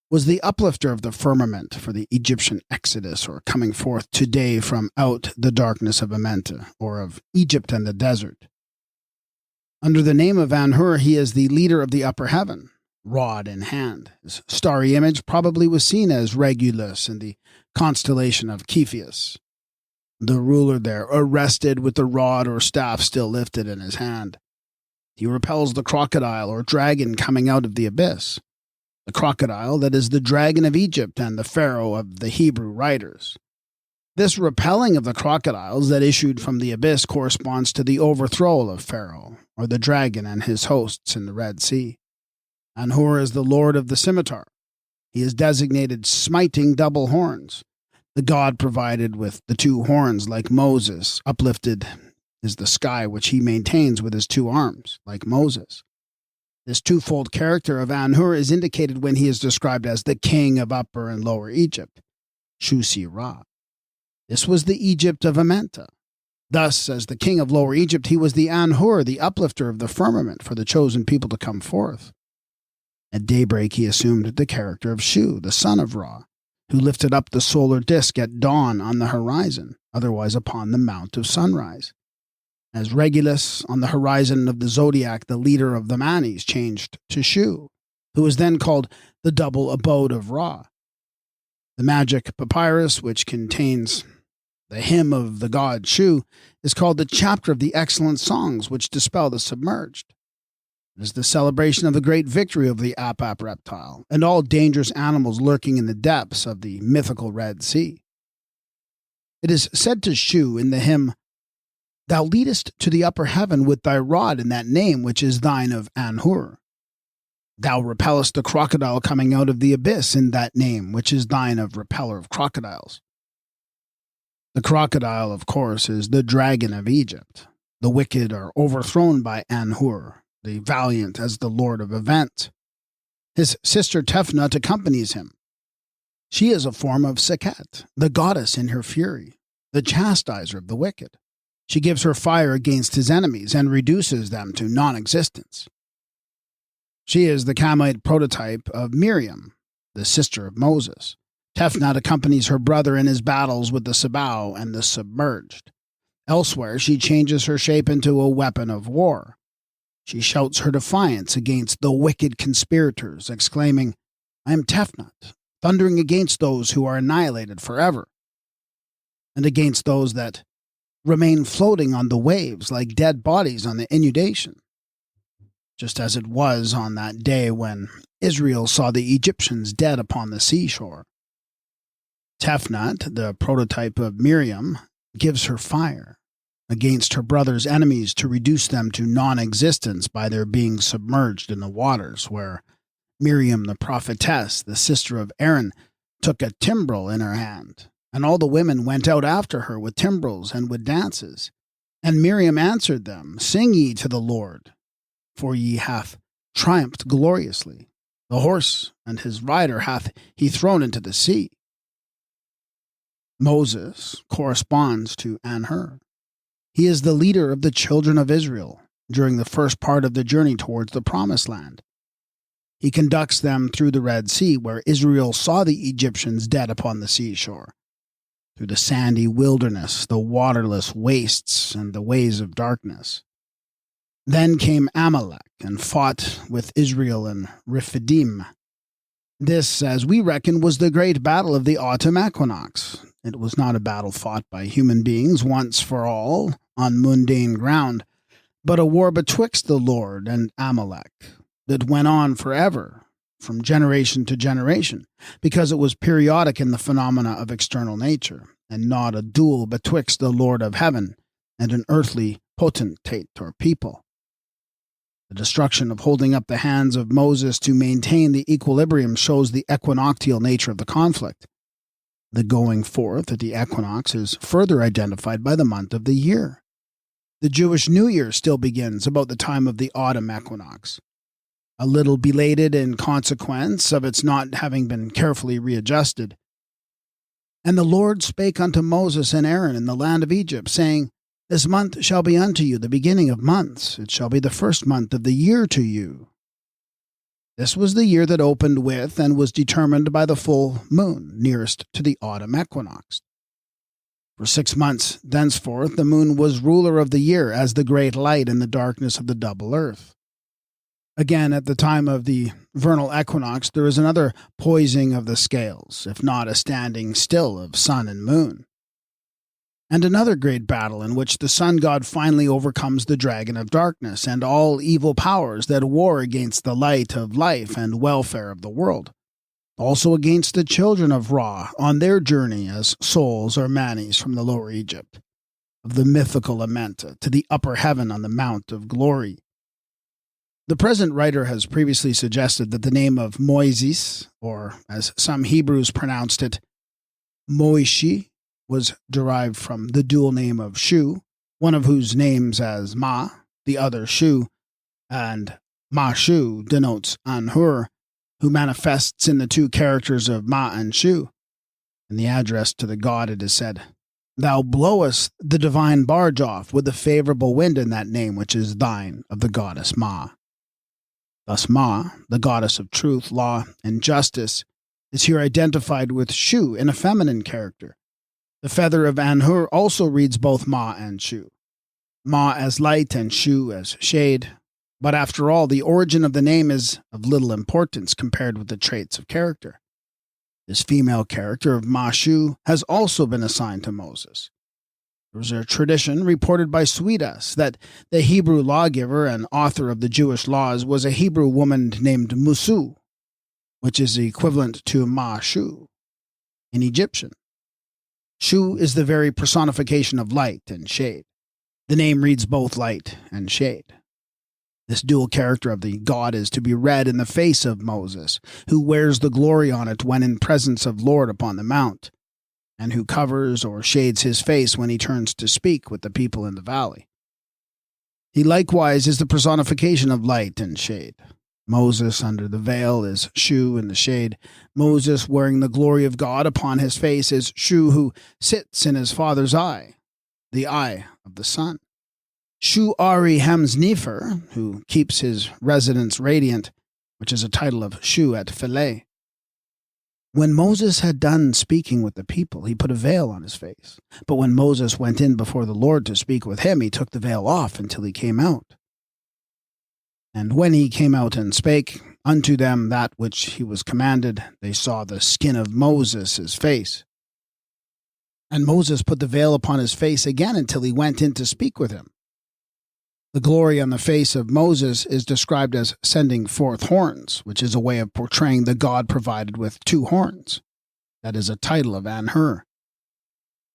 was the uplifter of the firmament for the Egyptian exodus, or coming forth today from out the darkness of Amenta, or of Egypt and the desert. Under the name of Anhur, he is the leader of the upper heaven, rod in hand. His starry image probably was seen as Regulus in the constellation of Cepheus. The ruler there, arrested with the rod or staff still lifted in his hand. He repels the crocodile or dragon coming out of the abyss. The crocodile that is the dragon of Egypt and the pharaoh of the Hebrew writers. This repelling of the crocodiles that issued from the abyss corresponds to the overthrow of Pharaoh, or the dragon and his hosts in the Red Sea. Anhur is the lord of the scimitar. He is designated smiting double horns. The god provided with the two horns like Moses, uplifted is the sky which he maintains with his two arms, like Moses. This twofold character of Anhur is indicated when he is described as the king of Upper and Lower Egypt, Shusi-Ra. This was the Egypt of Amenta. Thus, as the king of Lower Egypt, he was the Anhur, the uplifter of the firmament for the chosen people to come forth. At daybreak he assumed the character of Shu, the son of Ra, who lifted up the solar disk at dawn on the horizon, otherwise upon the Mount of Sunrise. As Regulus, on the horizon of the zodiac, the leader of the Manis, changed to Shu, who was then called the double abode of Ra. The magic papyrus, which contains the hymn of the god Shu, is called the chapter of the excellent songs which dispel the submerged. It is the celebration of the great victory of the Apap reptile and all dangerous animals lurking in the depths of the mythical Red Sea. It is said to Shu in the hymn, "Thou leadest to the upper heaven with thy rod in that name which is thine of Anhur. Thou repellest the crocodile coming out of the abyss in that name which is thine of repeller of crocodiles." The crocodile, of course, is the dragon of Egypt. The wicked are overthrown by Anhur, the valiant as the lord of event. His sister Tefnut accompanies him. She is a form of Sekhet, the goddess in her fury, the chastiser of the wicked. She gives her fire against his enemies and reduces them to non-existence. She is the Kamite prototype of Miriam, the sister of Moses. Tefnut accompanies her brother in his battles with the Sabao and the submerged. Elsewhere, she changes her shape into a weapon of war. She shouts her defiance against the wicked conspirators, exclaiming, "I am Tefnut, thundering against those who are annihilated forever, and against those that remain floating on the waves like dead bodies on the inundation," just as it was on that day when Israel saw the Egyptians dead upon the seashore. Tefnut, the prototype of Miriam, gives her fire against her brother's enemies to reduce them to non-existence by their being submerged in the waters, where Miriam the prophetess, the sister of Aaron, took a timbrel in her hand, and all the women went out after her with timbrels and with dances. And Miriam answered them, "Sing ye to the Lord, for ye hath triumphed gloriously. The horse and his rider hath he thrown into the sea." Moses corresponds to Anhur. He is the leader of the children of Israel during the first part of the journey towards the Promised Land. He conducts them through the Red Sea, where Israel saw the Egyptians dead upon the seashore, through the sandy wilderness, the waterless wastes, and the ways of darkness. Then came Amalek and fought with Israel in Rephidim. This, as we reckon, was the great battle of the autumn equinox. It was not a battle fought by human beings once for all, on mundane ground, but a war betwixt the Lord and Amalek that went on forever, from generation to generation, because it was periodic in the phenomena of external nature, and not a duel betwixt the Lord of heaven and an earthly potentate or people. The destruction of holding up the hands of Moses to maintain the equilibrium shows the equinoctial nature of the conflict. The going forth at the equinox is further identified by the month of the year. The Jewish New Year still begins about the time of the autumn equinox, a little belated in consequence of its not having been carefully readjusted. "And the Lord spake unto Moses and Aaron in the land of Egypt, saying, This month shall be unto you the beginning of months. It shall be the first month of the year to you." This was the year that opened with and was determined by the full moon, nearest to the autumn equinox. For 6 months thenceforth the moon was ruler of the year as the great light in the darkness of the double earth. Again, at the time of the vernal equinox, there is another poising of the scales, if not a standing still of sun and moon. And another great battle in which the sun god finally overcomes the dragon of darkness and all evil powers that war against the light of life and welfare of the world. also against the children of Ra on their journey as souls or manis from the lower Egypt, of the mythical Amenta to the upper heaven on the Mount of Glory. The present writer has previously suggested that the name of Moises, or as some Hebrews pronounced it, Moishi, was derived from the dual name of Shu, one of whose names as Ma, the other Shu, and Ma-Shu denotes Anhur, who manifests in the two characters of Ma and Shu. In the address to the god it is said, "Thou blowest the divine barge off with the favorable wind in that name which is thine of the goddess Ma." Thus Ma, the goddess of truth, law, and justice, is here identified with Shu in a feminine character. The feather of Anhur also reads both Ma and Shu. Ma as light and Shu as shade. But after all, the origin of the name is of little importance compared with the traits of character. This female character of Ma-Shu has also been assigned to Moses. There was a tradition reported by Suidas that the Hebrew lawgiver and author of the Jewish laws was a Hebrew woman named Musu, which is equivalent to Ma-Shu in Egyptian. Shu is the very personification of light and shade. The name reads both light and shade. This dual character of the god is to be read in the face of Moses, who wears the glory on it when in presence of Lord upon the mount, and who covers or shades his face when he turns to speak with the people in the valley. He likewise is the personification of light and shade. Moses under the veil is Shu in the shade. Moses wearing the glory of God upon his face is Shu, who sits in his father's eye, the eye of the sun. Shu Ari Hemsnefer, who keeps his residence radiant, which is a title of Shu at Philae. When Moses had done speaking with the people, he put a veil on his face. But when Moses went in before the Lord to speak with him, he took the veil off until he came out. And when he came out and spake unto them that which he was commanded, they saw the skin of Moses, his face. And Moses put the veil upon his face again until he went in to speak with him. The glory on the face of Moses is described as sending forth horns, which is a way of portraying the god provided with two horns. That is a title of Anhur.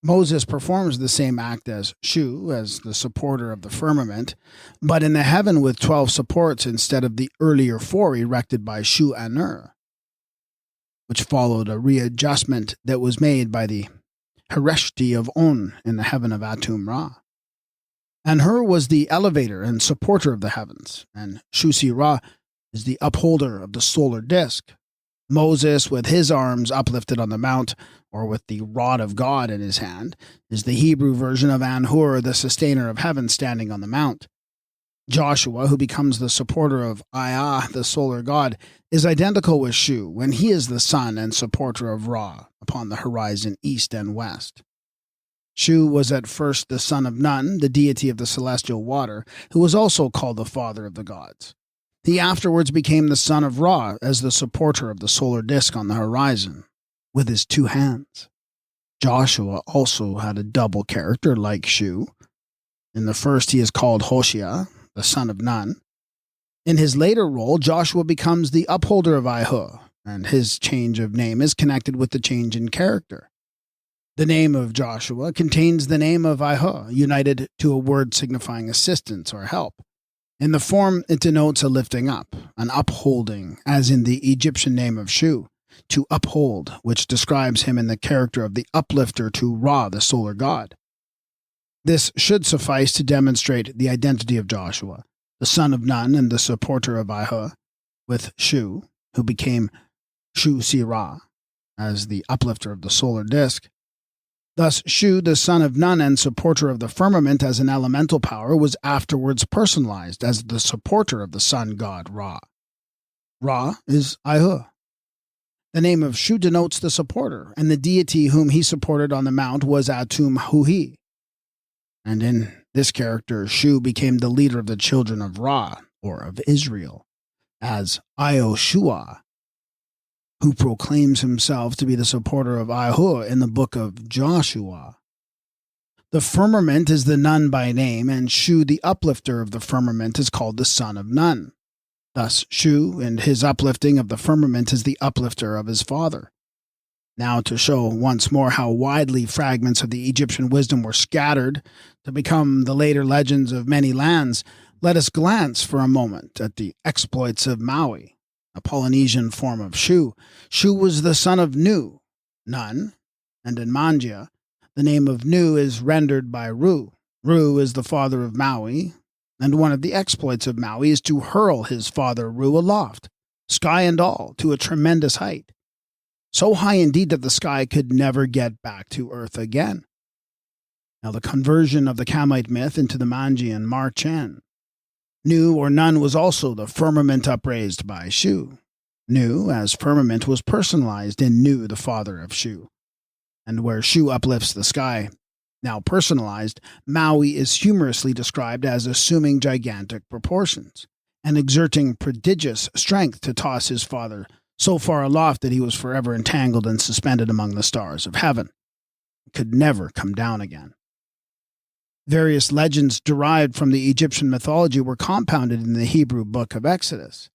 Moses performs the same act as Shu, as the supporter of the firmament, but in the heaven with 12 supports instead of the earlier 4 erected by Shu Anur, which followed a readjustment that was made by the Hereshti of On in the heaven of Atum Ra. Anhur was the elevator and supporter of the heavens, and Shu-Si-Ra is the upholder of the solar disk. Moses, with his arms uplifted on the mount, or with the rod of God in his hand, is the Hebrew version of Anhur, the sustainer of heaven, standing on the mount. Joshua, who becomes the supporter of Iyah, the solar god, is identical with Shu when he is the son and supporter of Ra upon the horizon east and west. Shu was at first the son of Nun, the deity of the celestial water, who was also called the father of the gods. He afterwards became the son of Ra as the supporter of the solar disk on the horizon, with his 2 hands. Joshua also had a double character like Shu. In the first he is called Hoshea, the son of Nun. In his later role, Joshua becomes the upholder of Ihu, and his change of name is connected with the change in character. The name of Joshua contains the name of Ihu, united to a word signifying assistance or help. In the form, it denotes a lifting up, an upholding, as in the Egyptian name of Shu, to uphold, which describes him in the character of the uplifter to Ra, the solar god. This should suffice to demonstrate the identity of Joshua, the son of Nun and the supporter of Ihu, with Shu, who became Shu-Si-Ra, as the uplifter of the solar disk. Thus, Shu, the son of Nun and supporter of the firmament as an elemental power, was afterwards personalized as the supporter of the sun god Ra. Ra is Ihu. The name of Shu denotes the supporter, and the deity whom he supported on the mount was Atum Huhi. And in this character, Shu became the leader of the children of Ra, or of Israel, as Ioshua, who proclaims himself to be the supporter of Ihu in the book of Joshua. The firmament is the Nun by name, and Shu, the uplifter of the firmament, is called the son of Nun. Thus, Shu and his uplifting of the firmament is the uplifter of his father. Now, to show once more how widely fragments of the Egyptian wisdom were scattered to become the later legends of many lands, let us glance for a moment at the exploits of Maui, a Polynesian form of Shu. Shu was the son of Nu, Nun, and in Mangia, the name of Nu is rendered by Ru. Ru is the father of Maui, and one of the exploits of Maui is to hurl his father Ru aloft, sky and all, to a tremendous height. So high indeed that the sky could never get back to earth again. Now the conversion of the Kamite myth into the Manjian Marchen. Nu or Nun was also the firmament upraised by Shu. Nu, as firmament, was personalized in Nu, the father of Shu. And where Shu uplifts the sky, now personalized, Maui is humorously described as assuming gigantic proportions and exerting prodigious strength to toss his father so far aloft that he was forever entangled and suspended among the stars of heaven, could never come down again. Various legends derived from the Egyptian mythology were compounded in the Hebrew book of Exodus.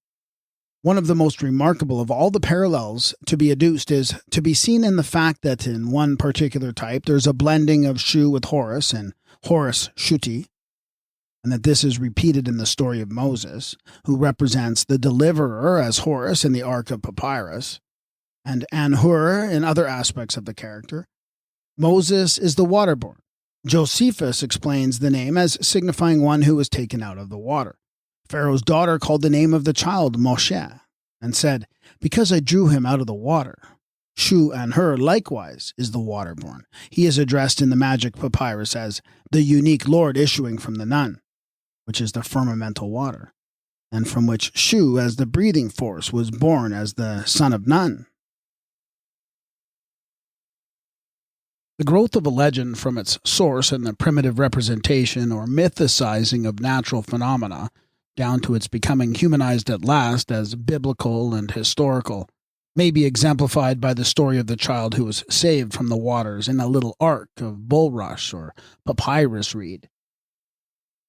One of the most remarkable of all the parallels to be adduced is to be seen in the fact that in one particular type there's a blending of Shu with Horus and Horus Shuti, and that this is repeated in the story of Moses, who represents the deliverer as Horus in the Ark of Papyrus, and Anhur in other aspects of the character. Moses is the waterborn. Josephus explains the name as signifying one who was taken out of the water. Pharaoh's daughter called the name of the child Moshe, and said, "Because I drew him out of the water." Shu Anhur likewise is the waterborn. He is addressed in the magic papyrus as the unique lord issuing from the Nun, which is the firmamental water, and from which Shu, as the breathing force, was born as the son of Nun. The growth of a legend from its source in the primitive representation or mythicizing of natural phenomena down to its becoming humanized at last as biblical and historical may be exemplified by the story of the child who was saved from the waters in a little ark of bulrush or papyrus reed.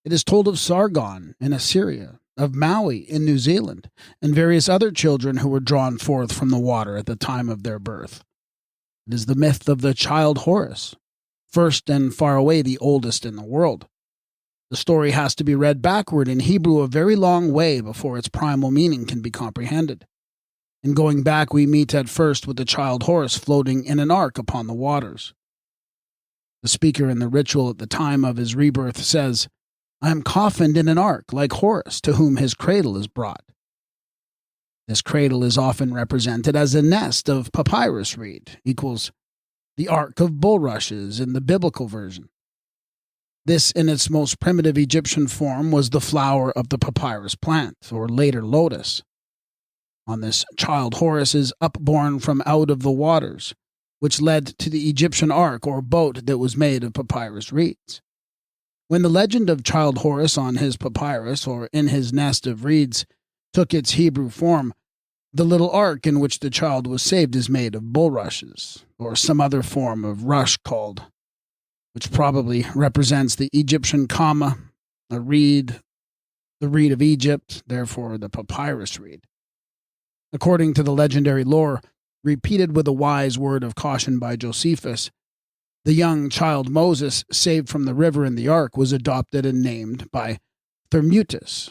It is told of Sargon in Assyria, of Maui in New Zealand, and various other children who were drawn forth from the water at the time of their birth. It is the myth of the child Horus, first and far away the oldest in the world. The story has to be read backward in Hebrew a very long way before its primal meaning can be comprehended. In going back, we meet at first with the child Horus floating in an ark upon the waters. The speaker in the ritual at the time of his rebirth says, "I am coffined in an ark, like Horus, to whom his cradle is brought." This cradle is often represented as a nest of papyrus reed, equals the ark of bulrushes in the biblical version. This, in its most primitive Egyptian form, was the flower of the papyrus plant, or later lotus. On this, child Horus is upborn from out of the waters, which led to the Egyptian ark or boat that was made of papyrus reeds. When the legend of child Horus on his papyrus, or in his nest of reeds, took its Hebrew form, the little ark in which the child was saved is made of bulrushes, or some other form of rush called, which probably represents the Egyptian comma, a reed, the reed of Egypt, therefore the papyrus reed. According to the legendary lore, repeated with a wise word of caution by Josephus, the young child Moses, saved from the river in the ark, was adopted and named by Thermutis.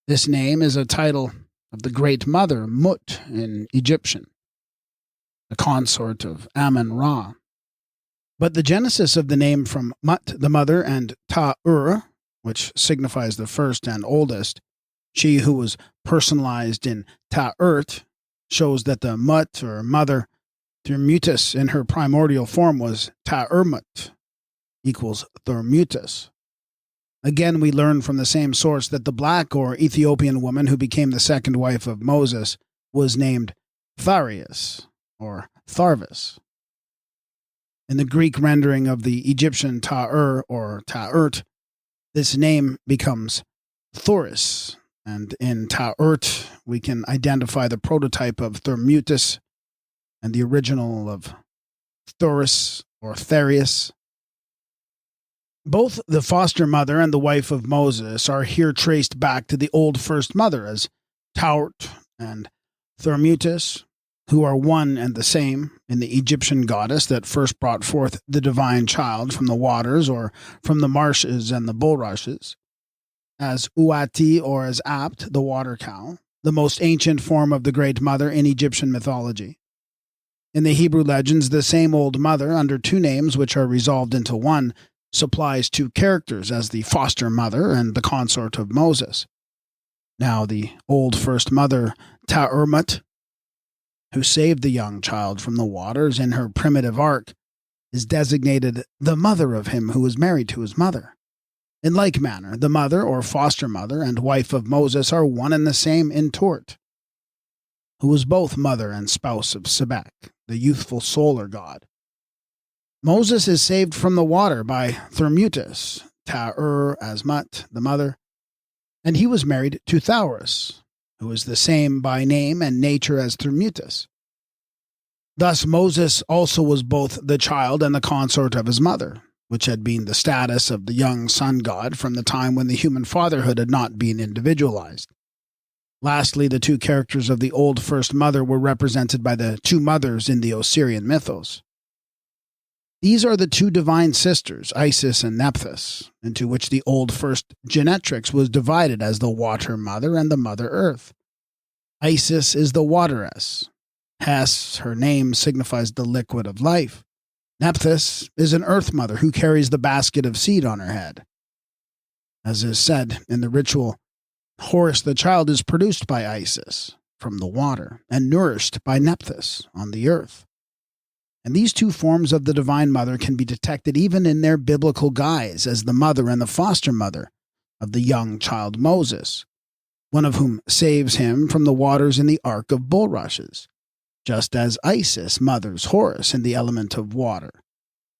This name is a title of the great mother, Mut in Egyptian, the consort of Amun-Ra. But the genesis of the name from Mut, the mother, and Ta-ur, which signifies the first and oldest, she who was personalized in Ta-urt, shows that the Mut, or mother, Thermutis in her primordial form was Ta-urmut, equals Thermutis. Again, we learn from the same source that the black or Ethiopian woman who became the second wife of Moses was named Tharius, or Tharvis. In the Greek rendering of the Egyptian Ta-ur or Ta-urt, this name becomes Thoris, and in Ta-urt we can identify the prototype of Thermutis and the original of Thoris or Tharius. Both the foster mother and the wife of Moses are here traced back to the old first mother as Taurt and Thermutis, who are one and the same in the Egyptian goddess that first brought forth the divine child from the waters or from the marshes and the bulrushes, as Uati or as Apt, the water cow, the most ancient form of the Great Mother in Egyptian mythology. In the Hebrew legends, the same Old Mother, under two names which are resolved into one, supplies two characters as the foster mother and the consort of Moses. Now the old first mother, Ta'urmut, who saved the young child from the waters in her primitive ark, is designated the mother of him who was married to his mother. In like manner, the mother or foster mother and wife of Moses are one and the same in Tort, who was both mother and spouse of Sebek, the youthful solar god. Moses is saved from the water by Thermutis, Ta'ur-Asmut, the mother, and he was married to Thaurus, who is the same by name and nature as Thermutis. Thus Moses also was both the child and the consort of his mother, which had been the status of the young sun god from the time when the human fatherhood had not been individualized. Lastly, the two characters of the old first mother were represented by the two mothers in the Osirian mythos. These are the two divine sisters, Isis and Nephthys, into which the old first Genetrix was divided as the water mother and the mother earth. Isis is the wateress. Hes, her name, signifies the liquid of life. Nephthys is an earth mother who carries the basket of seed on her head. As is said in the ritual, Horus the child is produced by Isis from the water and nourished by Nephthys on the earth. And these two forms of the Divine Mother can be detected even in their biblical guise as the mother and the foster mother of the young child Moses, one of whom saves him from the waters in the Ark of Bulrushes, just as Isis mothers Horus in the element of water,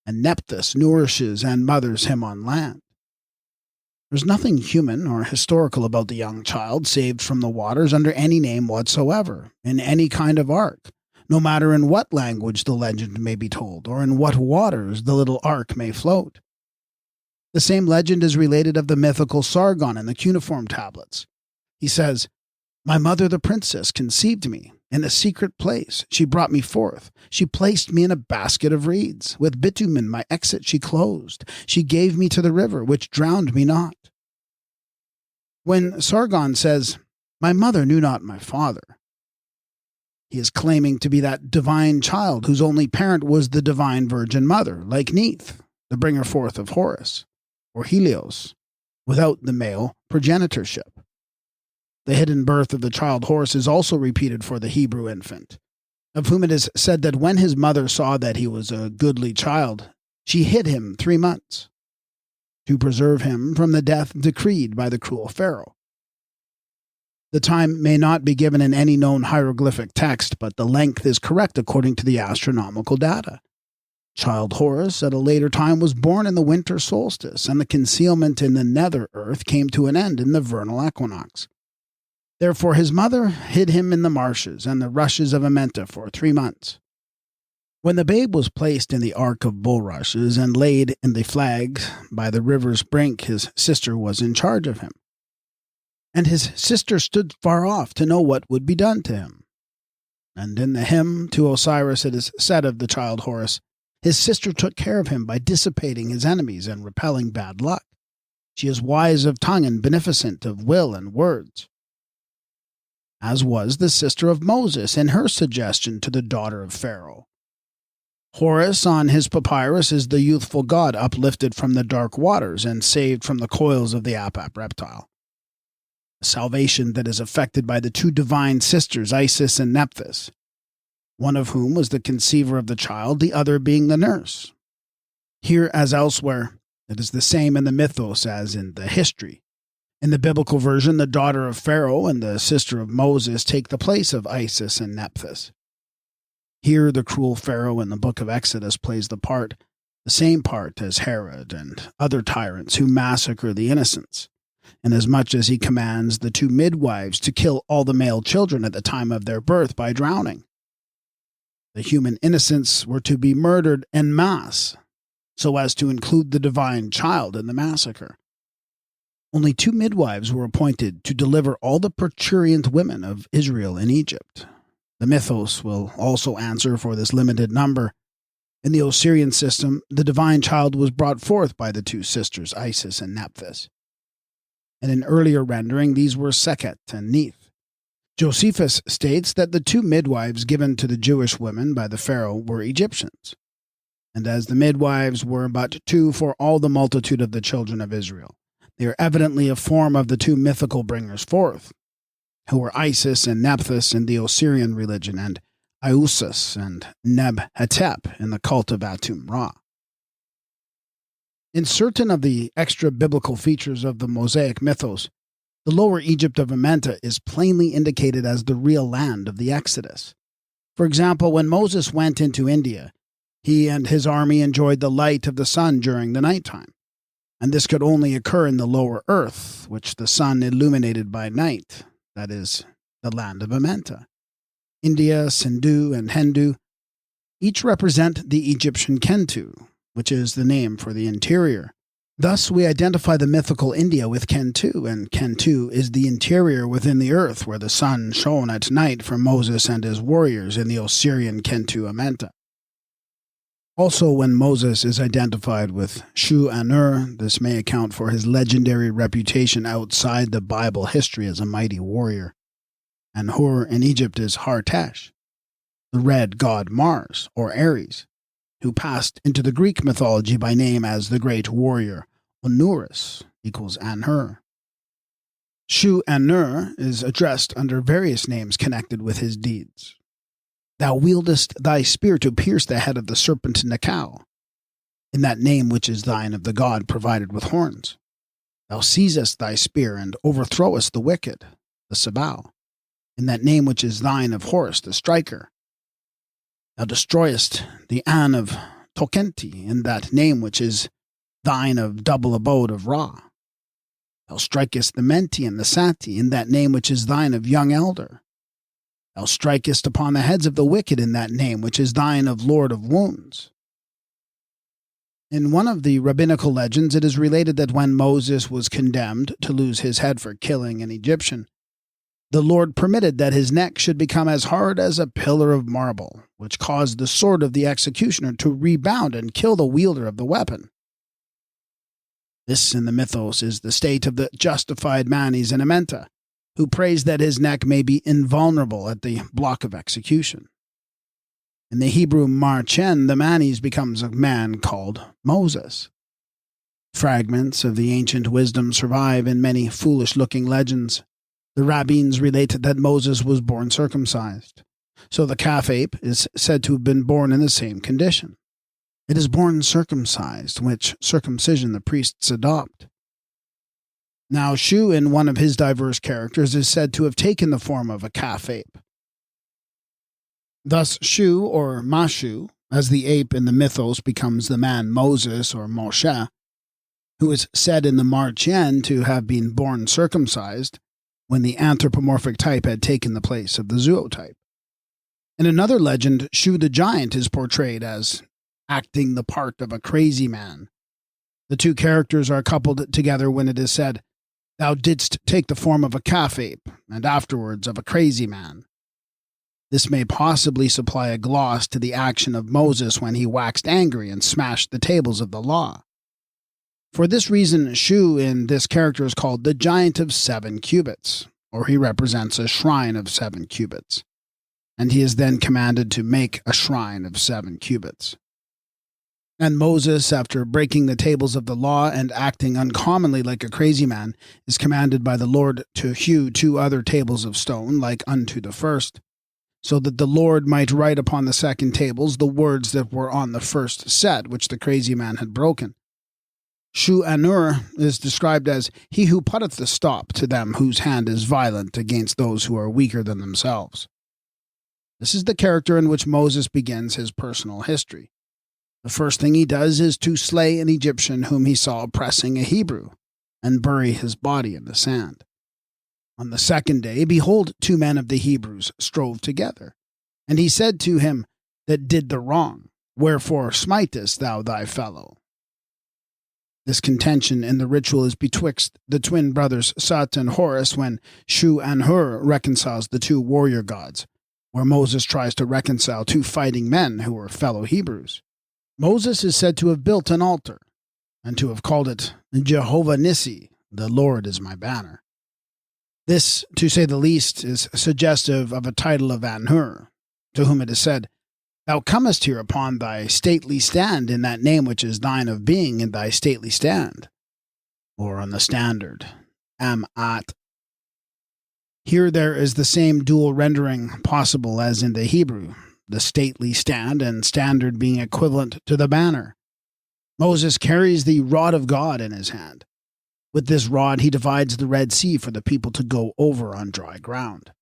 and Nephthys nourishes and mothers him on land. There's nothing human or historical about the young child saved from the waters under any name whatsoever, in any kind of ark, no matter in what language the legend may be told, or in what waters the little ark may float. The same legend is related of the mythical Sargon in the cuneiform tablets. He says, "My mother the princess conceived me. In a secret place she brought me forth. She placed me in a basket of reeds. With bitumen my exit she closed. She gave me to the river, which drowned me not." When Sargon says, "My mother knew not my father," he is claiming to be that divine child whose only parent was the divine virgin mother, like Neith, the bringer forth of Horus, or Helios, without the male progenitorship. The hidden birth of the child Horus is also repeated for the Hebrew infant, of whom it is said that when his mother saw that he was a goodly child, she hid him 3 months, to preserve him from the death decreed by the cruel Pharaoh. The time may not be given in any known hieroglyphic text, but the length is correct according to the astronomical data. Child Horus at a later time was born in the winter solstice, and the concealment in the nether earth came to an end in the vernal equinox. Therefore his mother hid him in the marshes and the rushes of Amenta for 3 months. When the babe was placed in the ark of bulrushes and laid in the flags by the river's brink, his sister was in charge of him. And his sister stood far off to know what would be done to him. And in the hymn to Osiris it is said of the child Horus, his sister took care of him by dissipating his enemies and repelling bad luck. She is wise of tongue and beneficent of will and words. As was the sister of Moses in her suggestion to the daughter of Pharaoh. Horus on his papyrus is the youthful god uplifted from the dark waters and saved from the coils of the Apap reptile. A salvation that is effected by the two divine sisters, Isis and Nephthys, one of whom was the conceiver of the child, the other being the nurse. Here, as elsewhere, it is the same in the mythos as in the history. In the biblical version, the daughter of Pharaoh and the sister of Moses take the place of Isis and Nephthys. Here, the cruel Pharaoh in the book of Exodus plays the same part as Herod and other tyrants who massacre the innocents, inasmuch as he commands the two midwives to kill all the male children at the time of their birth by drowning. The human innocents were to be murdered en masse, so as to include the divine child in the massacre. Only 2 midwives were appointed to deliver all the parturient women of Israel in Egypt. The mythos will also answer for this limited number. In the Osirian system, the divine child was brought forth by the 2 sisters, Isis and Nephthys. In an earlier rendering, these were Sekhet and Neith. Josephus states that the 2 midwives given to the Jewish women by the Pharaoh were Egyptians. And as the midwives were but 2 for all the multitude of the children of Israel, they are evidently a form of the 2 mythical bringers forth, who were Isis and Nephthys in the Osirian religion, and Iusis and Neb-Hetep in the cult of Atum-Ra. In certain of the extra-biblical features of the Mosaic mythos, the lower Egypt of Amenta is plainly indicated as the real land of the Exodus. For example, when Moses went into India, he and his army enjoyed the light of the sun during the nighttime, and this could only occur in the lower earth, which the sun illuminated by night, that is, the land of Amenta. India, Sindhu, and Hendu each represent the Egyptian Kentu, which is the name for the interior. Thus, we identify the mythical India with Kentu, and Kentu is the interior within the earth where the sun shone at night for Moses and his warriors in the Osirian Kentu Amenta. Also, when Moses is identified with Shu-Anur, this may account for his legendary reputation outside the Bible history as a mighty warrior. And Hur in Egypt is Hartesh, the red god Mars, or Ares, who passed into the Greek mythology by name as the great warrior Onuris equals Anhur. Shu-Anur is addressed under various names connected with his deeds. Thou wieldest thy spear to pierce the head of the serpent Nekau, in that name which is thine of the god provided with horns. Thou seizest thy spear and overthrowest the wicked, the Sabal, in that name which is thine of Horus, the striker. Thou destroyest the An of Tokenti, in that name which is thine of double abode of Ra. Thou strikest the Menti and the Sati, in that name which is thine of young elder. Thou strikest upon the heads of the wicked in that name which is thine of Lord of Wounds. In one of the rabbinical legends, it is related that when Moses was condemned to lose his head for killing an Egyptian, the Lord permitted that his neck should become as hard as a pillar of marble, which caused the sword of the executioner to rebound and kill the wielder of the weapon. This, in the mythos, is the state of the justified Manes in Amenta, who prays that his neck may be invulnerable at the block of execution. In the Hebrew Marchen, the Manes becomes a man called Moses. Fragments of the ancient wisdom survive in many foolish-looking legends. The rabbins relate that Moses was born circumcised, so the calf ape is said to have been born in the same condition. It is born circumcised, which circumcision the priests adopt. Now, Shu, in one of his diverse characters, is said to have taken the form of a calf ape. Thus, Shu, or Mashu, as the ape in the mythos becomes the man Moses, or Moshe, who is said in the Marchen to have been born circumcised when the anthropomorphic type had taken the place of the zootype. In another legend, Shu the giant is portrayed as acting the part of a crazy man. The two characters are coupled together when it is said, "Thou didst take the form of a calf ape, and afterwards of a crazy man." This may possibly supply a gloss to the action of Moses when he waxed angry and smashed the tables of the law. For this reason, Shu in this character is called the Giant of 7 cubits, or he represents a shrine of 7 cubits, and he is then commanded to make a shrine of 7 cubits. And Moses, after breaking the tables of the law and acting uncommonly like a crazy man, is commanded by the Lord to hew 2 other tables of stone, like unto the first, so that the Lord might write upon the second tables the words that were on the first set, which the crazy man had broken. Shu-Anur is described as he who putteth a stop to them whose hand is violent against those who are weaker than themselves. This is the character in which Moses begins his personal history. The first thing he does is to slay an Egyptian whom he saw oppressing a Hebrew, and bury his body in the sand. On the second day, behold, 2 men of the Hebrews strove together. And he said to him that did the wrong, "Wherefore smitest thou thy fellow?" This contention in the ritual is betwixt the twin brothers Sut and Horus when Shu and Hur reconciles the two warrior gods, where Moses tries to reconcile two fighting men who were fellow Hebrews. Moses is said to have built an altar, and to have called it Jehovah Nissi, the Lord is my banner. This, to say the least, is suggestive of a title of An-Hur, to whom it is said, Thou comest here upon thy stately stand in that name which is thine of being in thy stately stand. Or on the standard, Am-At. Here there is the same dual rendering possible as in the Hebrew, the stately stand and standard being equivalent to the banner. Moses carries the rod of God in his hand. With this rod he divides the Red Sea for the people to go over on dry ground.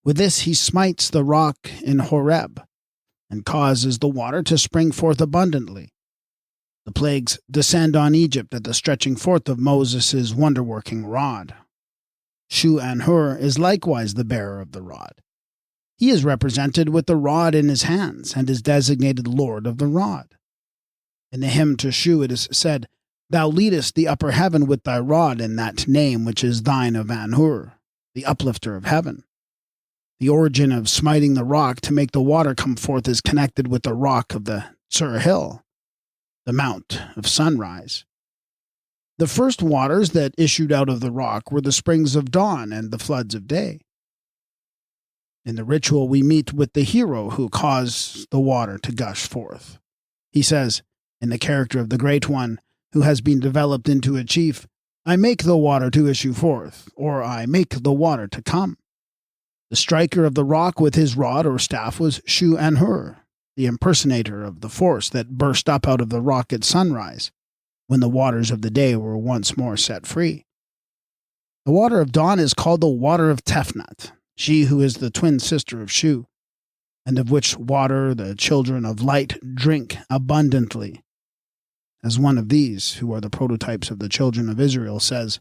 With this he smites the rock in Horeb, and causes the water to spring forth abundantly. The plagues descend on Egypt at the stretching forth of Moses' wonder-working rod. Shu-An-Hur is likewise the bearer of the rod. He is represented with the rod in his hands, and is designated Lord of the rod. In the hymn to Shu it is said, Thou leadest the upper heaven with thy rod in that name which is thine of An-Hur, the uplifter of heaven. The origin of smiting the rock to make the water come forth is connected with the rock of the Sur Hill, the Mount of Sunrise. The first waters that issued out of the rock were the springs of dawn and the floods of day. In the ritual we meet with the hero who caused the water to gush forth. He says, in the character of the Great One, who has been developed into a chief, I make the water to issue forth, or I make the water to come. The striker of the rock with his rod or staff was Shu-An-Hur, the impersonator of the force that burst up out of the rock at sunrise, when the waters of the day were once more set free. The water of dawn is called the water of Tefnut, she who is the twin sister of Shu, and of which water the children of light drink abundantly. As one of these, who are the prototypes of the children of Israel, says,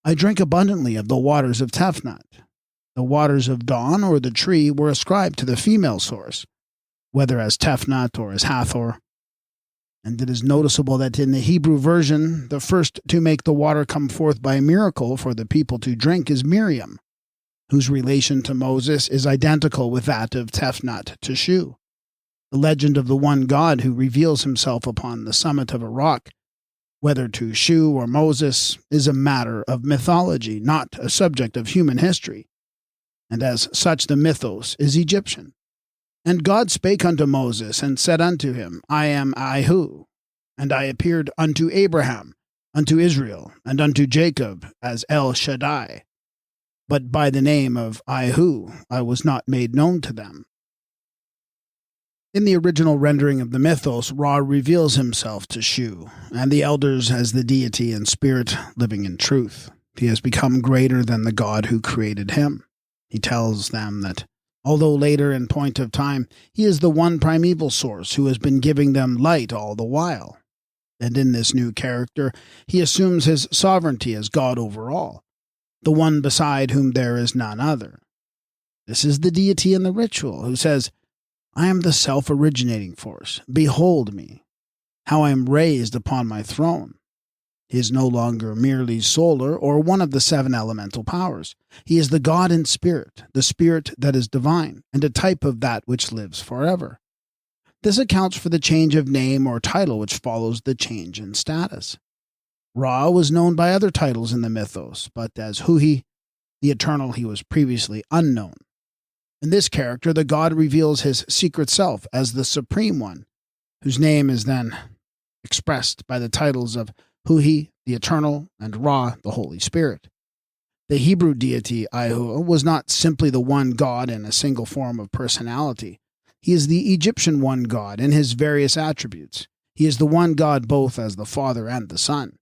I drink abundantly of the waters of Tefnut. The waters of dawn or the tree were ascribed to the female source, whether as Tefnut or as Hathor. And it is noticeable that in the Hebrew version, the first to make the water come forth by miracle for the people to drink is Miriam, whose relation to Moses is identical with that of Tefnut to Shu. The legend of the one God who reveals himself upon the summit of a rock, whether to Shu or Moses, is a matter of mythology, not a subject of human history. And as such the mythos is Egyptian. And God spake unto Moses, and said unto him, I am I-Hu, and I appeared unto Abraham, unto Israel, and unto Jacob as El Shaddai. But by the name of I-Hu I was not made known to them. In the original rendering of the mythos, Ra reveals himself to Shu, and the elders as the deity and spirit living in truth. He has become greater than the God who created him. He tells them that, although later in point of time, he is the one primeval source who has been giving them light all the while. And in this new character, he assumes his sovereignty as God over all, the one beside whom there is none other. This is the deity in the ritual who says, I am the self-originating force. Behold me, how I am raised upon my throne. He is no longer merely solar or one of the 7 elemental powers. He is the God in spirit, the spirit that is divine, and a type of that which lives forever. This accounts for the change of name or title which follows the change in status. Ra was known by other titles in the mythos, but as Huhi, the Eternal, he was previously unknown. In this character, the god reveals his secret self as the Supreme One, whose name is then expressed by the titles of Huhi, the Eternal, and Ra, the Holy Spirit. The Hebrew deity Ihu was not simply the one God in a single form of personality. He is the Egyptian one God in his various attributes. He is the one God both as the Father and the Son,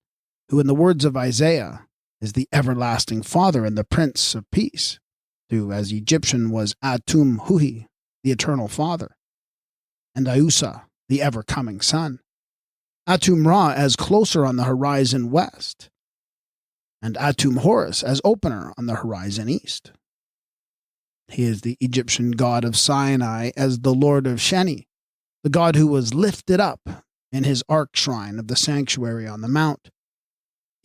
who in the words of Isaiah is the everlasting Father and the Prince of Peace, who as Egyptian was Atum Huhi, the Eternal Father, and Iusa, the ever-coming Son. Atum Ra as closer on the horizon west, and Atum Horus as opener on the horizon east. He is the Egyptian god of Sinai as the Lord of Sheni, the god who was lifted up in his ark shrine of the sanctuary on the mount,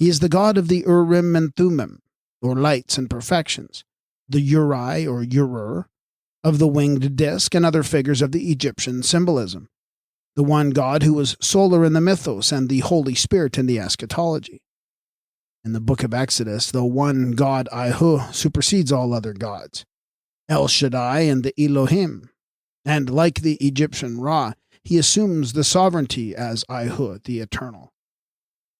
He is the god of the Urim and Thummim, or lights and perfections, the Uri or Urur, of the winged disk and other figures of the Egyptian symbolism, the one God who was solar in the mythos and the Holy Spirit in the eschatology. In the book of Exodus, the one God Ihu supersedes all other gods, El Shaddai and the Elohim, and like the Egyptian Ra, he assumes the sovereignty as Ihu, the eternal.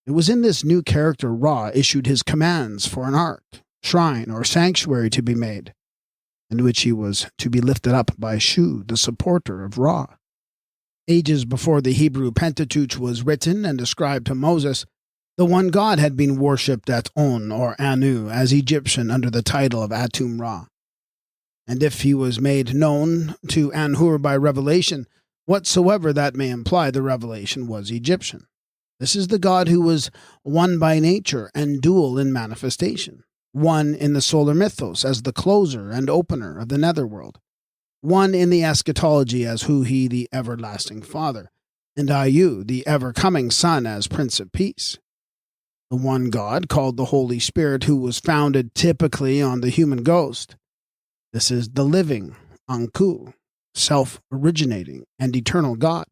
It was in this new character Ra issued his commands for an ark, shrine, or sanctuary to be made, in which he was to be lifted up by Shu, the supporter of Ra. Ages before the Hebrew Pentateuch was written and ascribed to Moses, the one God had been worshipped at On or Anu as Egyptian under the title of Atum Ra. And if he was made known to Anhur by revelation, whatsoever that may imply, the revelation was Egyptian. This is the God who was one by nature and dual in manifestation, one in the solar mythos as the closer and opener of the netherworld, one in the eschatology as Hu-He, the everlasting Father, and Ayu, the ever-coming Son, as Prince of Peace. The one God called the Holy Spirit, who was founded typically on the human ghost. This is the living, Anku, self-originating, and eternal God.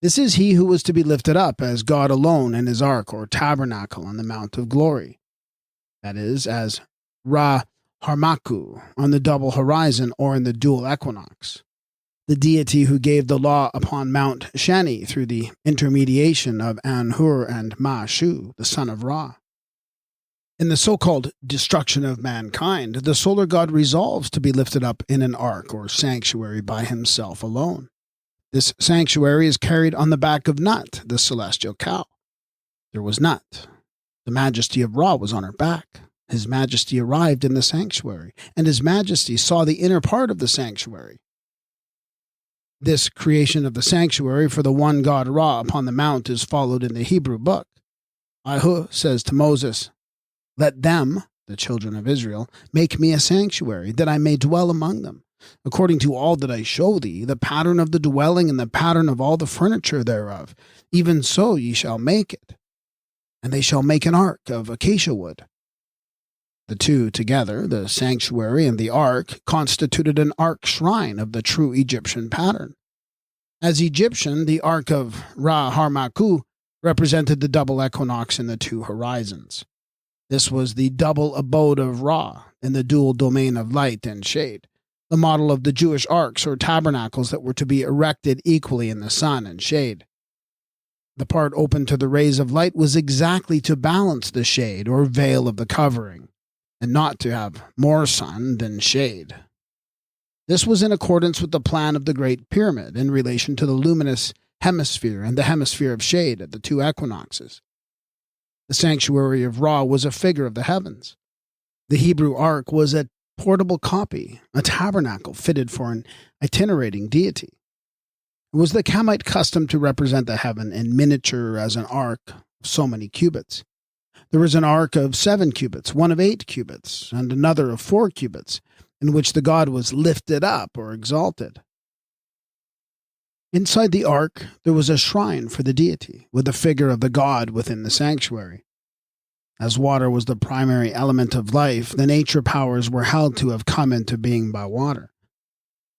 This is he who was to be lifted up as God alone in his ark or tabernacle on the Mount of Glory. That is, as Ra Harmaku on the double horizon or in the dual equinox. The deity who gave the law upon Mount Shani through the intermediation of Anhur and Ma-Shu, the son of Ra. In the so-called destruction of mankind, the solar god resolves to be lifted up in an ark or sanctuary by himself alone. This sanctuary is carried on the back of Nut, the celestial cow. There was Nut. The majesty of Ra was on her back. His majesty arrived in the sanctuary, and his majesty saw the inner part of the sanctuary. This creation of the sanctuary for the one God Ra upon the mount is followed in the Hebrew book. Ahu says to Moses, "Let them," the children of Israel, "make me a sanctuary, that I may dwell among them. According to all that I show thee, the pattern of the dwelling and the pattern of all the furniture thereof, even so ye shall make it. And they shall make an ark of acacia wood." The two together, the sanctuary and the ark, constituted an ark shrine of the true Egyptian pattern. As Egyptian, the ark of Ra Harmaku represented the double equinox in the two horizons. This was the double abode of Ra in the dual domain of light and shade, the model of the Jewish arks or tabernacles that were to be erected equally in the sun and shade. The part open to the rays of light was exactly to balance the shade or veil of the covering, and not to have more sun than shade. This was in accordance with the plan of the Great Pyramid in relation to the luminous hemisphere and the hemisphere of shade at the two equinoxes. The sanctuary of Ra was a figure of the heavens. The Hebrew ark was a portable copy, a tabernacle fitted for an itinerating deity. It was the Kamite custom to represent the heaven in miniature as an ark of so many cubits. There was an ark of 7 cubits, one of 8 cubits, and another of 4 cubits, in which the god was lifted up or exalted. Inside the ark, there was a shrine for the deity, with the figure of the god within the sanctuary. As water was the primary element of life, the nature powers were held to have come into being by water.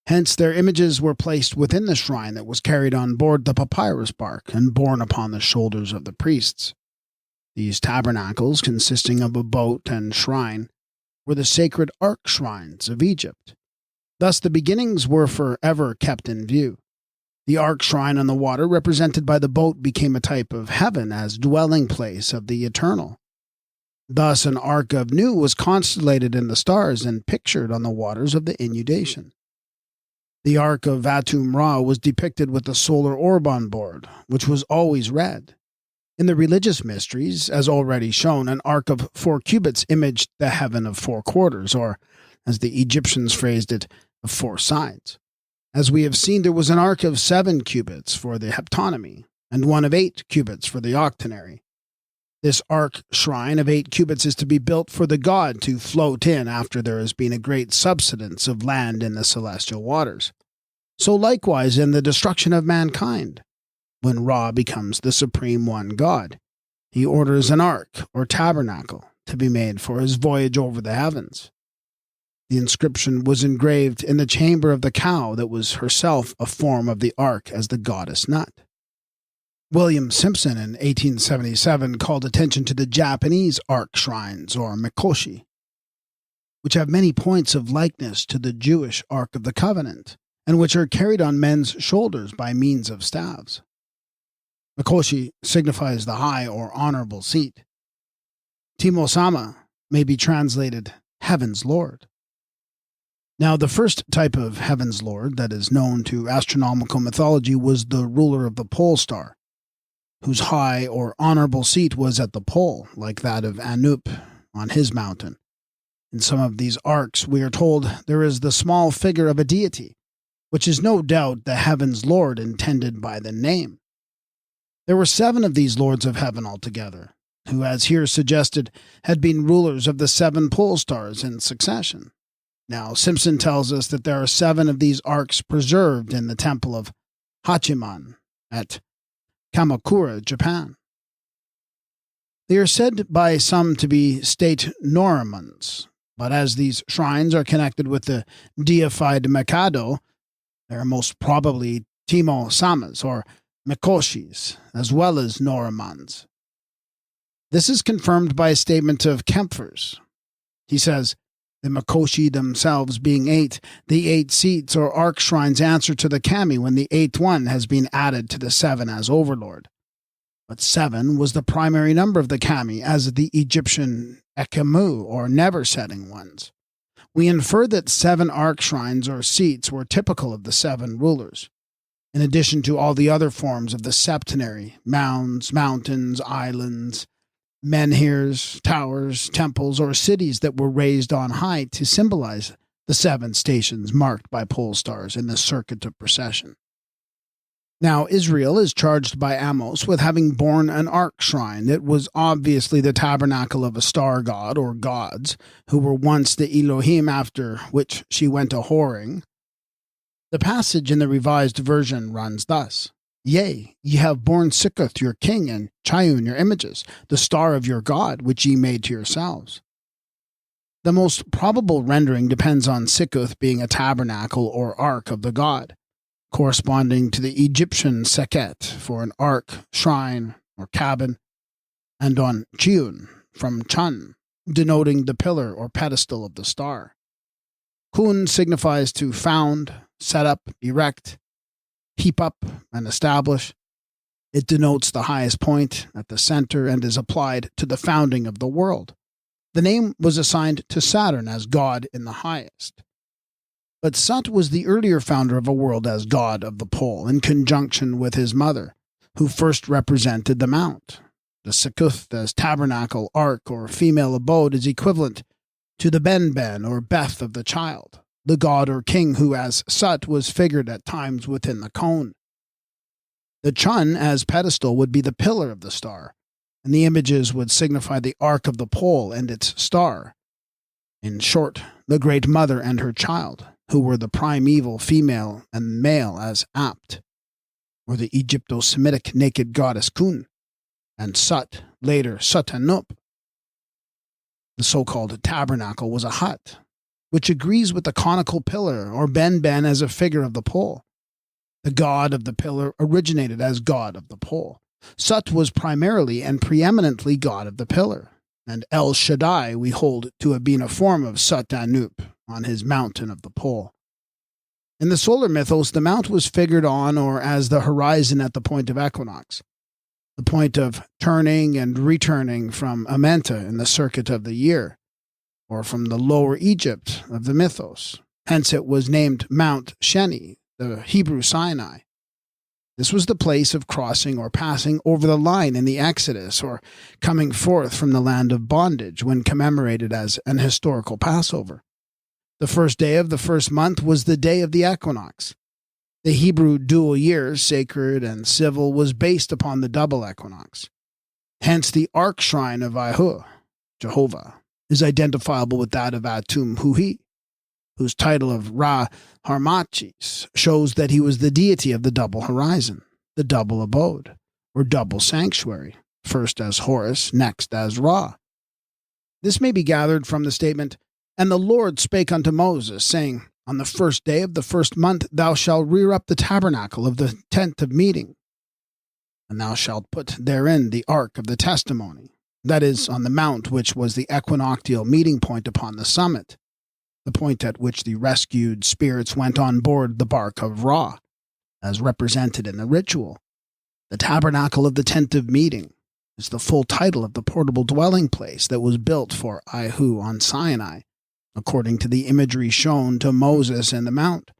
Hence, their images were placed within the shrine that was carried on board the papyrus bark and borne upon the shoulders of the priests. These tabernacles, consisting of a boat and shrine, were the sacred ark shrines of Egypt. Thus the beginnings were forever kept in view. The ark shrine on the water, represented by the boat, became a type of heaven as dwelling place of the eternal. Thus an ark of Nu was constellated in the stars and pictured on the waters of the inundation. The ark of Atum Ra was depicted with the solar orb on board, which was always red. In the religious mysteries, as already shown, an ark of 4 cubits imaged the heaven of 4 quarters, or, as the Egyptians phrased it, of 4 sides. As we have seen, there was an ark of 7 cubits for the heptonymy, and one of 8 cubits for the octenary. This ark shrine of 8 cubits is to be built for the god to float in after there has been a great subsidence of land in the celestial waters. So likewise in the destruction of mankind, when Ra becomes the supreme one God, he orders an ark or tabernacle to be made for his voyage over the heavens. The inscription was engraved in the chamber of the cow that was herself a form of the ark as the goddess Nut. William Simpson in 1877 called attention to the Japanese ark shrines, or mikoshi, which have many points of likeness to the Jewish Ark of the Covenant, and which are carried on men's shoulders by means of staves. Mikoshi signifies the high or honorable seat. Timo-sama may be translated Heaven's Lord. Now, the first type of Heaven's Lord that is known to astronomical mythology was the ruler of the pole star, whose high or honorable seat was at the pole, like that of Anup on his mountain. In some of these arcs, we are told there is the small figure of a deity, which is no doubt the Heaven's Lord intended by the name. There were 7 of these lords of heaven altogether, who, as here suggested, had been rulers of the 7 pole stars in succession. Now, Simpson tells us that there are 7 of these arcs preserved in the temple of Hachiman at Kamakura, Japan. They are said by some to be state Norimans, but as these shrines are connected with the deified Mikado, they are most probably Timo-samas or Mikoshis, as well as Norimans. This is confirmed by a statement of Kempfer's. He says, the Mikoshi themselves being 8, the 8 seats or arc shrines answer to the kami when the 8th one has been added to the 7 as overlord. But 7 was the primary number of the kami as the Egyptian ekemu or never-setting ones. We infer that 7 arc shrines or seats were typical of the 7 rulers, in addition to all the other forms of the septenary, mounds, mountains, islands, menhirs, towers, temples, or cities that were raised on high to symbolize the 7 stations marked by pole stars in the circuit of procession. Now, Israel is charged by Amos with having borne an ark shrine that was obviously the tabernacle of a star god or gods, who were once the Elohim after which she went a-whoring. The passage in the Revised Version runs thus, Yea, ye have borne Sikkuth your king, and Chiun your images, the star of your God, which ye made to yourselves. The most probable rendering depends on Sikkuth being a tabernacle or ark of the god, corresponding to the Egyptian Seket for an ark, shrine, or cabin, and on Chiun from Chun, denoting the pillar or pedestal of the star. Kun signifies to found, set up, erect, heap up, and establish. It denotes the highest point at the center and is applied to the founding of the world. The name was assigned to Saturn as god in the highest. But Sut was the earlier founder of a world as god of the pole, in conjunction with his mother, who first represented the mount. The Sikkuth as tabernacle, ark, or female abode is equivalent to the Ben or Beth of the child, the god or king who, as Sut, was figured at times within the cone. The Chun as pedestal would be the pillar of the star, and the images would signify the arc of the pole and its star. In short, the Great Mother and her child, who were the primeval female and male as Apt, or the Egypto-Semitic naked goddess Kun, and Sut, later Sutanup. The so-called tabernacle was a hut, which agrees with the conical pillar or Ben as a figure of the pole. The god of the pillar originated as god of the pole. Sut was primarily and preeminently god of the pillar, and El Shaddai we hold to have been a form of Sutanup on his mountain of the pole. In the solar mythos, the mount was figured on or as the horizon at the point of equinox, the point of turning and returning from Amenta in the circuit of the year, or from the lower Egypt of the mythos. Hence it was named Mount Sheni, the Hebrew Sinai. This was the place of crossing or passing over the line in the Exodus, or coming forth from the land of bondage when commemorated as an historical Passover. The first day of the first month was the day of the equinox. The Hebrew dual year, sacred and civil, was based upon the double equinox. Hence the ark shrine of Ihu, Jehovah, is identifiable with that of Atum Huhi, whose title of Ra Harmachis shows that he was the deity of the double horizon, the double abode, or double sanctuary, first as Horus, next as Ra. This may be gathered from the statement, "And the Lord spake unto Moses, saying, On the first day of the first month thou shalt rear up the tabernacle of the tent of meeting, and thou shalt put therein the ark of the testimony, that is, on the mount which was the equinoctial meeting point upon the summit, the point at which the rescued spirits went on board the bark of Ra, as represented in the ritual. The tabernacle of the tent of meeting is the full title of the portable dwelling place that was built for Ihu on Sinai, according to the imagery shown to Moses in the mount.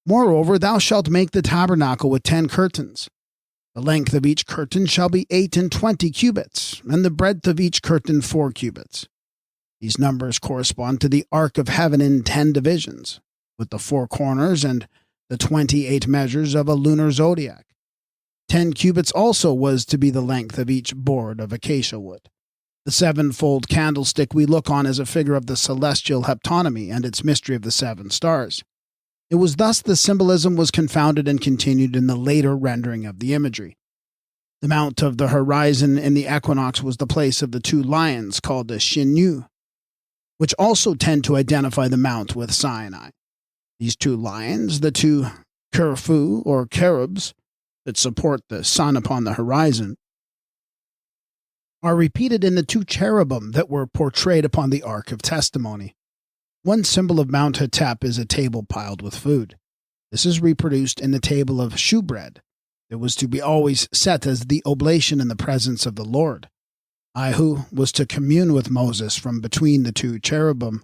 Moreover, thou shalt make the tabernacle with 10 curtains. The length of each curtain shall be 28 cubits, and the breadth of each curtain 4 cubits. These numbers correspond to the ark of heaven in 10 divisions, with the 4 corners and the 28 measures of a lunar zodiac. 10 cubits also was to be the length of each board of acacia wood. The 7-fold candlestick we look on as a figure of the celestial heptonymy and its mystery of the 7 stars. It was thus the symbolism was confounded and continued in the later rendering of the imagery. The mount of the horizon in the equinox was the place of the 2 lions called the Shinyu, which also tend to identify the mount with Sinai. These 2 lions, the 2 Kerfu or cherubs that support the sun upon the horizon, are repeated in the 2 cherubim that were portrayed upon the Ark of Testimony. One symbol of Mount Hetep is a table piled with food. This is reproduced in the table of shewbread. It was to be always set as the oblation in the presence of the Lord. Ihu was to commune with Moses from between the 2 cherubim.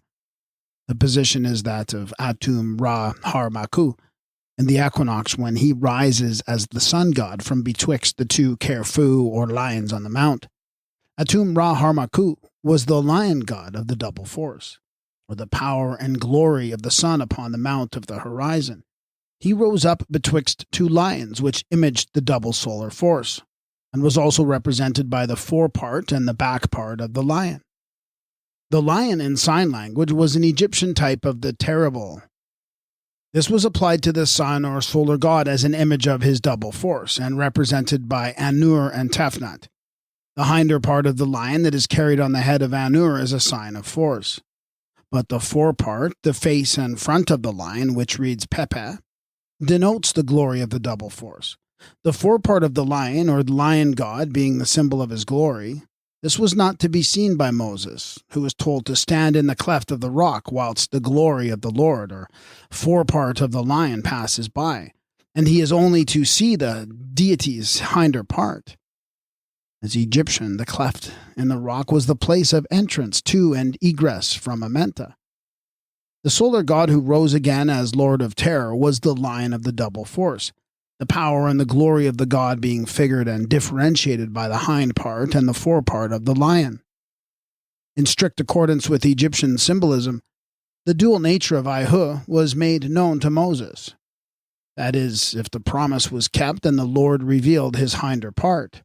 The position is that of Atum Ra Har Maku in the equinox when he rises as the sun god from betwixt the 2 Kerfu or lions on the mount. Atum Ra Har Maku was the lion god of the double force, or the power and glory of the sun upon the mount of the horizon. He rose up betwixt 2 lions, which imaged the double solar force, and was also represented by the forepart and the back part of the lion. The lion in sign language was an Egyptian type of the terrible. This was applied to the sun or solar god as an image of his double force, and represented by Anur and Tefnut. The hinder part of the lion that is carried on the head of Anur is a sign of force. But the forepart, the face and front of the lion, which reads Pepe, denotes the glory of the double force. The forepart of the lion, or the lion god, being the symbol of his glory, this was not to be seen by Moses, who was told to stand in the cleft of the rock whilst the glory of the Lord, or forepart of the lion, passes by, and he is only to see the deity's hinder part. As Egyptian, the cleft in the rock was the place of entrance to and egress from Amenta. The solar god who rose again as Lord of Terror was the lion of the double force, the power and the glory of the god being figured and differentiated by the hind part and the forepart of the lion. In strict accordance with Egyptian symbolism, the dual nature of Ihu was made known to Moses. That is, if the promise was kept and the Lord revealed his hinder part.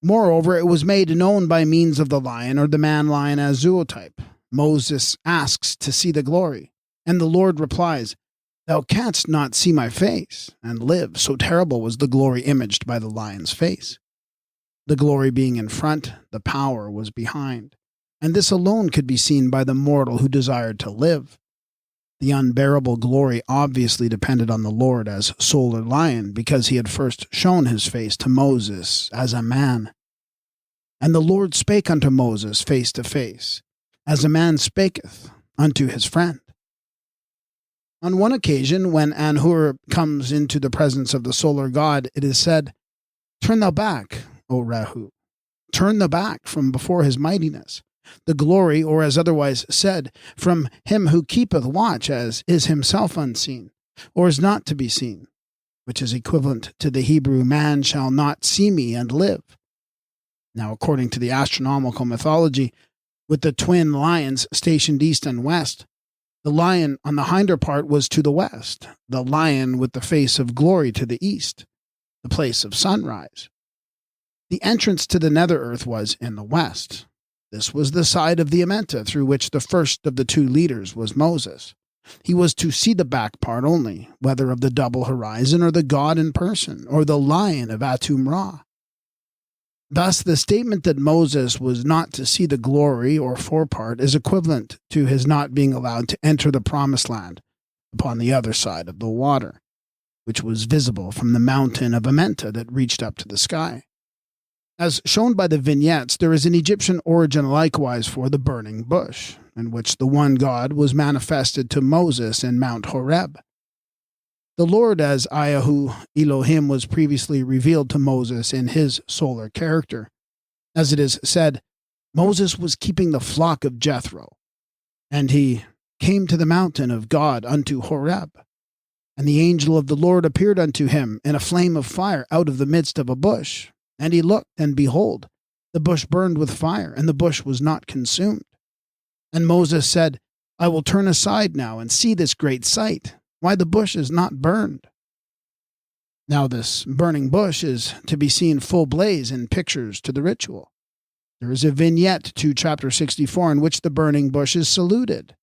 Moreover, it was made known by means of the lion or the man-lion as zootype. Moses asks to see the glory, and the Lord replies, Thou canst not see my face, and live, so terrible was the glory imaged by the lion's face. The glory being in front, the power was behind, and this alone could be seen by the mortal who desired to live. The unbearable glory obviously depended on the Lord as solar lion, because he had first shown his face to Moses as a man. And the Lord spake unto Moses face to face, as a man spaketh unto his friend. On one occasion, when Anhur comes into the presence of the solar god, it is said, Turn thou back, O Rahu. Turn thou back from before his mightiness. The glory, or as otherwise said, from him who keepeth watch, as is himself unseen, or is not to be seen, which is equivalent to the Hebrew, Man shall not see me and live. Now, according to the astronomical mythology, with the twin lions stationed east and west, the lion on the hinder part was to the west, the lion with the face of glory to the east, the place of sunrise. The entrance to the nether earth was in the west. This was the side of the Amenta through which the first of the 2 leaders was Moses. He was to see the back part only, whether of the double horizon or the god in person, or the lion of Atum Ra. Thus, the statement that Moses was not to see the glory or forepart is equivalent to his not being allowed to enter the promised land upon the other side of the water, which was visible from the mountain of Amenta that reached up to the sky. As shown by the vignettes, there is an Egyptian origin likewise for the burning bush, in which the one God was manifested to Moses in Mount Horeb. The Lord as Ayahu Elohim was previously revealed to Moses in his solar character. As it is said, Moses was keeping the flock of Jethro, and he came to the mountain of God unto Horeb. And the angel of the Lord appeared unto him in a flame of fire out of the midst of a bush. And he looked, and behold, the bush burned with fire, and the bush was not consumed. And Moses said, I will turn aside now and see this great sight, why the bush is not burned. Now this burning bush is to be seen full blaze in pictures to the ritual. There is a vignette to chapter 64 in which the burning bush is saluted.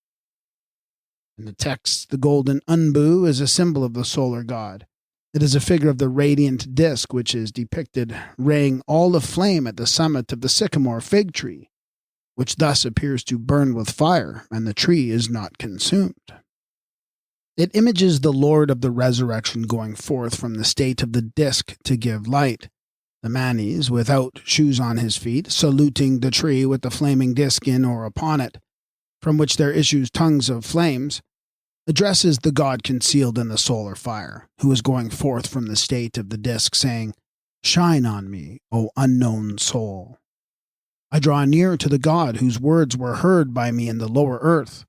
In the text, the golden unbu is a symbol of the solar god. It is a figure of the radiant disk which is depicted raying all aflame at the summit of the sycamore fig tree, which thus appears to burn with fire, and the tree is not consumed. It images the Lord of the resurrection going forth from the state of the disk to give light. The Manes, without shoes on his feet, saluting the tree with the flaming disk in or upon it, from which there issues tongues of flames, addresses the God concealed in the solar fire, who is going forth from the state of the disk, saying, Shine on me, O unknown soul. I draw near to the God whose words were heard by me in the lower earth.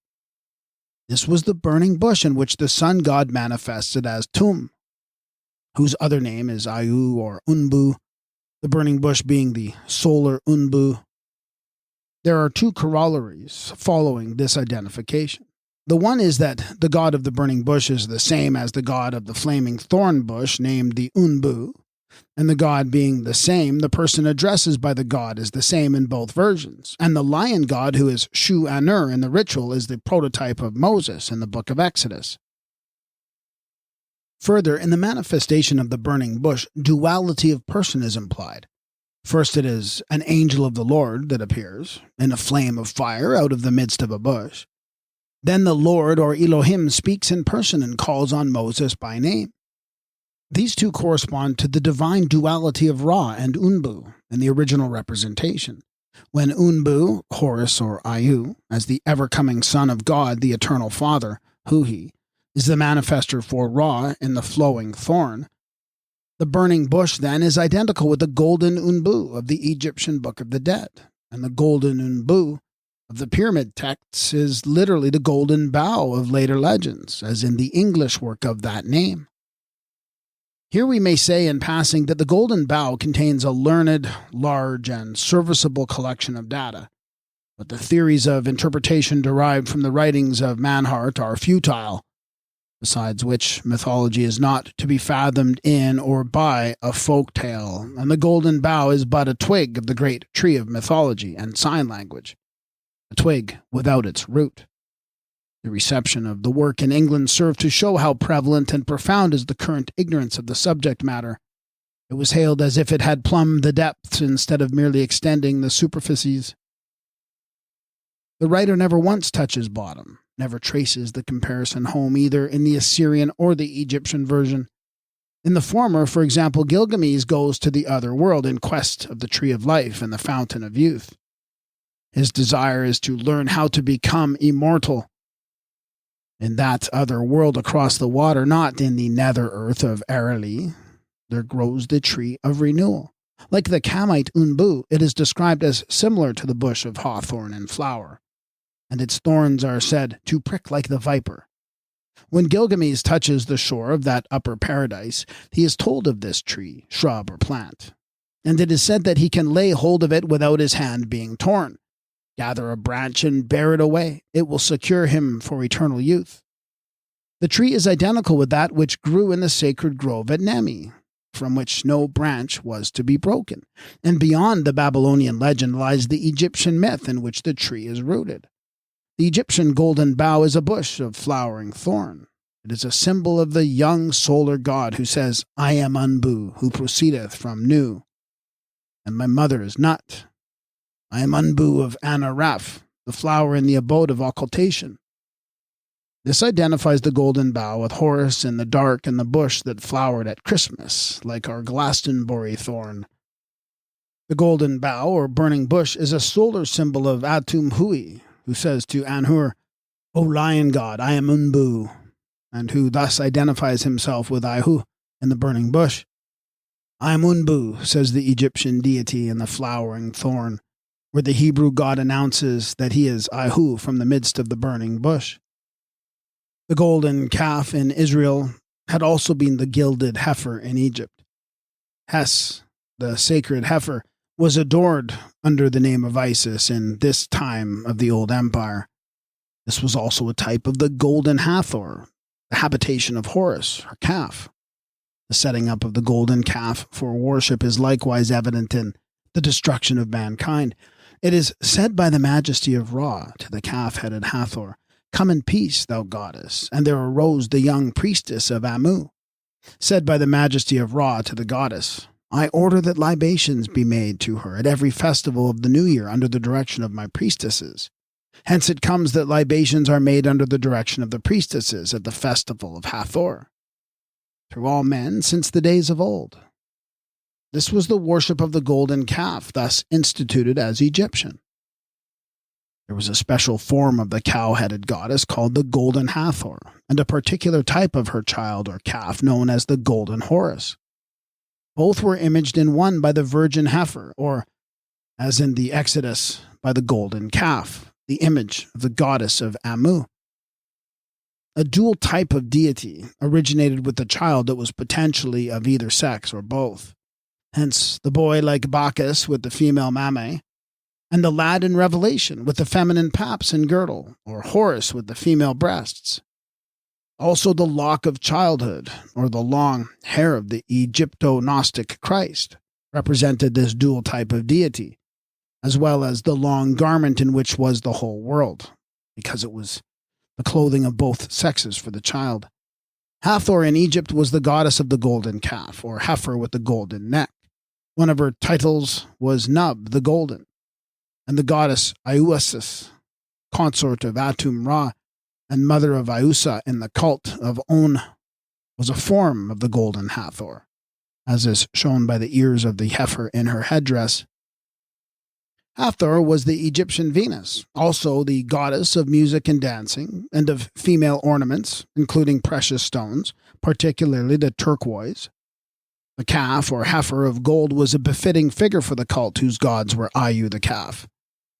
This was the burning bush in which the sun god manifested as Tum, whose other name is Ayu or Unbu, the burning bush being the solar Unbu. There are two corollaries following this identification. The one is that the god of the burning bush is the same as the god of the flaming thorn bush named the Unbu, and the god being the same, the person addressed by the god is the same in both versions, and the lion god who is Shu Anur in the ritual is the prototype of Moses in the book of Exodus. Further, in the manifestation of the burning bush, duality of person is implied. First it is an angel of the Lord that appears, in a flame of fire out of the midst of a bush. Then the Lord or Elohim speaks in person and calls on Moses by name. These two correspond to the divine duality of Ra and Unbu in the original representation. When Unbu, Horus or Ayu, as the ever-coming Son of God, the Eternal Father, Huhi, is the manifester for Ra in the flowing thorn, the burning bush then is identical with the golden Unbu of the Egyptian Book of the Dead, and the golden Unbu of the pyramid texts is literally the golden bough of later legends, as in the English work of that name. Here we may say in passing that the golden bough contains a learned, large, and serviceable collection of data, but the theories of interpretation derived from the writings of Manhart are futile, besides which mythology is not to be fathomed in or by a folk tale, and the golden bough is but a twig of the great tree of mythology and sign language, a twig without its root. The reception of the work in England served to show how prevalent and profound is the current ignorance of the subject matter. It was hailed as if it had plumbed the depths instead of merely extending the superficies. The writer never once touches bottom, never traces the comparison home either in the Assyrian or the Egyptian version. In the former, for example, Gilgamesh goes to the other world in quest of the tree of life and the fountain of youth. His desire is to learn how to become immortal. In that other world across the water, not in the nether earth of Aralee, there grows the tree of renewal. Like the Kamite Unbu, it is described as similar to the bush of hawthorn in flower, and its thorns are said to prick like the viper. When Gilgamesh touches the shore of that upper paradise, he is told of this tree, shrub, or plant, and it is said that he can lay hold of it without his hand being torn. Gather a branch and bear it away. It will secure him for eternal youth. The tree is identical with that which grew in the sacred grove at Nemi, from which no branch was to be broken. And beyond the Babylonian legend lies the Egyptian myth in which the tree is rooted. The Egyptian golden bough is a bush of flowering thorn. It is a symbol of the young solar god who says, I am Unbu, who proceedeth from Nu. and my mother is Nut. I am Unbu of Anaraf, the flower in the abode of occultation. This identifies the golden bough with Horus in the dark and the bush that flowered at Christmas, like our Glastonbury thorn. The golden bough, or burning bush, is a solar symbol of Atum Hui, who says to Anhur, O lion god, I am Unbu, and who thus identifies himself with Ihu in the burning bush. I am Unbu, says the Egyptian deity in the flowering thorn, where the Hebrew god announces that he is Ihu from the midst of the burning bush. The golden calf in Israel had also been the gilded heifer in Egypt. Hes, the sacred heifer, was adored under the name of Isis in this time of the Old Empire. This was also a type of the golden Hathor, the habitation of Horus, her calf. The setting up of the golden calf for worship is likewise evident in the destruction of mankind. It is said by the majesty of Ra to the calf-headed Hathor, Come in peace, thou goddess, and there arose the young priestess of Amu. Said by the majesty of Ra to the goddess, I order that libations be made to her at every festival of the new year under the direction of my priestesses. Hence it comes that libations are made under the direction of the priestesses at the festival of Hathor. Through all men since the days of old. This was the worship of the golden calf, thus instituted as Egyptian. There was a special form of the cow-headed goddess called the Golden Hathor, and a particular type of her child or calf known as the Golden Horus. Both were imaged in one by the virgin heifer, or, as in the Exodus, by the golden calf, the image of the goddess of Amu. A dual type of deity originated with the child that was potentially of either sex or both. Hence, the boy like Bacchus with the female Mame, and the lad in Revelation with the feminine paps and girdle, or Horus with the female breasts. Also the lock of childhood, or the long hair of the Egypto-Gnostic Christ, represented this dual type of deity, as well as the long garment in which was the whole world, because it was the clothing of both sexes for the child. Hathor in Egypt was the goddess of the golden calf, or heifer with the golden neck. One of her titles was Nub the Golden, and the goddess Iusis, consort of Atum Ra and mother of Iusa in the cult of On, was a form of the golden Hathor, as is shown by the ears of the heifer in her headdress. Hathor was the Egyptian Venus, also the goddess of music and dancing, and of female ornaments, including precious stones, particularly the turquoise. The calf or heifer of gold was a befitting figure for the cult whose gods were Ayu the calf,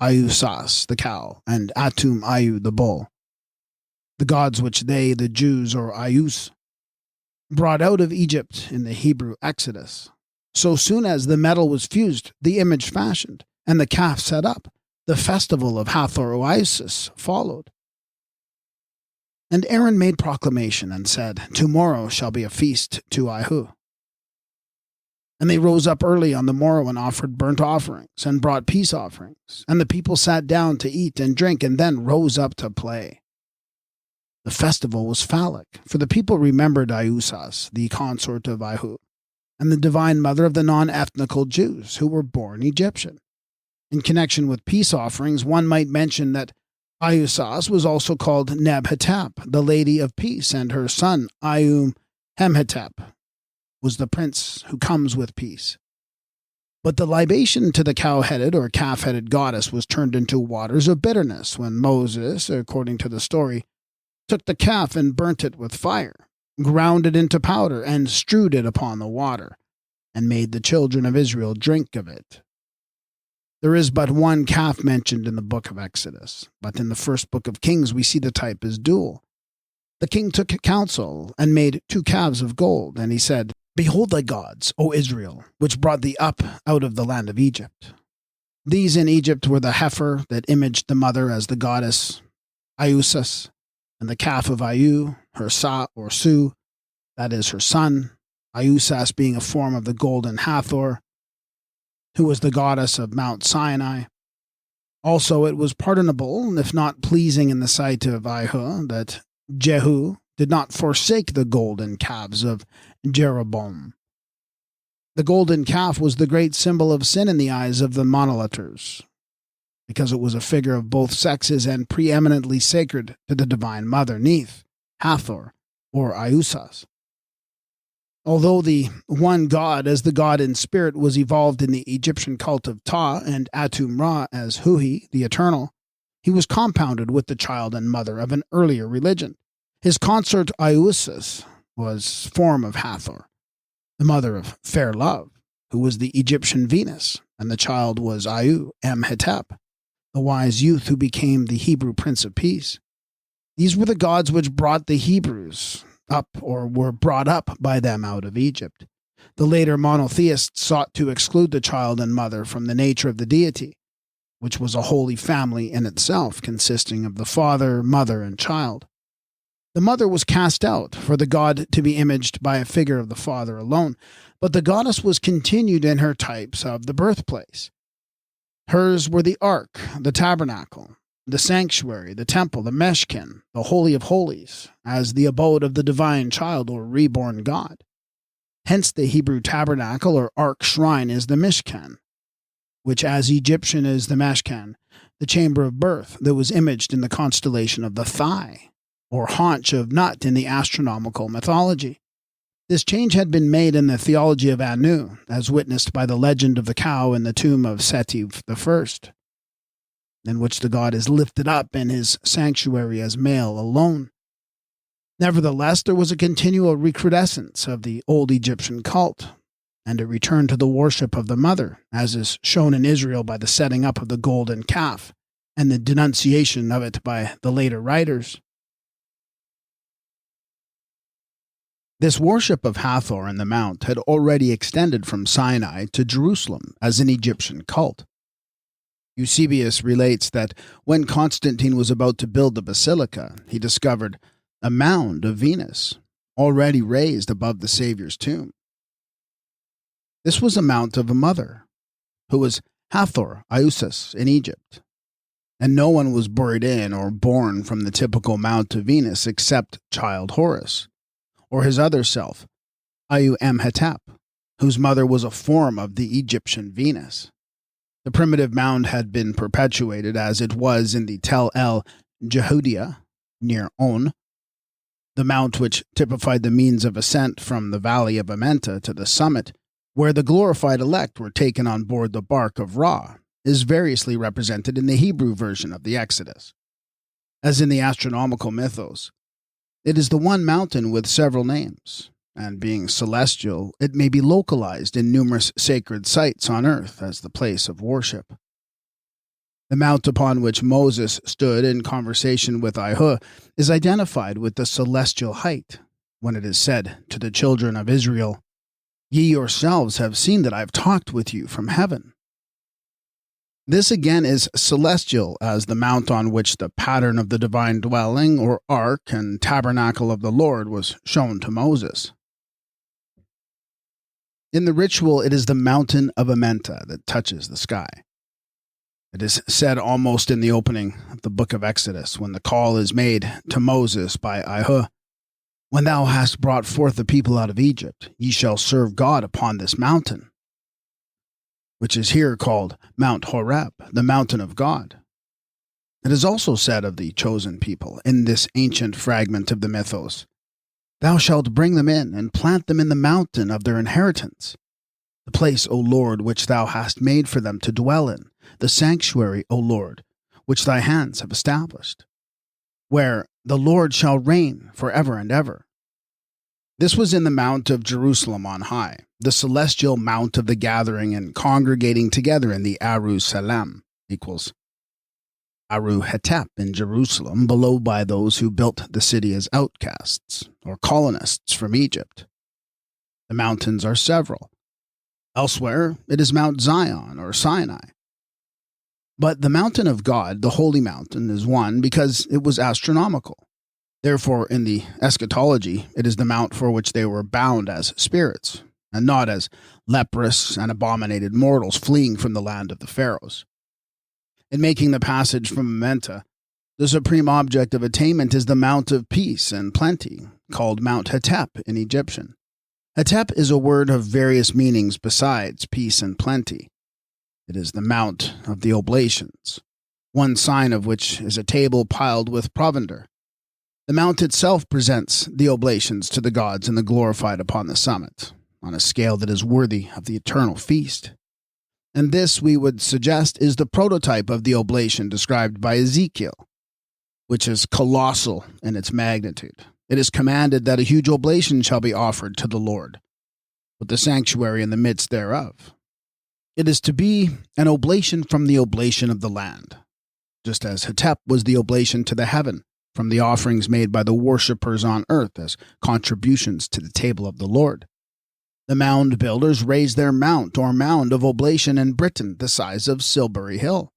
Iusas the cow, and Atum Ayu the bull. The gods which they, the Jews or Ayus, brought out of Egypt in the Hebrew Exodus. So soon as the metal was fused, the image fashioned, and the calf set up, the festival of Hathor Isis followed. And Aaron made proclamation and said, Tomorrow shall be a feast to Ihu. And they rose up early on the morrow and offered burnt offerings and brought peace offerings. And the people sat down to eat and drink and then rose up to play. The festival was phallic, for the people remembered Iusas, the consort of Ihu, and the divine mother of the non-ethnical Jews who were born Egyptian. In connection with peace offerings, one might mention that Iusas was also called Nebhetep, the Lady of Peace, and her son, Hemhetep, was the prince who comes with peace. But the libation to the cow-headed or calf-headed goddess was turned into waters of bitterness when Moses, according to the story, took the calf and burnt it with fire, ground it into powder, and strewed it upon the water, and made the children of Israel drink of it. There is but one calf mentioned in the book of Exodus, but in the first book of Kings we see the type is dual. The king took counsel and made 2 calves of gold, and he said, Behold thy gods, O Israel, which brought thee up out of the land of Egypt. These in Egypt were the heifer that imaged the mother as the goddess Iusis, and the calf of Iu, her Sa or Su, that is her son, Iusas being a form of the golden Hathor, who was the goddess of Mount Sinai. Also it was pardonable, if not pleasing in the sight of Ihu, that Jehu did not forsake the golden calves of Jeroboam. The golden calf was the great symbol of sin in the eyes of the monolaters, because it was a figure of both sexes and preeminently sacred to the divine mother, Neith, Hathor, or Iusas. Although the one god as the god in spirit was evolved in the Egyptian cult of Ptah and Atum-Ra as Huhi, the eternal, he was compounded with the child and mother of an earlier religion. His consort Iusis was form of Hathor, the mother of fair love, who was the Egyptian Venus, and the child was Au-Amhetep, the wise youth who became the Hebrew Prince of Peace. These were the gods which brought the Hebrews up, or were brought up by them out of Egypt. The later monotheists sought to exclude the child and mother from the nature of the deity, which was a holy family in itself, consisting of the father, mother, and child. The mother was cast out, for the god to be imaged by a figure of the father alone, but the goddess was continued in her types of the birthplace. Hers were the ark, the tabernacle, the sanctuary, the temple, the meshkin, the holy of holies, as the abode of the divine child or reborn God. Hence the Hebrew tabernacle or ark shrine is the mishkan, which as Egyptian is the meshkan, the chamber of birth that was imaged in the constellation of the thigh, or haunch of Nut in the astronomical mythology. This change had been made in the theology of Anu, as witnessed by the legend of the cow in the tomb of Seti I, in which the god is lifted up in his sanctuary as male alone. Nevertheless, there was a continual recrudescence of the old Egyptian cult, and a return to the worship of the mother, as is shown in Israel by the setting up of the golden calf, and the denunciation of it by the later writers. This worship of Hathor and the Mount had already extended from Sinai to Jerusalem as an Egyptian cult. Eusebius relates that when Constantine was about to build the basilica, he discovered a mound of Venus, already raised above the Saviour's tomb. This was a mount of a mother, who was Hathor Iusis in Egypt, and no one was buried in or born from the typical mount of Venus except child Horus, or his other self, Au-Amhetep, whose mother was a form of the Egyptian Venus. The primitive mound had been perpetuated as it was in the Tel El Jehudia, near On, the mount which typified the means of ascent from the valley of Amenta to the summit, where the glorified elect were taken on board the bark of Ra, is variously represented in the Hebrew version of the Exodus. As in the astronomical mythos, it is the one mountain with several names, and being celestial, it may be localized in numerous sacred sites on earth as the place of worship. The mount upon which Moses stood in conversation with Ihu is identified with the celestial height, when it is said to the children of Israel, "Ye yourselves have seen that I have talked with you from heaven." This again is celestial as the mount on which the pattern of the divine dwelling or ark and tabernacle of the Lord was shown to Moses. In the ritual, it is the mountain of Amenta that touches the sky. It is said almost in the opening of the book of Exodus, when the call is made to Moses by Ihu, "When thou hast brought forth the people out of Egypt, ye shall serve God upon this mountain," which is here called Mount Horeb, the mountain of God. It is also said of the chosen people in this ancient fragment of the mythos, "Thou shalt bring them in and plant them in the mountain of their inheritance, the place, O Lord, which thou hast made for them to dwell in, the sanctuary, O Lord, which thy hands have established, where the Lord shall reign forever and ever." This was in the Mount of Jerusalem on high, the celestial mount of the gathering and congregating together in the Aru Salam, equals Aru Hetep in Jerusalem, below by those who built the city as outcasts, or colonists from Egypt. The mountains are several. Elsewhere, it is Mount Zion or Sinai. But the mountain of God, the holy mountain, is one because it was astronomical. Therefore, in the eschatology, it is the mount for which they were bound as spirits, and not as leprous and abominated mortals fleeing from the land of the pharaohs. In making the passage from Amenta, the supreme object of attainment is the Mount of Peace and Plenty, called Mount Hetep in Egyptian. Hetep is a word of various meanings besides peace and plenty. It is the mount of the oblations, one sign of which is a table piled with provender. The mount itself presents the oblations to the gods and the glorified upon the summit, on a scale that is worthy of the eternal feast. And this, we would suggest, is the prototype of the oblation described by Ezekiel, which is colossal in its magnitude. It is commanded that a huge oblation shall be offered to the Lord, with the sanctuary in the midst thereof. It is to be an oblation from the oblation of the land, just as Hetep was the oblation to the heaven, from the offerings made by the worshippers on earth as contributions to the table of the Lord. The mound builders raised their mount or mound of oblation in Britain the size of Silbury Hill.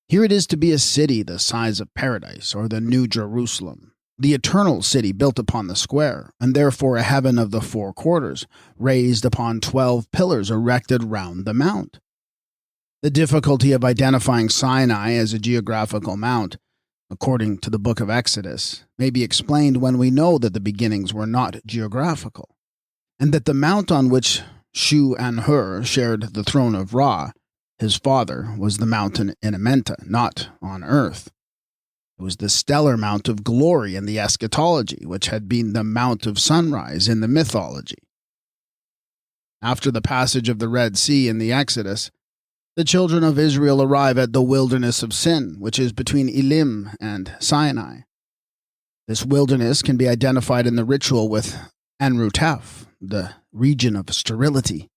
Here it is to be a city the size of paradise, or the New Jerusalem, the eternal city built upon the square, and therefore a heaven of the four quarters, raised upon 12 pillars erected round the mount. The difficulty of identifying Sinai as a geographical mount, according to the book of Exodus, may be explained when we know that the beginnings were not geographical, and that the mount on which Shu and Hur shared the throne of Ra, his father, was the mountain in Amenta, not on earth. It was the stellar mount of glory in the Eschatology, which had been the mount of sunrise in the Mythology. After the passage of the Red Sea in the Exodus, the children of Israel arrive at the wilderness of sin, which is between Elim and Sinai. This wilderness can be identified in the ritual with Enrutef, the region of sterility.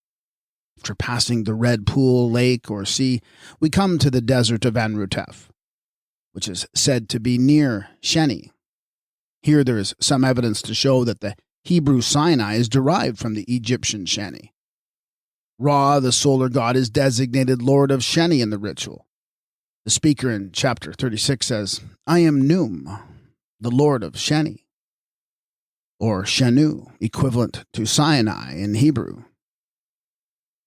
After passing the red pool, lake, or sea, we come to the desert of Enrutef, which is said to be near Sheni. Here there is some evidence to show that the Hebrew Sinai is derived from the Egyptian Sheni. Ra, the solar god, is designated Lord of Sheni in the ritual. The speaker in chapter 36 says, I am Num, the Lord of Sheni, or Shenu, equivalent to Sinai in Hebrew.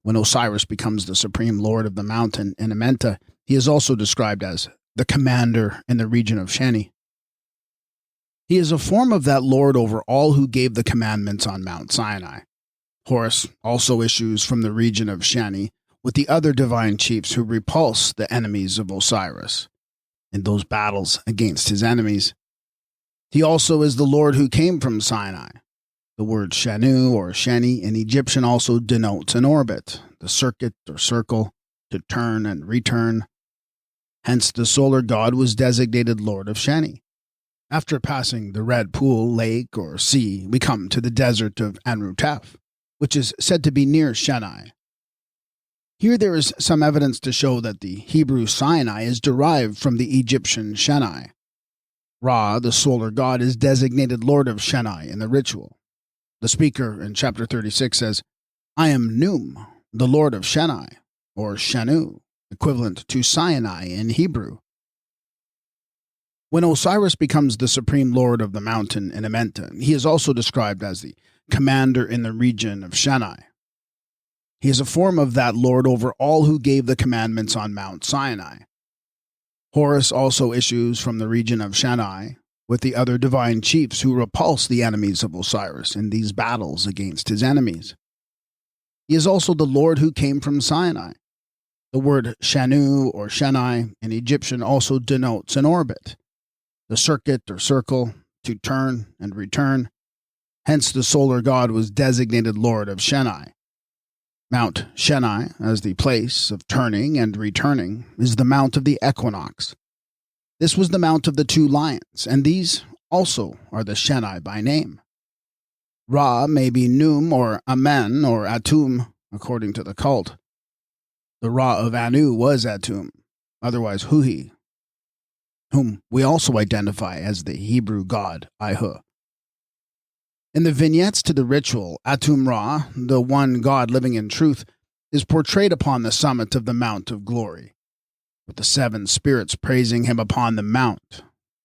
When Osiris becomes the supreme lord of the mountain in Amenta, he is also described as the commander in the region of Sheni. He is a form of that lord over all who gave the commandments on Mount Sinai. Horus also issues from the region of Sheni with the other divine chiefs who repulse the enemies of Osiris in those battles against his enemies. He also is the Lord who came from Sinai. The word Shenu or Sheni in Egyptian also denotes an orbit, the circuit or circle, to turn and return. Hence the solar god was designated Lord of Sheni. After passing the red pool, lake, or sea, we come to the desert of Enrutef, which is said to be near Sheni. Here there is some evidence to show that the Hebrew Sinai is derived from the Egyptian Sheni. Ra, the solar god, is designated Lord of Sheni in the ritual. The speaker in chapter 36 says, I am Num, the Lord of Sheni, or Shenu, equivalent to Sinai in Hebrew. When Osiris becomes the supreme lord of the mountain in Amenta, he is also described as the commander in the region of Sheni. He is a form of that lord over all who gave the commandments on Mount Sinai. Horus also issues from the region of Sheni with the other divine chiefs who repulse the enemies of Osiris in these battles against his enemies. He is also the Lord who came from Sinai. The word Shenu or Sheni in Egyptian also denotes an orbit, the circuit or circle, to turn and return. Hence the solar god was designated Lord of Sheni. Mount Sheni, as the place of turning and returning, is the mount of the equinox. This was the mount of the two lions, and these also are the Sheni by name. Ra may be Num or Amen or Atum, according to the cult. The Ra of Anu was Atum, otherwise Huhi, whom we also identify as the Hebrew god Ihu. In the vignettes to the ritual, Atum Ra, the one God living in truth, is portrayed upon the summit of the Mount of Glory, with the seven spirits praising him upon the mount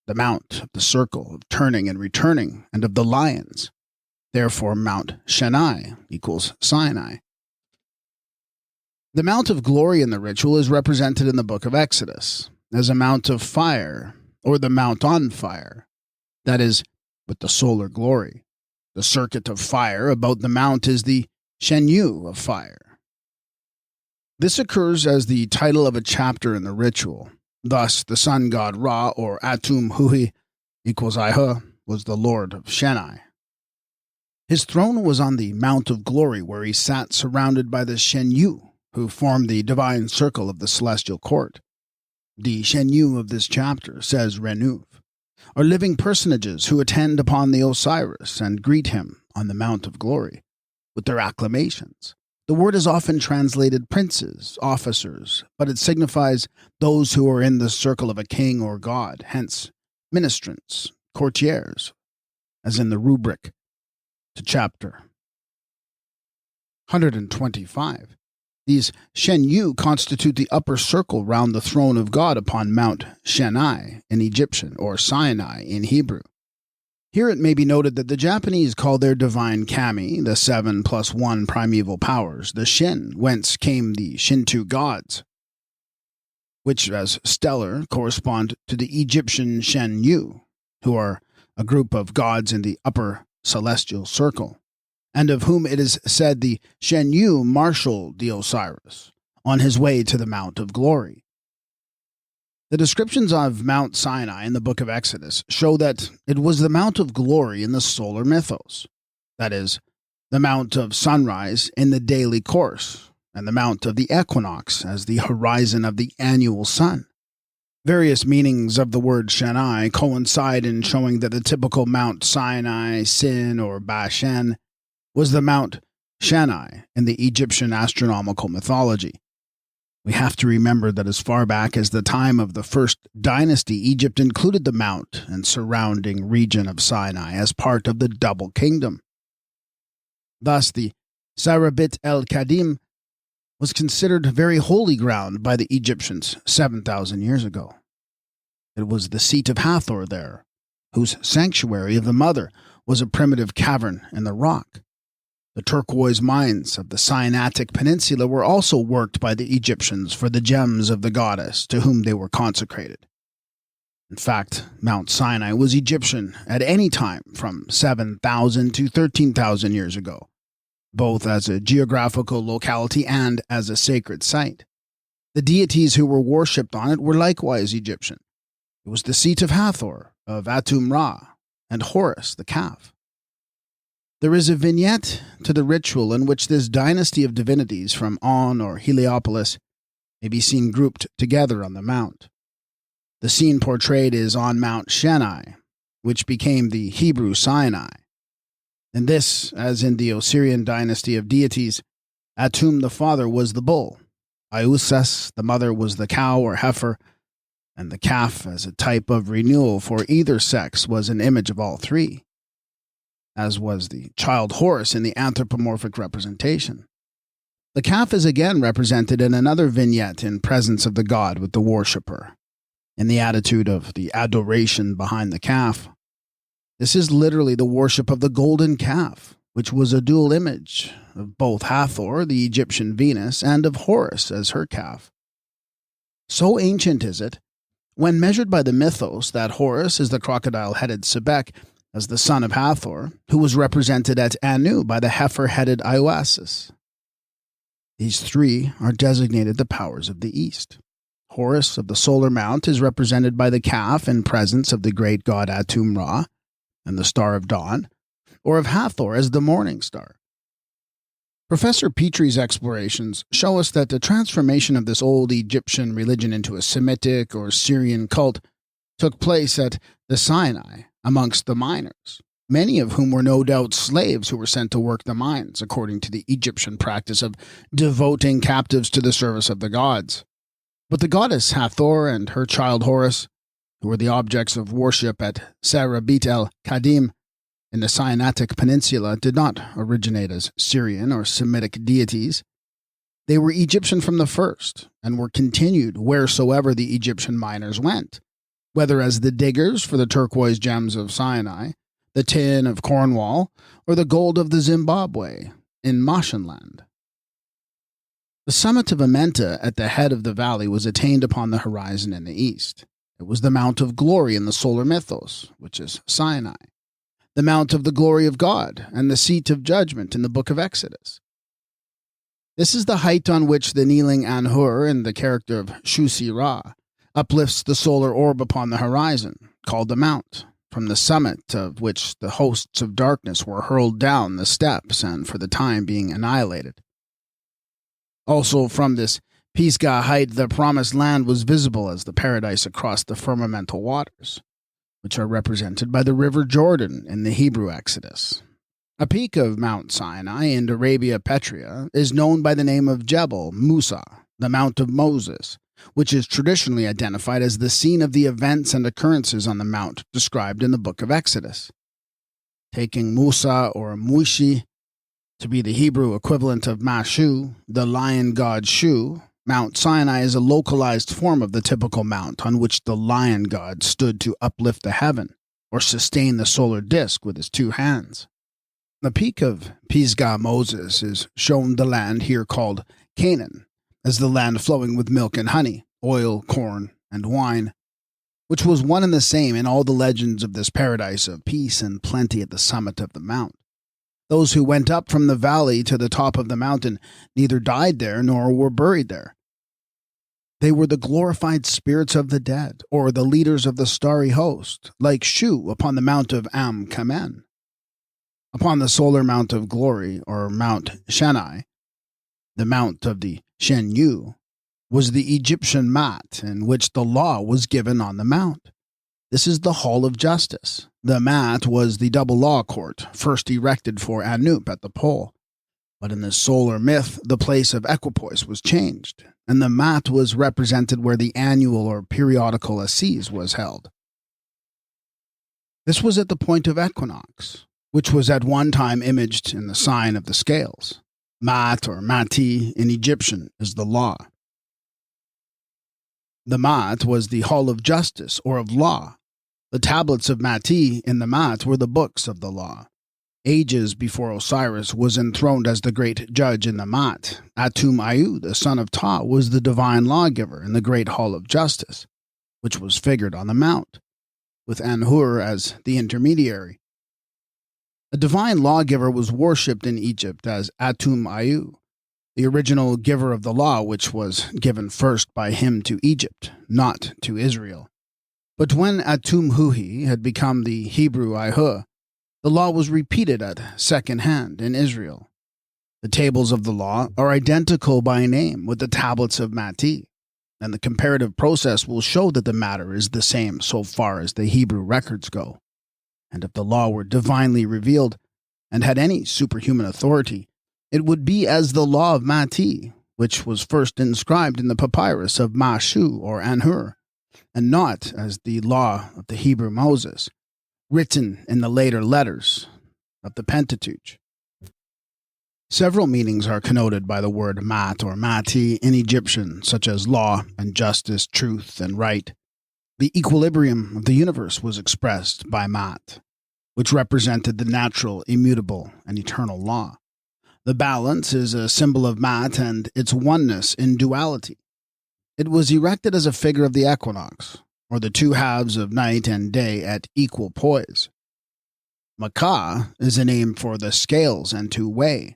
of the circle of turning and returning, and of the lions. Therefore, Mount Sheni equals Sinai. The Mount of Glory in the ritual is represented in the book of Exodus as a mount of fire, or the Mount on fire, that is, with the solar glory. The circuit of fire about the mount is the Shenyu of fire. This occurs as the title of a chapter in the ritual. Thus, the sun god Ra, or Atum Hui equals Iha, was the lord of Shenai. His throne was on the Mount of Glory, where he sat surrounded by the Shenyu, who formed the divine circle of the celestial court. The Shenyu of this chapter, says Renuv, are living personages who attend upon the Osiris and greet him on the Mount of Glory with their acclamations. The word is often translated princes, officers, but it signifies those who are in the circle of a king or god, hence ministrants, courtiers, as in the rubric to chapter 125. These Shenyu constitute the upper circle round the throne of God upon Mount Shenai in Egyptian, or Sinai in Hebrew. Here it may be noted that the Japanese call their divine kami, the 7+1 primeval powers, the Shin, whence came the Shinto gods, which, as stellar, correspond to the Egyptian Shenyu, who are a group of gods in the upper celestial circle, and of whom it is said the Shenyu marshaled the Osiris on his way to the Mount of Glory. The descriptions of Mount Sinai in the book of Exodus show that it was the Mount of Glory in the solar mythos, that is, the Mount of Sunrise in the daily course, and the Mount of the Equinox as the horizon of the annual sun. Various meanings of the word Shenai coincide in showing that the typical Mount Sinai, Sin, or Bashan was the Mount Shenai in the Egyptian astronomical mythology. We have to remember that as far back as the time of the first dynasty, Egypt included the mount and surrounding region of Sinai as part of the double kingdom. Thus, the Sarabit el-Kadim was considered very holy ground by the Egyptians 7,000 years ago. It was the seat of Hathor there, whose sanctuary of the mother was a primitive cavern in the rock. The turquoise mines of the Sinaitic Peninsula were also worked by the Egyptians for the gems of the goddess to whom they were consecrated. In fact, Mount Sinai was Egyptian at any time from 7,000 to 13,000 years ago, both as a geographical locality and as a sacred site. The deities who were worshipped on it were likewise Egyptian. It was the seat of Hathor, of Atum Ra, and Horus, the calf. There is a vignette to the ritual in which this dynasty of divinities from On or Heliopolis may be seen grouped together on the mount. The scene portrayed is on Mount Shenai, which became the Hebrew Sinai. In this, as in the Osirian dynasty of deities, Atum the father was the bull, Iusis the mother was the cow or heifer, and the calf as a type of renewal for either sex was an image of all three, as was the child Horus in the anthropomorphic representation. The calf is again represented in another vignette in presence of the god with the worshipper, in the attitude of the adoration behind the calf. This is literally the worship of the golden calf, which was a dual image of both Hathor, the Egyptian Venus, and of Horus as her calf. So ancient is it, when measured by the mythos, that Horus is the crocodile-headed Sebek, as the son of Hathor, who was represented at Anu by the heifer-headed Iusis. These three are designated the powers of the East. Horus of the solar mount is represented by the calf in presence of the great god Atum Ra and the star of dawn, or of Hathor as the morning star. Professor Petrie's explorations show us that the transformation of this old Egyptian religion into a Semitic or Syrian cult took place at the Sinai, amongst the miners, many of whom were no doubt slaves who were sent to work the mines, according to the Egyptian practice of devoting captives to the service of the gods. But the goddess Hathor and her child Horus, who were the objects of worship at Sarabit el-Kadim in the Sinaitic Peninsula, did not originate as Syrian or Semitic deities. They were Egyptian from the first, and were continued wheresoever the Egyptian miners went, whether as the diggers for the turquoise gems of Sinai, the tin of Cornwall, or the gold of the Zimbabwe in Mashanland. The summit of Amenta at the head of the valley was attained upon the horizon in the east. It was the Mount of Glory in the solar mythos, which is Sinai. the mount of the glory of God, and the seat of judgment in the book of Exodus. This is the height on which the kneeling Anhur, in the character of Shusi Ra, uplifts the solar orb upon the horizon, called the Mount, from the summit of which the hosts of darkness were hurled down the steps and for the time being annihilated. Also from this Pisgah height the promised land was visible as the paradise across the firmamental waters, which are represented by the river Jordan in the Hebrew Exodus. A peak of Mount Sinai in Arabia Petrea is known by the name of Jebel Musa, the Mount of Moses, which is traditionally identified as the scene of the events and occurrences on the mount described in the book of Exodus. Taking Musa or Mushi to be the Hebrew equivalent of Mashu, the lion god Shu, Mount Sinai is a localized form of the typical mount on which the lion god stood to uplift the heaven or sustain the solar disk with his two hands. The peak of Pisgah Moses is shown the land here called Canaan, as the land flowing with milk and honey, oil, corn, and wine, which was one and the same in all the legends of this paradise of peace and plenty at the summit of the mount. Those who went up from the valley to the top of the mountain neither died there nor were buried there. They were the glorified spirits of the dead, or the leaders of the starry host, like Shu upon the mount of Am Kamen. Upon the solar mount of glory, or Mount Shenai, the mount of the Shenyu, was the Egyptian mat in which the law was given on the mount. This is the Hall of Justice. The mat was the double law court, first erected for Anup at the pole. But in the solar myth, the place of equipoise was changed, and the mat was represented where the annual or periodical assize was held. This was at the point of equinox, which was at one time imaged in the sign of the scales. Mat or Mati in Egyptian is the law. The mat was the hall of justice or of law. The tablets of Mati in the mat were the books of the law. Ages before Osiris was enthroned as the great judge in the mat, Atum-Ayu, the son of Ta, was the divine lawgiver in the great hall of justice, which was figured on the mount, with Anhur as the intermediary. A divine lawgiver was worshipped in Egypt as Atum-Ayu, the original giver of the law, which was given first by him to Egypt, not to Israel. But when Atum-Huhi had become the Hebrew Ahu, the law was repeated at second hand in Israel. The tables of the law are identical by name with the tablets of Mati, and the comparative process will show that the matter is the same so far as the Hebrew records go. And if the law were divinely revealed and had any superhuman authority, it would be as the law of Mati, which was first inscribed in the papyrus of Mashu or Anhur, and not as the law of the Hebrew Moses, written in the later letters of the Pentateuch. Several meanings are connoted by the word mat or mati in Egyptian, such as law and justice, truth and right. The equilibrium of the universe was expressed by mat, which represented the natural, immutable, and eternal law. The balance is a symbol of mat and its oneness in duality. It was erected as a figure of the equinox, or the two halves of night and day at equal poise. Makkah is a name for the scales and to weigh.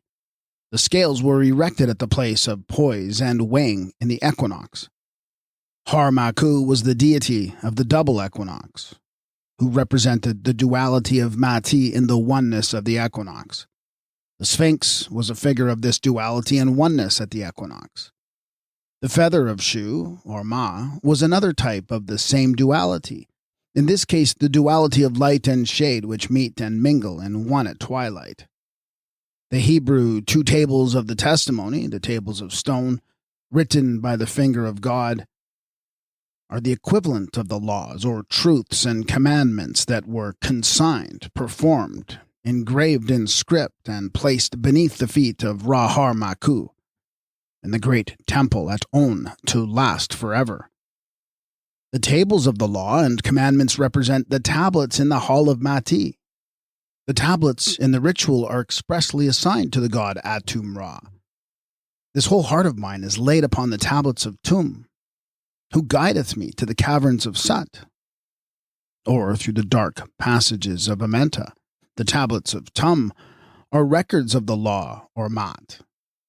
The scales were erected at the place of poise and weighing in the equinox. Har-Maku was the deity of the double equinox, who represented the duality of Mati in the oneness of the equinox. The Sphinx was a figure of this duality and oneness at the equinox. The feather of Shu, or Ma, was another type of the same duality, in this case the duality of light and shade which meet and mingle in one at twilight. The Hebrew two tables of the testimony, the tables of stone, written by the finger of God, are the equivalent of the laws or truths and commandments that were consigned, performed, engraved in script, and placed beneath the feet of Ra-Har-Maku in the great temple at On to last forever. The tables of the law and commandments represent the tablets in the hall of Mati. The tablets in the ritual are expressly assigned to the god Atum-Ra. This whole heart of mine is laid upon the tablets of Tum, who guideth me to the caverns of Sut, or through the dark passages of Amenta, The tablets of Tum are records of the law, or Mat.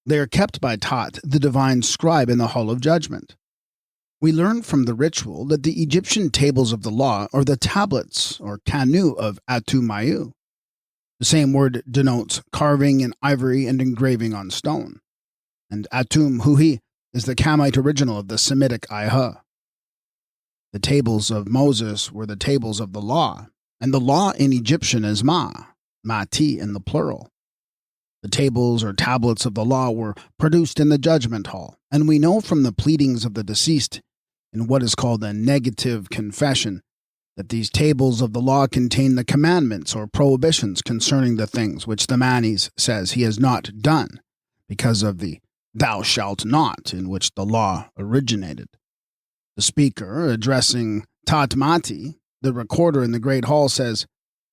They are kept by Tat, the divine scribe in the Hall of Judgment. We learn from the ritual that the Egyptian tables of the law are the tablets, or kanu, of Atu-Mayu. The same word denotes carving in ivory and engraving on stone. And Atum-Huhi is the Kamite original of the Semitic Iha. The tables of Moses were the tables of the law, and the law in Egyptian is Mati in the plural. The tables or tablets of the law were produced in the judgment hall, and we know from the pleadings of the deceased in what is called a negative confession that these tables of the law contain the commandments or prohibitions concerning the things which the Manes says he has not done because of the thou shalt not in which the law originated. The speaker, addressing Tatmati, the recorder in the great hall, says,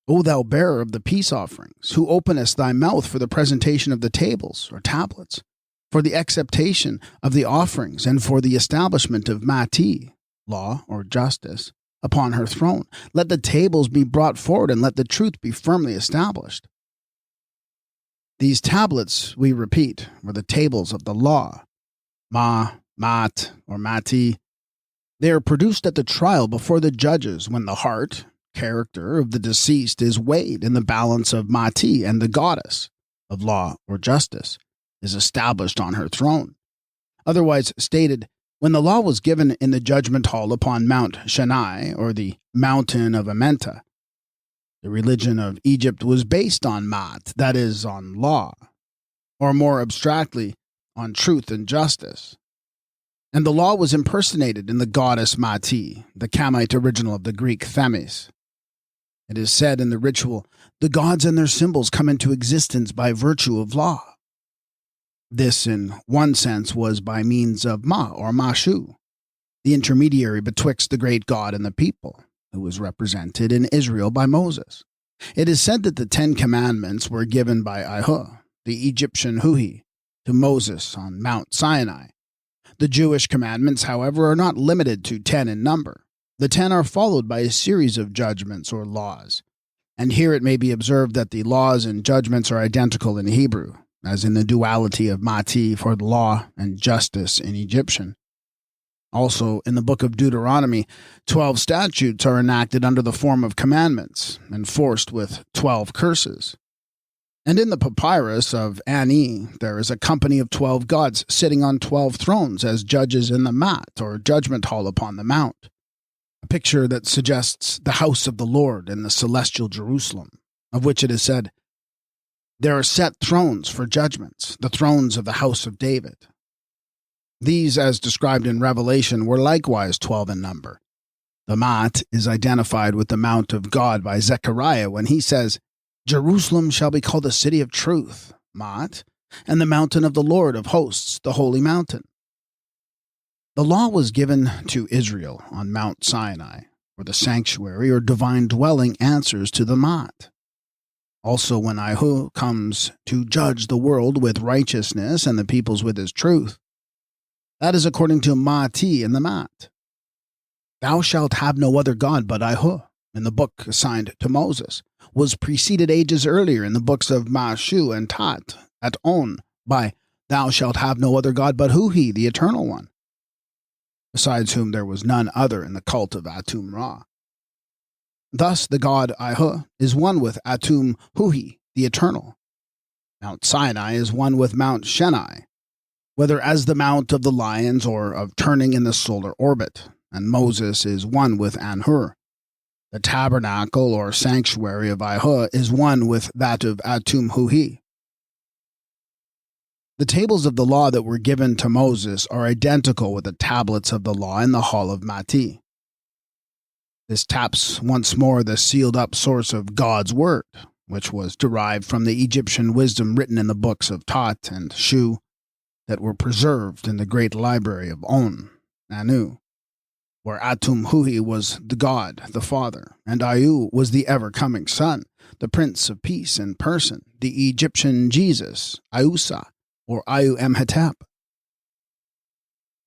O thou bearer of the peace offerings, who openest thy mouth for the presentation of the tables or tablets, for the acceptation of the offerings, and for the establishment of Mati, law or justice, upon her throne, let the tables be brought forward, and let the truth be firmly established. These tablets, we repeat, were the tables of the law, Mat, or Mati. They are produced at the trial before the judges when the heart, character of the deceased is weighed in the balance of Mati, and the goddess of law or justice is established on her throne. Otherwise stated, when the law was given in the judgment hall upon Mount Sinai, or the mountain of Amenta, the religion of Egypt was based on Mat, that is, on law, or more abstractly, on truth and justice. And the law was impersonated in the goddess Mati, the Kamite original of the Greek Themis. It is said in the ritual, the gods and their symbols come into existence by virtue of law. This, in one sense, was by means of Ma, or Mashu, the intermediary betwixt the great God and the people, who was represented in Israel by Moses. It is said that the 10 Commandments were given by Ihu, the Egyptian Huhi, to Moses on Mount Sinai. The Jewish commandments, however, are not limited to 10 in number. The 10 are followed by a series of judgments or laws. And here it may be observed that the laws and judgments are identical in Hebrew, as in the duality of Mati for the law and justice in Egyptian. Also, in the book of Deuteronomy, 12 statutes are enacted under the form of commandments, enforced with 12 curses. And in the papyrus of Ani, there is a company of 12 gods sitting on 12 thrones as judges in the mat, or judgment hall upon the mount. A picture that suggests the house of the Lord in the celestial Jerusalem, of which it is said, there are set thrones for judgments, the thrones of the house of David. These, as described in Revelation, were likewise 12 in number. The Mat is identified with the Mount of God by Zechariah when he says, Jerusalem shall be called the city of truth, Mat, and the mountain of the Lord of hosts, the holy mountain. The law was given to Israel on Mount Sinai, where the sanctuary or divine dwelling answers to the Mat. Also, when Ihu comes to judge the world with righteousness and the peoples with his truth, that is according to Mati in the Mat. Thou shalt have no other God but Ihu, in the book assigned to Moses, was preceded ages earlier in the books of Mashu and Tat at On by Thou shalt have no other God but Huhi, the Eternal One, besides whom there was none other in the cult of Atum Ra. Thus the god Ihu is one with Atum Huhi, the Eternal. Mount Sinai is one with Mount Sinai, whether as the Mount of the Lions or of turning in the solar orbit, and Moses is one with Anhur. The tabernacle or sanctuary of Ihu is one with that of Atum Huhi. The tables of the law that were given to Moses are identical with the tablets of the law in the hall of Mati. This taps once more the sealed-up source of God's word, which was derived from the Egyptian wisdom written in the books of Tat and Shu that were preserved in the great library of On, Anu, where Atum Huhi was the God, the Father, and Ayu was the ever-coming Son, the Prince of Peace in person, the Egyptian Jesus, Ayusa, or Ayu-Emhetep.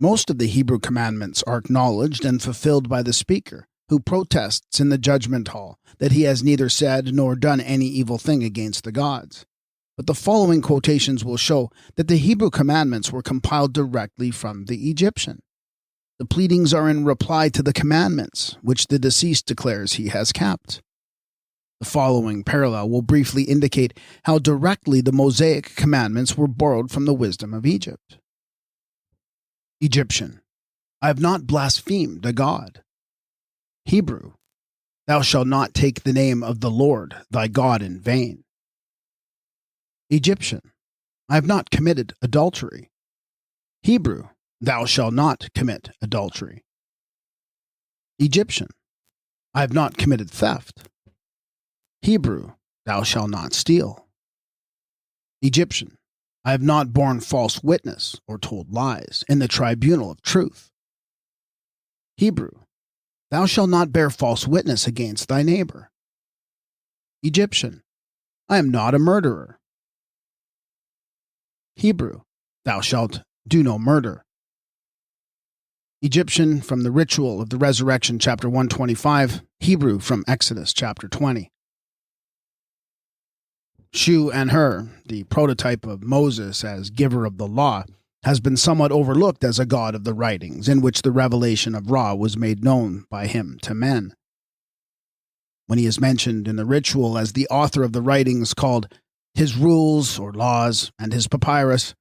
Most of the Hebrew commandments are acknowledged and fulfilled by the speaker, who protests in the judgment hall that he has neither said nor done any evil thing against the gods. But the following quotations will show that the Hebrew commandments were compiled directly from the Egyptian. The pleadings are in reply to the commandments, which the deceased declares he has kept. The following parallel will briefly indicate how directly the Mosaic commandments were borrowed from the wisdom of Egypt. Egyptian, I have not blasphemed a god. Hebrew, thou shalt not take the name of the Lord thy God in vain. Egyptian, I have not committed adultery. Hebrew, thou shalt not commit adultery. Egyptian, I have not committed theft. Hebrew, thou shalt not steal. Egyptian, I have not borne false witness or told lies in the tribunal of truth. Hebrew, thou shalt not bear false witness against thy neighbor. Egyptian, I am not a murderer. Hebrew, thou shalt do no murder. Egyptian from the ritual of the resurrection, chapter 125. Hebrew from Exodus, chapter 20. Shu and Her, the prototype of Moses as giver of the law, has been somewhat overlooked as a god of the writings, in which the revelation of Ra was made known by him to men. When he is mentioned in the ritual as the author of the writings called his rules or laws and his papyrus,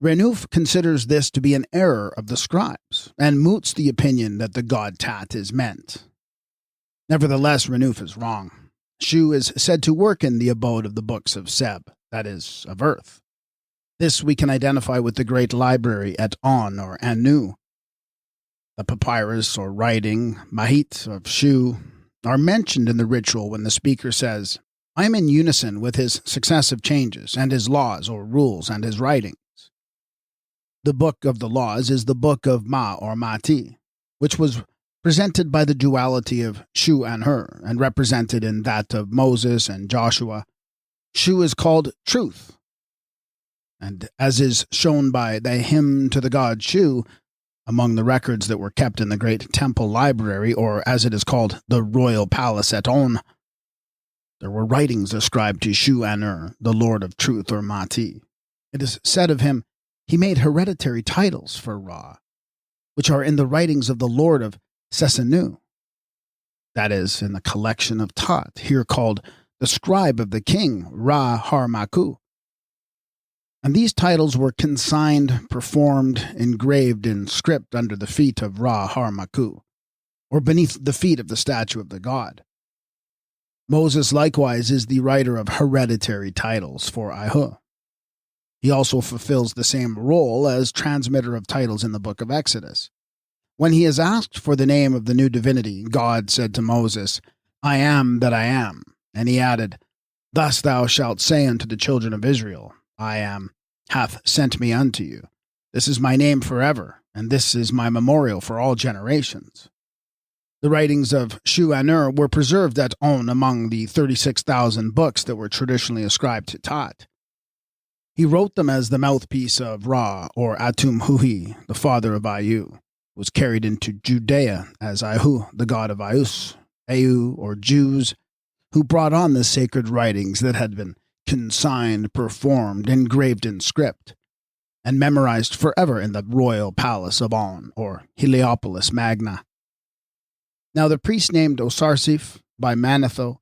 Renouf considers this to be an error of the scribes, and moots the opinion that the god Tat is meant. Nevertheless, Renouf is wrong. Shu is said to work in the abode of the books of Seb, that is, of earth. This we can identify with the great library at On or Anu. The papyrus or writing, Mahit of Shu, are mentioned in the ritual when the speaker says, I am in unison with his successive changes and his laws or rules and his writings. The book of the laws is the book of Ma or Mati, which was presented by the duality of Shu and Her, and represented in that of Moses and Joshua. Shu is called truth, and as is shown by the hymn to the god Shu, among the records that were kept in the great temple library, or as it is called, the royal palace at On, there were writings ascribed to Shu and Her, the Lord of Truth or Mati. It is said of him, he made hereditary titles for Ra, which are in the writings of the Lord of Sesanu, that is, in the collection of Tat, here called the scribe of the king, Ra Harmaku. And these titles were consigned, performed, engraved in script under the feet of Ra Harmaku, or beneath the feet of the statue of the god. Moses likewise is the writer of hereditary titles for Ihu. He also fulfills the same role as transmitter of titles in the book of Exodus. When he is asked for the name of the new divinity, God said to Moses, I am that I am. And he added, Thus thou shalt say unto the children of Israel, I am, hath sent me unto you. This is my name forever, and this is my memorial for all generations. The writings of Shu and Her were preserved at On among the 36,000 books that were traditionally ascribed to Tat. He wrote them as the mouthpiece of Ra, or Atum Huhi, the father of Ayu, was carried into Judea as Ihu, the god of Ius, Au, or Jews, who brought on the sacred writings that had been consigned, performed, engraved in script, and memorized forever in the royal palace of On, or Heliopolis Magna. Now the priest named Osarsiph by Manetho,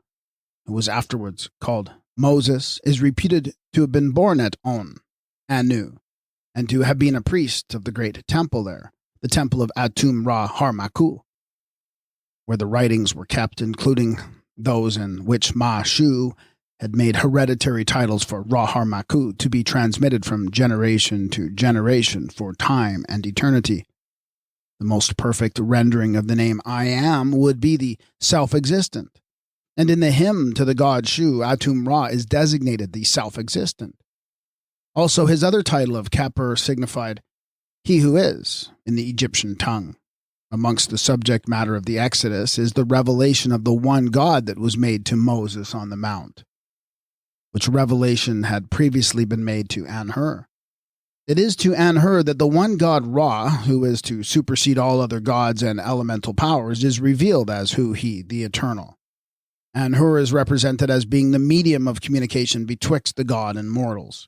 who was afterwards called Moses, is reputed to have been born at On, Anu, and to have been a priest of the great temple there, the temple of Atum Ra Harmaku, where the writings were kept, including those in which Ma Shu had made hereditary titles for Ra Harmaku to be transmitted from generation to generation for time and eternity. The most perfect rendering of the name I Am would be the self-existent, and in the hymn to the god Shu, Atum Ra is designated the self-existent. Also, his other title of Keper signified he who is in the Egyptian tongue. Amongst the subject matter of the Exodus is the revelation of the one God that was made to Moses on the mount, which revelation had previously been made to An-Hur. It is to Anhur that the one god Ra, who is to supersede all other gods and elemental powers, is revealed as who he, the Eternal. Anhur is represented as being the medium of communication betwixt the god and mortals.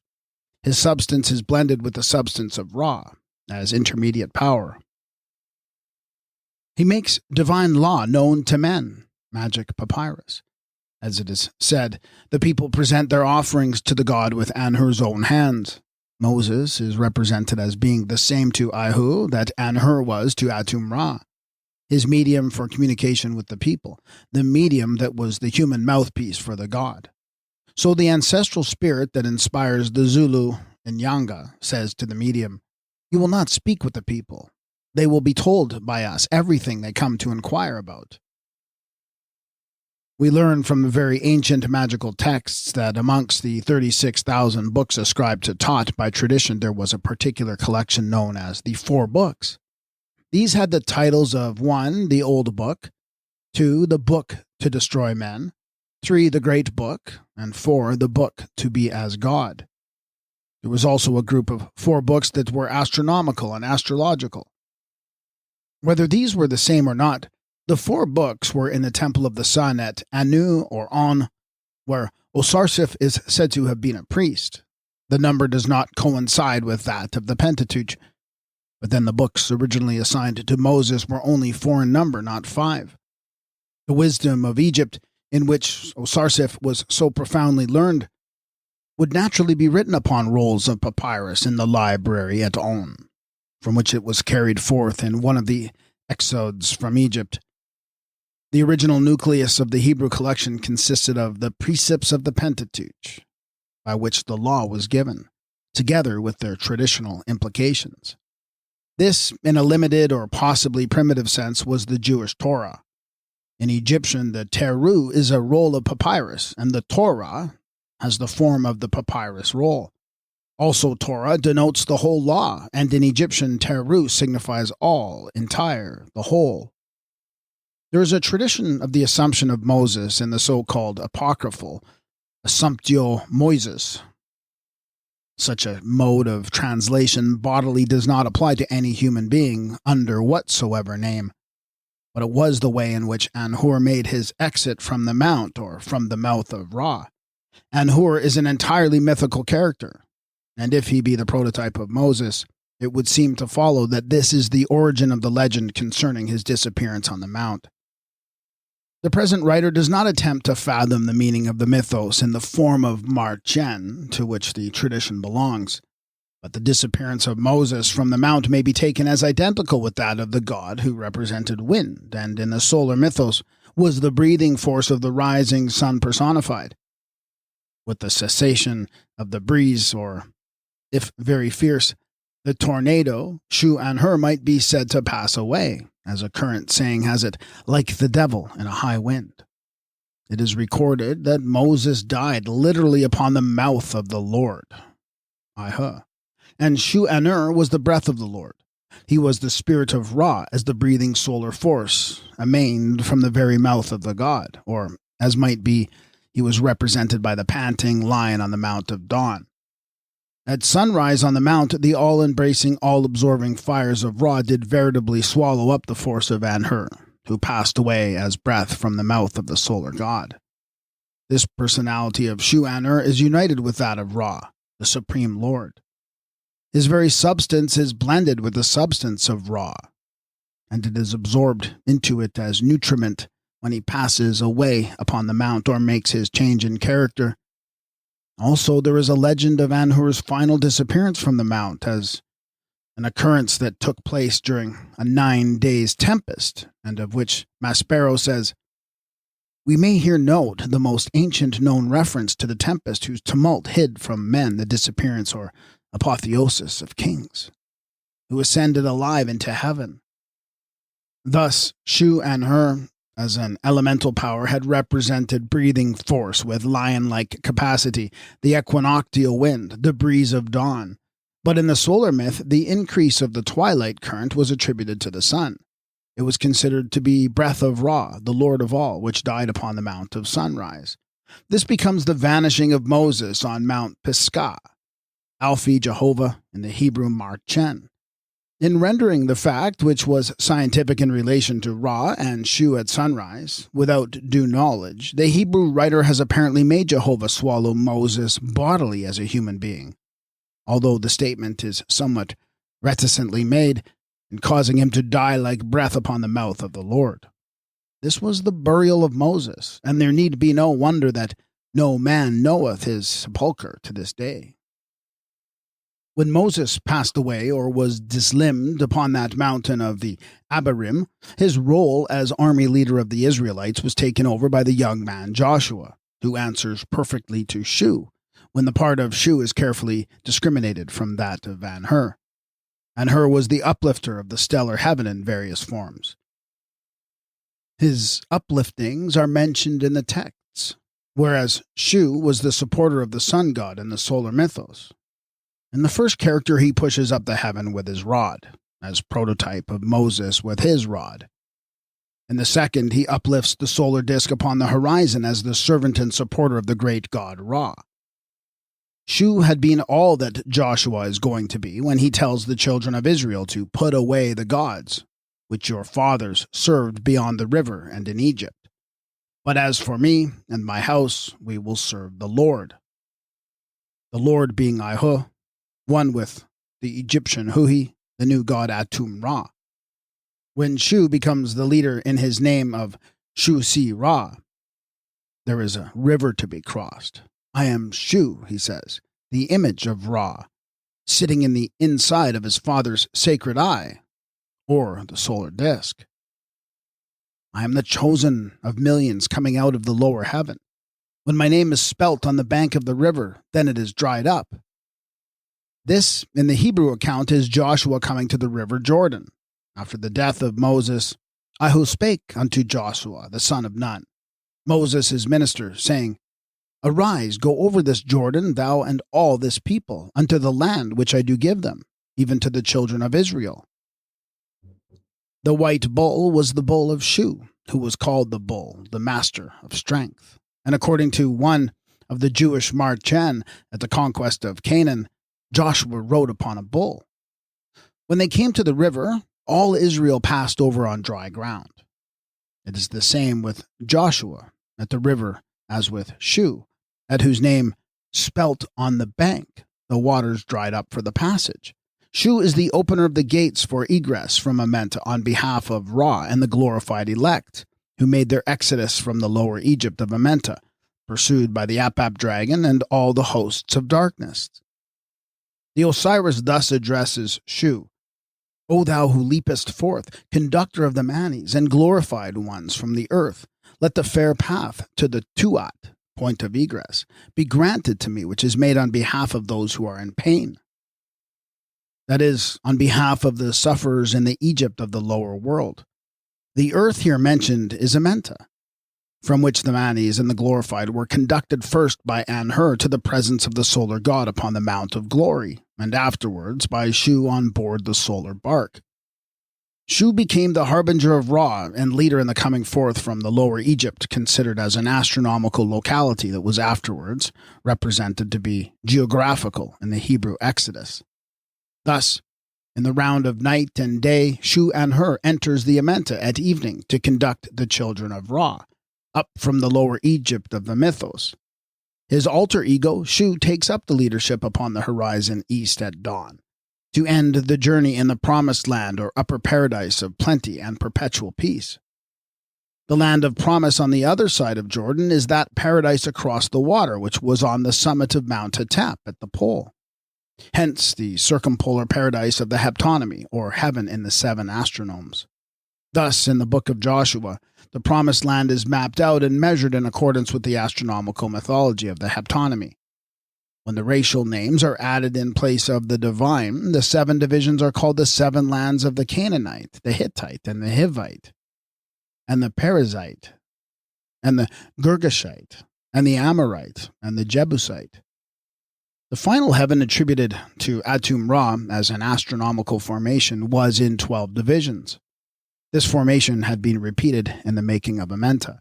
His substance is blended with the substance of Ra, as intermediate power. He makes divine law known to men, magic papyrus. As it is said, the people present their offerings to the god with Anhur's own hands. Moses is represented as being the same to Ahu that Anhur was to Atum Ra, his medium for communication with the people, the medium that was the human mouthpiece for the god. So the ancestral spirit that inspires the Zulu Nyanga says to the medium, "You will not speak with the people. They will be told by us everything they come to inquire about." We learn from the very ancient magical texts that amongst the 36,000 books ascribed to Tot by tradition there was a particular collection known as the Four Books. These had the titles of 1. The Old Book, 2. The Book to Destroy Men, 3. The Great Book, and 4. The Book to Be as God. There was also a group of 4 books that were astronomical and astrological. Whether these were the same or not, the 4 books were in the Temple of the Sun at Anu or On, where Osarseph is said to have been a priest. The number does not coincide with that of the Pentateuch, but then the books originally assigned to Moses were only 4 in number, not 5. The wisdom of Egypt, in which Osarseph was so profoundly learned, would naturally be written upon rolls of papyrus in the library at On, from which it was carried forth in one of the exodes from Egypt. The original nucleus of the Hebrew collection consisted of the precepts of the Pentateuch, by which the law was given, together with their traditional implications. This, in a limited or possibly primitive sense, was the Jewish Torah. In Egyptian, the teru is a roll of papyrus, and the Torah has the form of the papyrus roll. Also, Torah denotes the whole law, and in Egyptian, teru signifies all, entire, the whole. There is a tradition of the Assumption of Moses in the so-called apocryphal Assumptio Moises. Such a mode of translation bodily does not apply to any human being under whatsoever name, but it was the way in which Anhur made his exit from the mount or from the mouth of Ra. Anhur is an entirely mythical character, and if he be the prototype of Moses, it would seem to follow that this is the origin of the legend concerning his disappearance on the mount. The present writer does not attempt to fathom the meaning of the mythos in the form of Mar-Chen, to which the tradition belongs, but the disappearance of Moses from the mount may be taken as identical with that of the god who represented wind, and in the solar mythos was the breathing force of the rising sun personified. With the cessation of the breeze, or, if very fierce, the tornado, Shu-Anhur might be said to pass away, as a current saying has it, like the devil in a high wind. It is recorded that Moses died literally upon the mouth of the Lord, and Shu-Anhur was the breath of the Lord. He was the spirit of Ra as the breathing solar force, emaned from the very mouth of the god, or, as might be, he was represented by the panting lion on the Mount of Dawn. At sunrise on the mount, the all-embracing, all-absorbing fires of Ra did veritably swallow up the force of Anhur, who passed away as breath from the mouth of the solar god. This personality of Shu-Anhur is united with that of Ra, the Supreme Lord. His very substance is blended with the substance of Ra, and it is absorbed into it as nutriment when he passes away upon the mount or makes his change in character. Also, there is a legend of Anhur's final disappearance from the mount as an occurrence that took place during a 9 days tempest, and of which Maspero says, "We may here note the most ancient known reference to the tempest whose tumult hid from men the disappearance or apotheosis of kings, who ascended alive into heaven." Thus, Shu-Anhur, as an elemental power, had represented breathing force with lion-like capacity, the equinoctial wind, the breeze of dawn. But in the solar myth, the increase of the twilight current was attributed to the sun. It was considered to be breath of Ra, the Lord of all, which died upon the Mount of Sunrise. This becomes the vanishing of Moses on Mount Pisgah. Alphi Jehovah, in the Hebrew Marchen. In rendering the fact, which was scientific in relation to Ra and Shu at sunrise, without due knowledge, the Hebrew writer has apparently made Jehovah swallow Moses bodily as a human being, although the statement is somewhat reticently made in causing him to die like breath upon the mouth of the Lord. This was the burial of Moses, and there need be no wonder that no man knoweth his sepulchre to this day. When Moses passed away or was dislimned upon that mountain of the Abarim, his role as army leader of the Israelites was taken over by the young man Joshua, who answers perfectly to Shu, when the part of Shu is carefully discriminated from that of An-Hur. An-Hur was the uplifter of the stellar heaven in various forms. His upliftings are mentioned in the texts, whereas Shu was the supporter of the sun god in the solar mythos. In the first character, he pushes up the heaven with his rod, as prototype of Moses with his rod. In the second, he uplifts the solar disk upon the horizon as the servant and supporter of the great god Ra. Shu had been all that Joshua is going to be when he tells the children of Israel to put away the gods, which your fathers served beyond the river and in Egypt. But as for me and my house, we will serve the Lord. The Lord being Ihu, one with the Egyptian Huhi, the new god Atum-Ra. When Shu becomes the leader in his name of Shu-Si-Ra, there is a river to be crossed. I am Shu, he says, the image of Ra, sitting in the inside of his father's sacred eye, or the solar disk. I am the chosen of millions coming out of the lower heaven. When my name is spelt on the bank of the river, then it is dried up. This, in the Hebrew account, is Joshua coming to the river Jordan. After the death of Moses, Ahu spake unto Joshua, the son of Nun, Moses his minister, saying, Arise, go over this Jordan, thou and all this people, unto the land which I do give them, even to the children of Israel. The white bull was the bull of Shu, who was called the bull, the master of strength. And according to one of the Jewish Marchen at the conquest of Canaan, Joshua rode upon a bull. When they came to the river, all Israel passed over on dry ground. It is the same with Joshua at the river as with Shu, at whose name, spelt on the bank, the waters dried up for the passage. Shu is the opener of the gates for egress from Amenta on behalf of Ra and the glorified elect, who made their exodus from the lower Egypt of Amenta, pursued by the Apap dragon and all the hosts of darkness. The Osiris thus addresses Shu, O thou who leapest forth, conductor of the Manes and glorified ones from the earth, let the fair path to the Tuat, point of egress, be granted to me, which is made on behalf of those who are in pain. That is, on behalf of the sufferers in the Egypt of the lower world. The earth here mentioned is Amenta, from which the Manes and the glorified were conducted first by An-Hur to the presence of the solar god upon the Mount of Glory, and afterwards by Shu on board the solar bark. Shu became the harbinger of Ra and leader in the coming forth from the lower Egypt, considered as an astronomical locality that was afterwards represented to be geographical in the Hebrew Exodus. Thus, in the round of night and day, Shu-An-Hur enters the Amenta at evening to conduct the children of Ra, up from the lower Egypt of the mythos. His alter ego, Shu, takes up the leadership upon the horizon east at dawn, to end the journey in the promised land or upper paradise of plenty and perpetual peace. The land of promise on the other side of Jordan is that paradise across the water which was on the summit of Mount Hatep at the pole. Hence the circumpolar paradise of the heptonymy, or heaven in the seven astronomes. Thus, in the book of Joshua, the promised land is mapped out and measured in accordance with the astronomical mythology of the heptonymy. When the racial names are added in place of the divine, the seven divisions are called the seven lands of the Canaanite, the Hittite, and the Hivite, and the Perizzite, and the Girgashite, and the Amorite, and the Jebusite. The final heaven attributed to Atum-Ra as an astronomical formation was in 12 divisions. This formation had been repeated in the making of Amenta.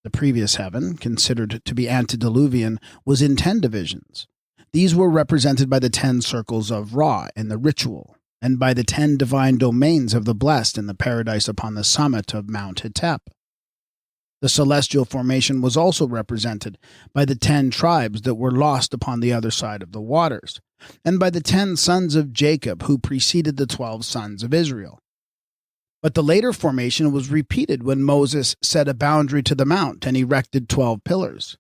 The previous heaven, considered to be antediluvian, was in 10 divisions. These were represented by the 10 circles of Ra in the ritual, and by the 10 divine domains of the blessed in the paradise upon the summit of Mount Hetep. The celestial formation was also represented by the 10 tribes that were lost upon the other side of the waters, and by the 10 sons of Jacob who preceded the 12 sons of Israel. But the later formation was repeated when Moses set a boundary to the mount and erected 12 pillars,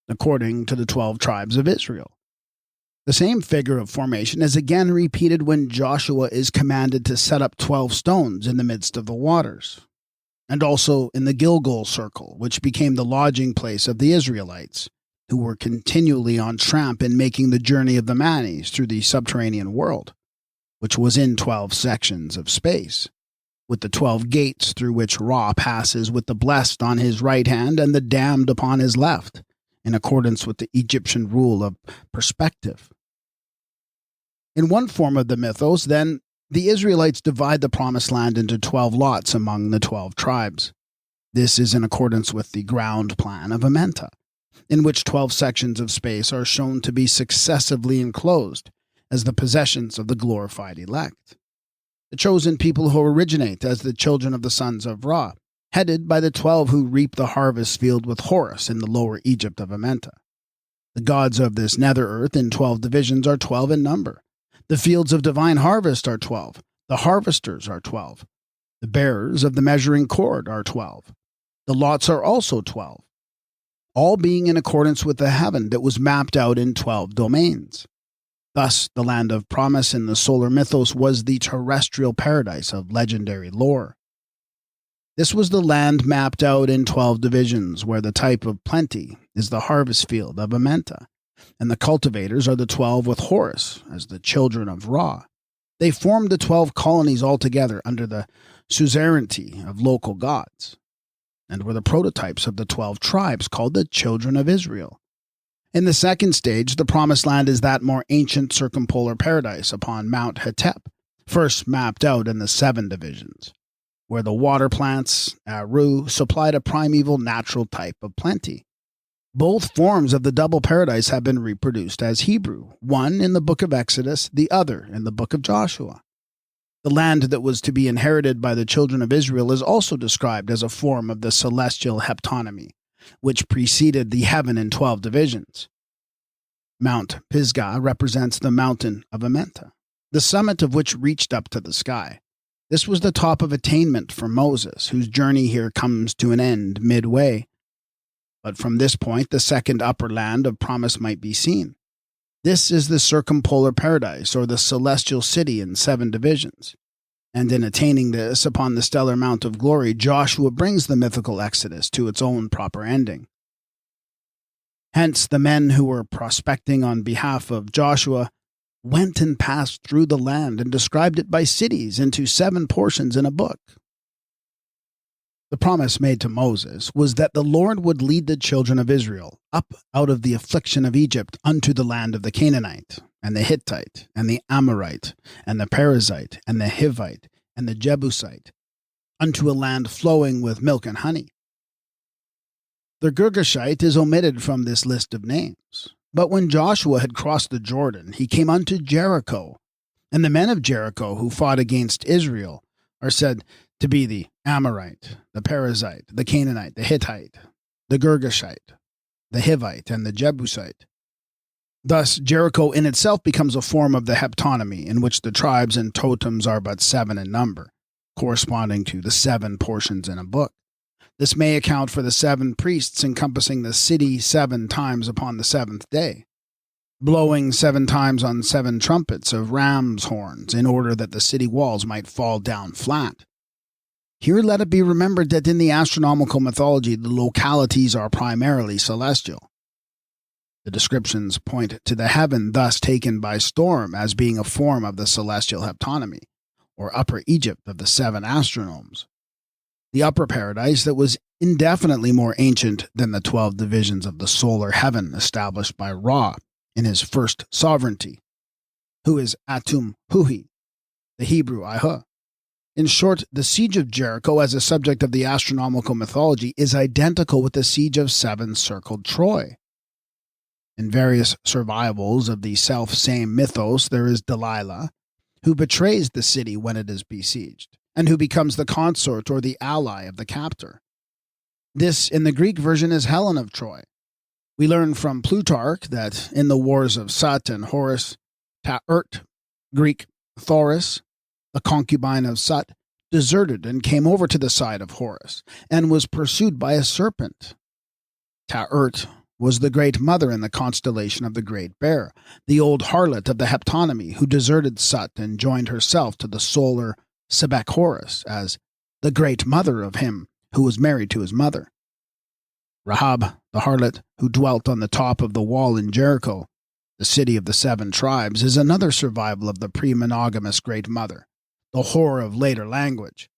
according to the 12 tribes of Israel. The same figure of formation is again repeated when Joshua is commanded to set up 12 stones in the midst of the waters, and also in the Gilgal Circle, which became the lodging place of the Israelites, who were continually on tramp in making the journey of the Manes through the subterranean world, which was in 12 sections of space, with the 12 gates through which Ra passes with the blessed on his right hand and the damned upon his left, in accordance with the Egyptian rule of perspective. In one form of the mythos, then, the Israelites divide the Promised Land into 12 lots among the 12 tribes. This is in accordance with the ground plan of Amenta, in which 12 sections of space are shown to be successively enclosed as the possessions of the glorified elect. The chosen people who originate as the children of the sons of Ra, headed by the 12 who reap the harvest field with Horus in the lower Egypt of Amenta. The gods of this nether earth in 12 divisions are 12 in number. The fields of divine harvest are 12. The harvesters are 12. The bearers of the measuring cord are 12. The lots are also 12, all being in accordance with the heaven that was mapped out in 12 domains. Thus, the land of promise in the solar mythos was the terrestrial paradise of legendary lore. This was the land mapped out in 12 divisions, where the type of plenty is the harvest field of Amenta, and the cultivators are the 12 with Horus as the children of Ra. They formed the 12 colonies altogether under the suzerainty of local gods, and were the prototypes of the 12 tribes called the children of Israel. In the second stage, the Promised Land is that more ancient circumpolar paradise upon Mount Hetep, first mapped out in the 7 divisions, where the water plants, Aru, supplied a primeval natural type of plenty. Both forms of the double paradise have been reproduced as Hebrew, one in the book of Exodus, the other in the book of Joshua. The land that was to be inherited by the children of Israel is also described as a form of the celestial heptonymy, which preceded the heaven in 12 divisions. Mount Pisgah represents the mountain of Amenta, the summit of which reached up to the sky. This was the top of attainment for Moses, whose journey here comes to an end midway. But from this point, the second upper land of promise might be seen. This is the circumpolar paradise, or the celestial city in 7 divisions. And in attaining this upon the stellar mount of glory, Joshua brings the mythical Exodus to its own proper ending. Hence, the men who were prospecting on behalf of Joshua went and passed through the land and described it by cities into 7 portions in a book. The promise made to Moses was that the Lord would lead the children of Israel up out of the affliction of Egypt unto the land of the Canaanite, and the Hittite, and the Amorite, and the Perizzite, and the Hivite, and the Jebusite, unto a land flowing with milk and honey. The Girgashite is omitted from this list of names. But when Joshua had crossed the Jordan, he came unto Jericho, and the men of Jericho who fought against Israel are said to be the Amorite, the Perizzite, the Canaanite, the Hittite, the Girgashite, the Hivite, and the Jebusite. Thus, Jericho in itself becomes a form of the heptonymy, in which the tribes and totems are but 7 in number, corresponding to the 7 portions in a book. This may account for the 7 priests encompassing the city 7 times upon the 7th day, blowing 7 times on 7 trumpets of ram's horns in order that the city walls might fall down flat. Here let it be remembered that in the astronomical mythology the localities are primarily celestial. The descriptions point to the heaven thus taken by storm as being a form of the celestial heptonymy, or Upper Egypt of the 7 astronomes. The upper paradise that was indefinitely more ancient than the 12 divisions of the solar heaven established by Ra in his first sovereignty, who is Atum Huhi, the Hebrew Ihu. In short, the siege of Jericho as a subject of the astronomical mythology is identical with the siege of 7 circled Troy. In various survivals of the self-same mythos, there is Delilah, who betrays the city when it is besieged, and who becomes the consort or the ally of the captor. This, in the Greek version, is Helen of Troy. We learn from Plutarch that in the wars of Sut and Horus, Ta'urt, Greek Thoris, the concubine of Sut, deserted and came over to the side of Horus, and was pursued by a serpent. Ta'urt was the great mother in the constellation of the Great Bear, the old harlot of the heptonymy who deserted Sut and joined herself to the solar Sebek Horus as the great mother of him who was married to his mother. Rahab, the harlot who dwelt on the top of the wall in Jericho, the city of the 7 tribes, is another survival of the pre-monogamous Great Mother, the whore of later language.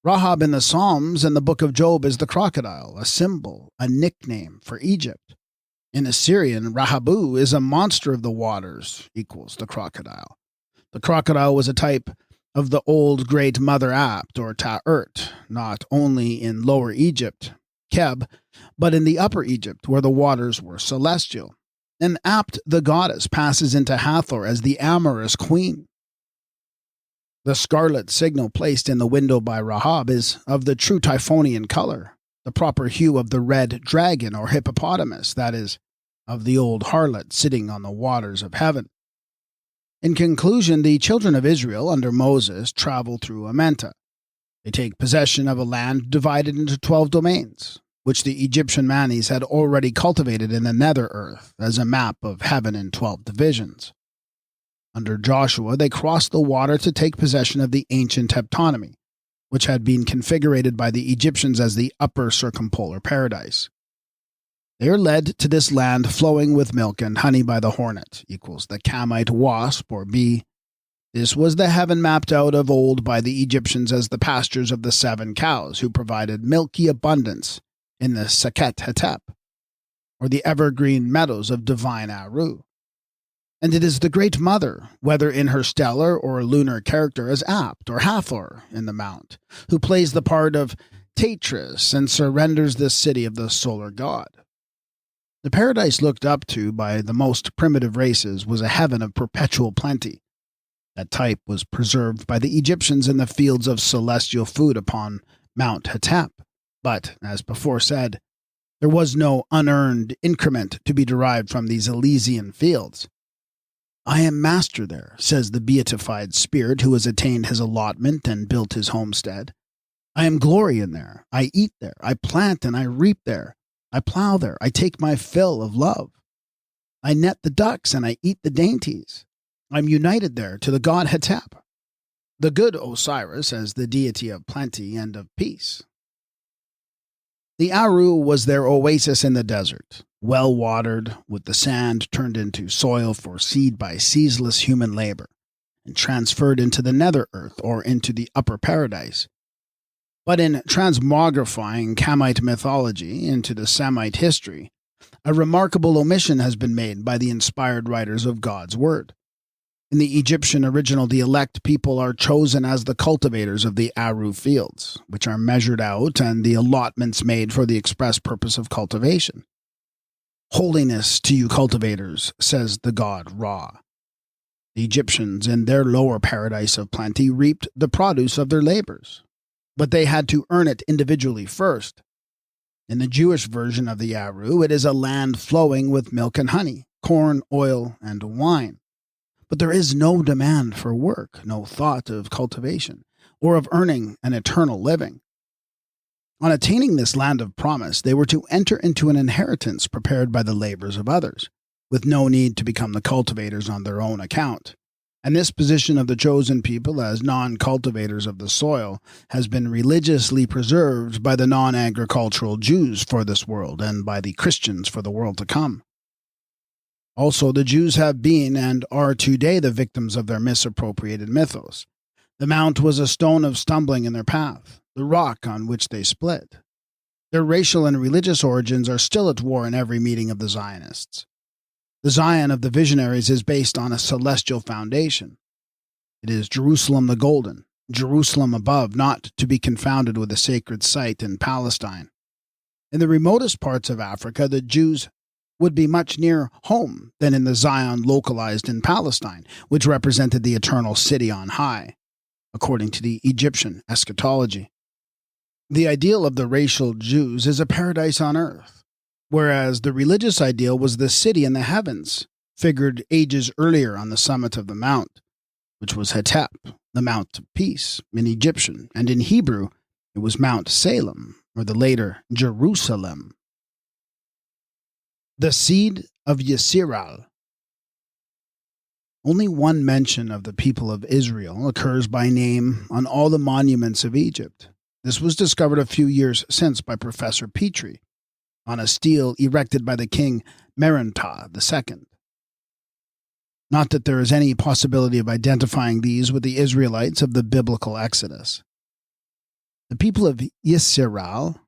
Rahab in the Psalms and the Book of Job is the crocodile, a symbol, a nickname for Egypt. In Assyrian, Rahabu is a monster of the waters, equals the crocodile. The crocodile was a type of the old Great Mother Apt, or Ta'urt, not only in Lower Egypt, Keb, but in the Upper Egypt, where the waters were celestial. And Apt, the goddess, passes into Hathor as the amorous queen. The scarlet signal placed in the window by Rahab is of the true Typhonian color, the proper hue of the red dragon or hippopotamus, that is, of the old harlot sitting on the waters of heaven. In conclusion, the children of Israel under Moses travel through Amenta. They take possession of a land divided into 12 domains, which the Egyptian Manes had already cultivated in the nether earth as a map of heaven in 12 divisions. Under Joshua, they crossed the water to take possession of the ancient heptonymy, which had been configured by the Egyptians as the upper circumpolar paradise. They are led to this land flowing with milk and honey by the hornet, equals the Kamite wasp or bee. This was the heaven mapped out of old by the Egyptians as the pastures of the 7 cows who provided milky abundance in the Sekhet Hetep, or the evergreen meadows of divine Aru. And it is the Great Mother, whether in her stellar or lunar character as Apt or Hathor in the Mount, who plays the part of Tatris and surrenders the city of the solar god. The paradise looked up to by the most primitive races was a heaven of perpetual plenty. That type was preserved by the Egyptians in the fields of celestial food upon Mount Hetep. But, as before said, there was no unearned increment to be derived from these Elysian fields. I am master there, says the beatified spirit who has attained his allotment and built his homestead. I am glory in there. I eat there. I plant and I reap there. I plow there. I take my fill of love. I net the ducks and I eat the dainties. I'm united there to the god Hetep, the good Osiris as the deity of plenty and of peace. The Aru was their oasis in the desert, well watered, with the sand turned into soil for seed by ceaseless human labor, and transferred into the nether earth or into the upper paradise. But in transmogrifying Kamite mythology into the Semite history, a remarkable omission has been made by the inspired writers of God's Word. In the Egyptian original, the elect people are chosen as the cultivators of the Aru fields, which are measured out and the allotments made for the express purpose of cultivation. Holiness to you cultivators, says the god Ra. The Egyptians, in their lower paradise of plenty, reaped the produce of their labors, but they had to earn it individually first. In the Jewish version of the Aru, it is a land flowing with milk and honey, corn, oil, and wine. But there is no demand for work, no thought of cultivation, or of earning an eternal living. On attaining this land of promise, they were to enter into an inheritance prepared by the labors of others, with no need to become the cultivators on their own account. And this position of the chosen people as non-cultivators of the soil has been religiously preserved by the non-agricultural Jews for this world and by the Christians for the world to come. Also, the Jews have been and are today the victims of their misappropriated mythos. The mount was a stone of stumbling in their path, the rock on which they split. Their racial and religious origins are still at war in every meeting of the Zionists. The Zion of the visionaries is based on a celestial foundation. It is Jerusalem the Golden, Jerusalem above, not to be confounded with the sacred site in Palestine. In the remotest parts of Africa, the Jews would be much nearer home than in the Zion localized in Palestine, which represented the eternal city on high, according to the Egyptian eschatology. The ideal of the racial Jews is a paradise on earth, whereas the religious ideal was the city in the heavens, figured ages earlier on the summit of the mount, which was Hetep, the Mount of Peace, in Egyptian, and in Hebrew it was Mount Salem, or the later Jerusalem. The seed of Yisrael. Only one mention of the people of Israel occurs by name on all the monuments of Egypt. This was discovered a few years since by Professor Petrie on a stele erected by the king Merentah II. Not that there is any possibility of identifying these with the Israelites of the biblical Exodus. The people of Yisrael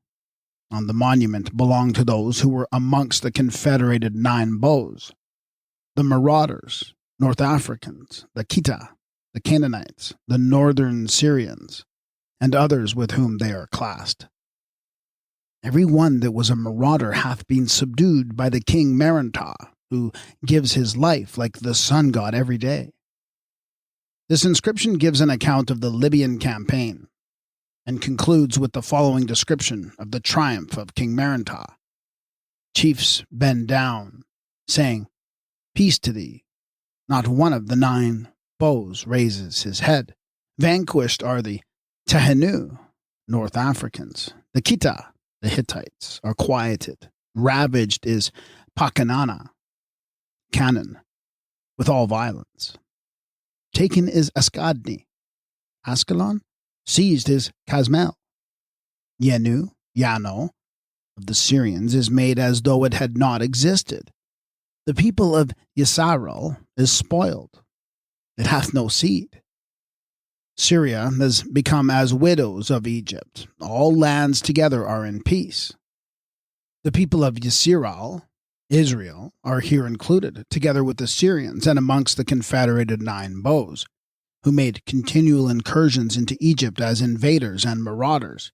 on the monument belong to those who were amongst the confederated 9 bows, the marauders, North Africans, the Khita, the Canaanites, the northern Syrians, and others with whom they are classed. Every one that was a marauder hath been subdued by the king Merentah, who gives his life like the sun god every day. This inscription gives an account of the Libyan campaign, and concludes with the following description of the triumph of King Merentah. Chiefs bend down, saying, "Peace to thee." Not one of the 9 bows raises his head. Vanquished are the Tehenu, North Africans. The Khita, the Hittites, are quieted. Ravaged is Pakanana, Canaan, with all violence. Taken is Askadni, Ascalon. Seized is Casmel. Yano, of the Syrians, is made as though it had not existed. The people of Yisrael is spoiled. It hath no seed. Syria has become as widows of Egypt. All lands together are in peace. The people of Yisrael, Israel, are here included, together with the Syrians and amongst the confederated 9 bows, who made continual incursions into Egypt as invaders and marauders,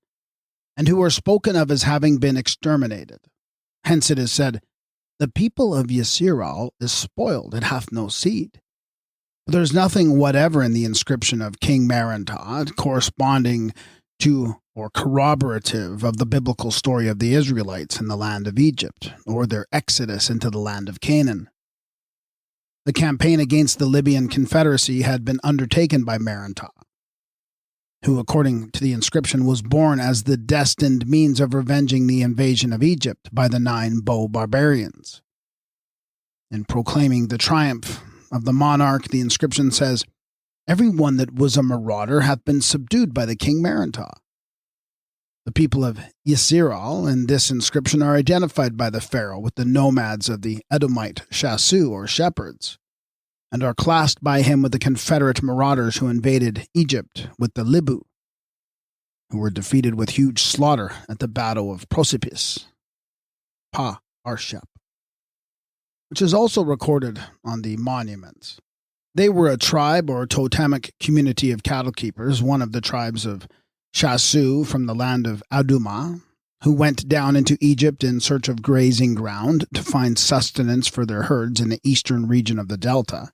and who are spoken of as having been exterminated. Hence it is said, "The people of Yisrael is spoiled, it hath no seed." But there is nothing whatever in the inscription of King Merentah corresponding to or corroborative of the biblical story of the Israelites in the land of Egypt, or their exodus into the land of Canaan. The campaign against the Libyan Confederacy had been undertaken by Merentah, who, according to the inscription, was born as the destined means of revenging the invasion of Egypt by the 9 bow barbarians. In proclaiming the triumph of the monarch, the inscription says, "Every one that was a marauder hath been subdued by the king Merentah." The people of Yisrael in this inscription are identified by the pharaoh with the nomads of the Edomite Shasu, or shepherds, and are classed by him with the Confederate marauders who invaded Egypt with the Libu, who were defeated with huge slaughter at the Battle of Prosopis, Pa-Arshep, which is also recorded on the monuments. They were a tribe or totemic community of cattle keepers, one of the tribes of Shasu from the land of Adumah, who went down into Egypt in search of grazing ground to find sustenance for their herds in the eastern region of the Delta.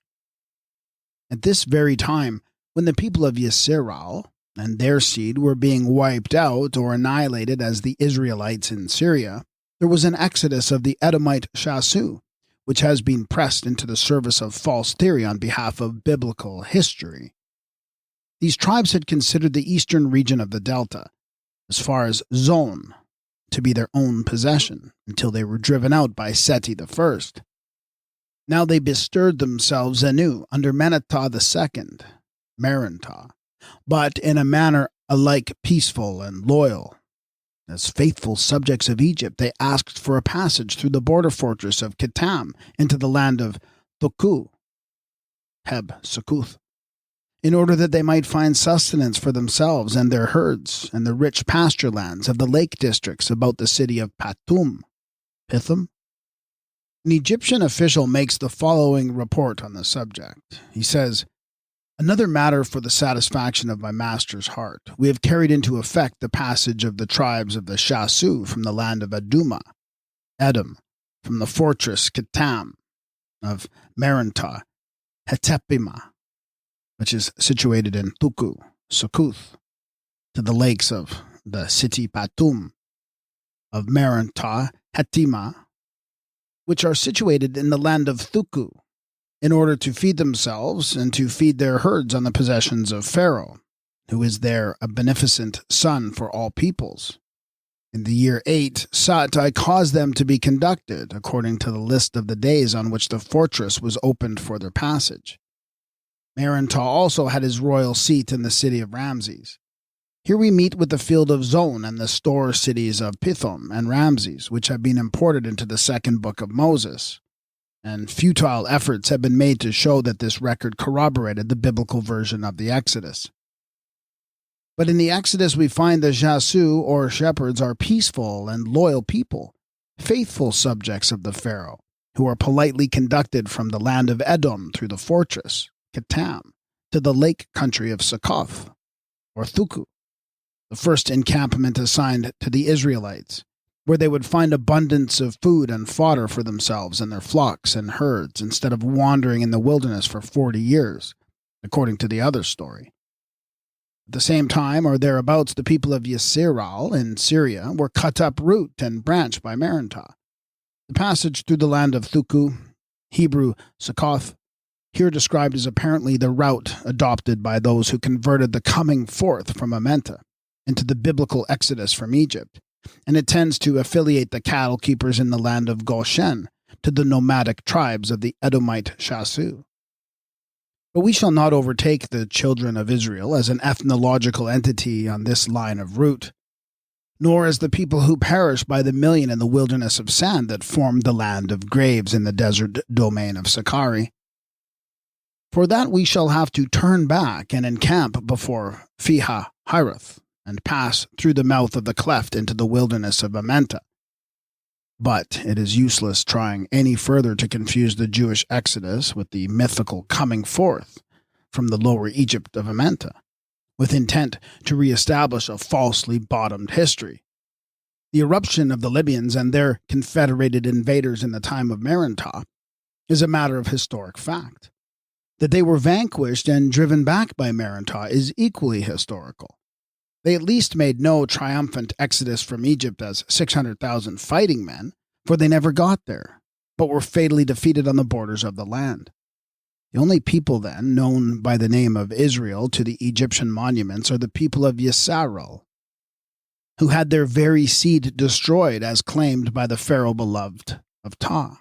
At this very time, when the people of Yisrael and their seed were being wiped out or annihilated as the Israelites in Syria, there was an exodus of the Edomite Shasu, which has been pressed into the service of false theory on behalf of biblical history. These tribes had considered the eastern region of the Delta, as far as Zon, to be their own possession, until they were driven out by Seti I. Now they bestirred themselves anew under Menetah II, Merentah, but in a manner alike peaceful and loyal. As faithful subjects of Egypt, they asked for a passage through the border fortress of Kitam into the land of Thuku, Heb-Sukuth, in order that they might find sustenance for themselves and their herds and the rich pasture lands of the lake districts about the city of Pithom. An Egyptian official makes the following report on the subject. He says, "Another matter for the satisfaction of my master's heart. We have carried into effect the passage of the tribes of the Shasu from the land of Edom, from the fortress Kitam of Merentah, Hetepima, which is situated in Tuku, Sukuth, to the lakes of the city Patum of Merentah, Hetima, which are situated in the land of Thuku, in order to feed themselves and to feed their herds on the possessions of Pharaoh, who is there a beneficent son for all peoples. In the year 8, Sat, I caused them to be conducted, according to the list of the days on which the fortress was opened for their passage. Merentah also had his royal seat in the city of Ramses. Here we meet with the field of Zon and the store cities of Pithom and Ramses, which have been imported into the second book of Moses, and futile efforts have been made to show that this record corroborated the biblical version of the Exodus. But in the Exodus we find the Jasu, or shepherds, are peaceful and loyal people, faithful subjects of the Pharaoh, who are politely conducted from the land of Edom through the fortress, Kitam, to the lake country of Succoth, or Thuku, the first encampment assigned to the Israelites, where they would find abundance of food and fodder for themselves and their flocks and herds, instead of wandering in the wilderness for 40 years, according to the other story. At the same time, or thereabouts, the people of Yisrael in Syria were cut up root and branch by Merentah. The passage through the land of Thuku, Hebrew Succoth, here described as apparently the route adopted by those who converted the coming forth from Amenta into the biblical exodus from Egypt, and it tends to affiliate the cattle keepers in the land of Goshen to the nomadic tribes of the Edomite Shasu. But we shall not overtake the children of Israel as an ethnological entity on this line of route, nor as the people who perish by the million in the wilderness of sand that formed the land of graves in the desert domain of Sakari. For that we shall have to turn back and encamp before Fiha Hirath, and pass through the mouth of the cleft into the wilderness of Amenta. But it is useless trying any further to confuse the Jewish exodus with the mythical coming forth from the lower Egypt of Amenta, with intent to reestablish a falsely bottomed history. The eruption of the Libyans and their confederated invaders in the time of Merentah is a matter of historic fact. That they were vanquished and driven back by Merentah is equally historical. They at least made no triumphant exodus from Egypt as 600,000 fighting men, for they never got there, but were fatally defeated on the borders of the land. The only people then known by the name of Israel to the Egyptian monuments are the people of Yisrael, who had their very seed destroyed as claimed by the Pharaoh beloved of Ptah.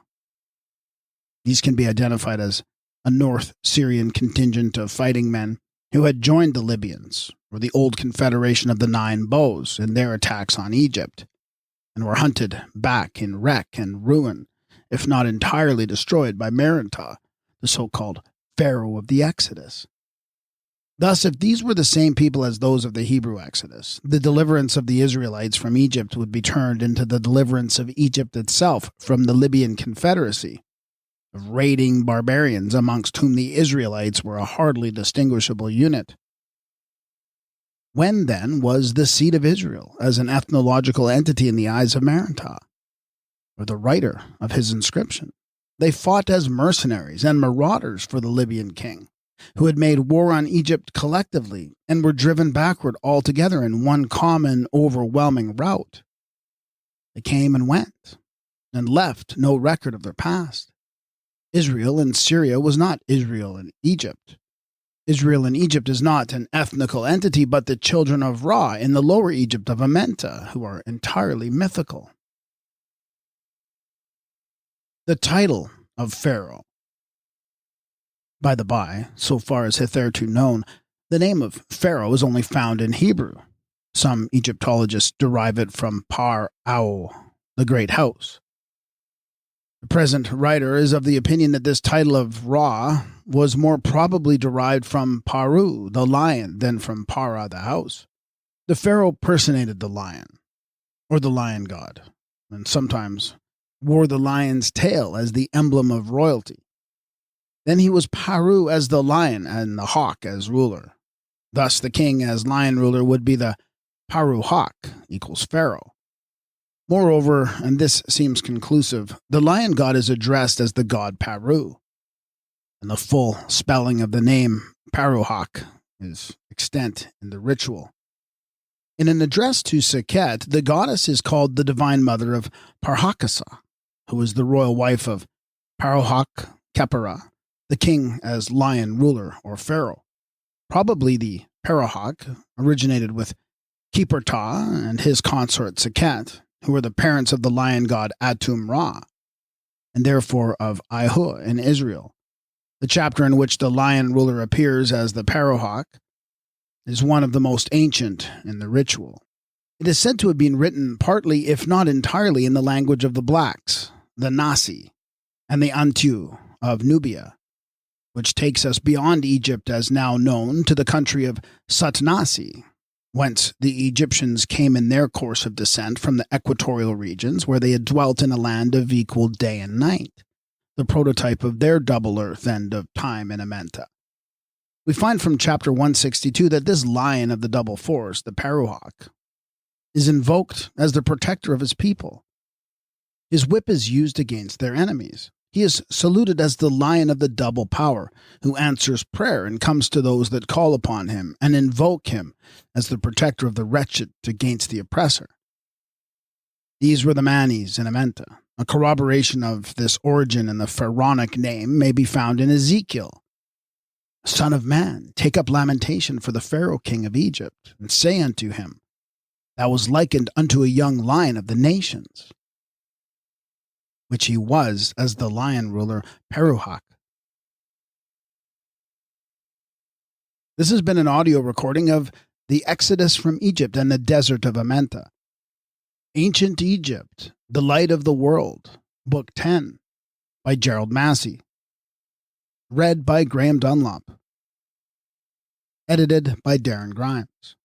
These can be identified as a North Syrian contingent of fighting men who had joined the Libyans, or the old confederation of the Nine Bows, in their attacks on Egypt, and were hunted back in wreck and ruin, if not entirely destroyed by Merentah, the so-called Pharaoh of the Exodus. Thus, if these were the same people as those of the Hebrew Exodus, the deliverance of the Israelites from Egypt would be turned into the deliverance of Egypt itself from the Libyan Confederacy, of raiding barbarians amongst whom the Israelites were a hardly distinguishable unit. When, then, was the seed of Israel as an ethnological entity in the eyes of Merentah, or the writer of his inscription? They fought as mercenaries and marauders for the Libyan king, who had made war on Egypt collectively and were driven backward altogether in one common, overwhelming rout. They came and went, and left no record of their past. Israel in Syria was not Israel in Egypt. Israel in Egypt is not an ethnical entity, but the children of Ra in the lower Egypt of Amenta, who are entirely mythical. The title of Pharaoh. By the by, so far as hitherto known, the name of Pharaoh is only found in Hebrew. Some Egyptologists derive it from Par-Au, the great house. The present writer is of the opinion that this title of Ra was more probably derived from Paru, the lion, than from Para, the house. The pharaoh personated the lion, or the lion god, and sometimes wore the lion's tail as the emblem of royalty. Then he was Paru as the lion and the hawk as ruler. Thus the king as lion ruler would be the Paru hawk equals pharaoh. Moreover, and this seems conclusive, the lion god is addressed as the god Paru, and the full spelling of the name Paruhak is extant in the ritual. In an address to Sekhet, the goddess is called the divine mother of Parhakasa, who is the royal wife of Paruhak Khepera, the king as lion ruler or pharaoh. Probably the Paruhak originated with Khepera and his consort Sekhet, who were the parents of the lion god Atum Ra, and therefore of Ihu in Israel. The chapter in which the lion ruler appears as the Paruhak is one of the most ancient in the ritual. It is said to have been written partly, if not entirely, in the language of the blacks, the Nasi, and the Antu of Nubia, which takes us beyond Egypt as now known to the country of Satnasi, whence the Egyptians came in their course of descent from the equatorial regions where they had dwelt in a land of equal day and night, the prototype of their double earth and of time in Amenta. We find from chapter 162 that this lion of the double force, the Paruhak, is invoked as the protector of his people. His whip is used against their enemies. He is saluted as the lion of the double power, who answers prayer and comes to those that call upon him and invoke him as the protector of the wretched against the oppressor. These were the Manis in Amenta. A corroboration of this origin in the pharaonic name may be found in Ezekiel. Son of man, take up lamentation for the Pharaoh king of Egypt, and say unto him, Thou was likened unto a young lion of the nations, which he was as the lion ruler Paruhak. This has been an audio recording of The Exodus from Egypt and the Desert of Amenta. Ancient Egypt, The Light of the World, Book 10, by Gerard Massey. Read by Graham Dunlop. Edited by Darren Grimes.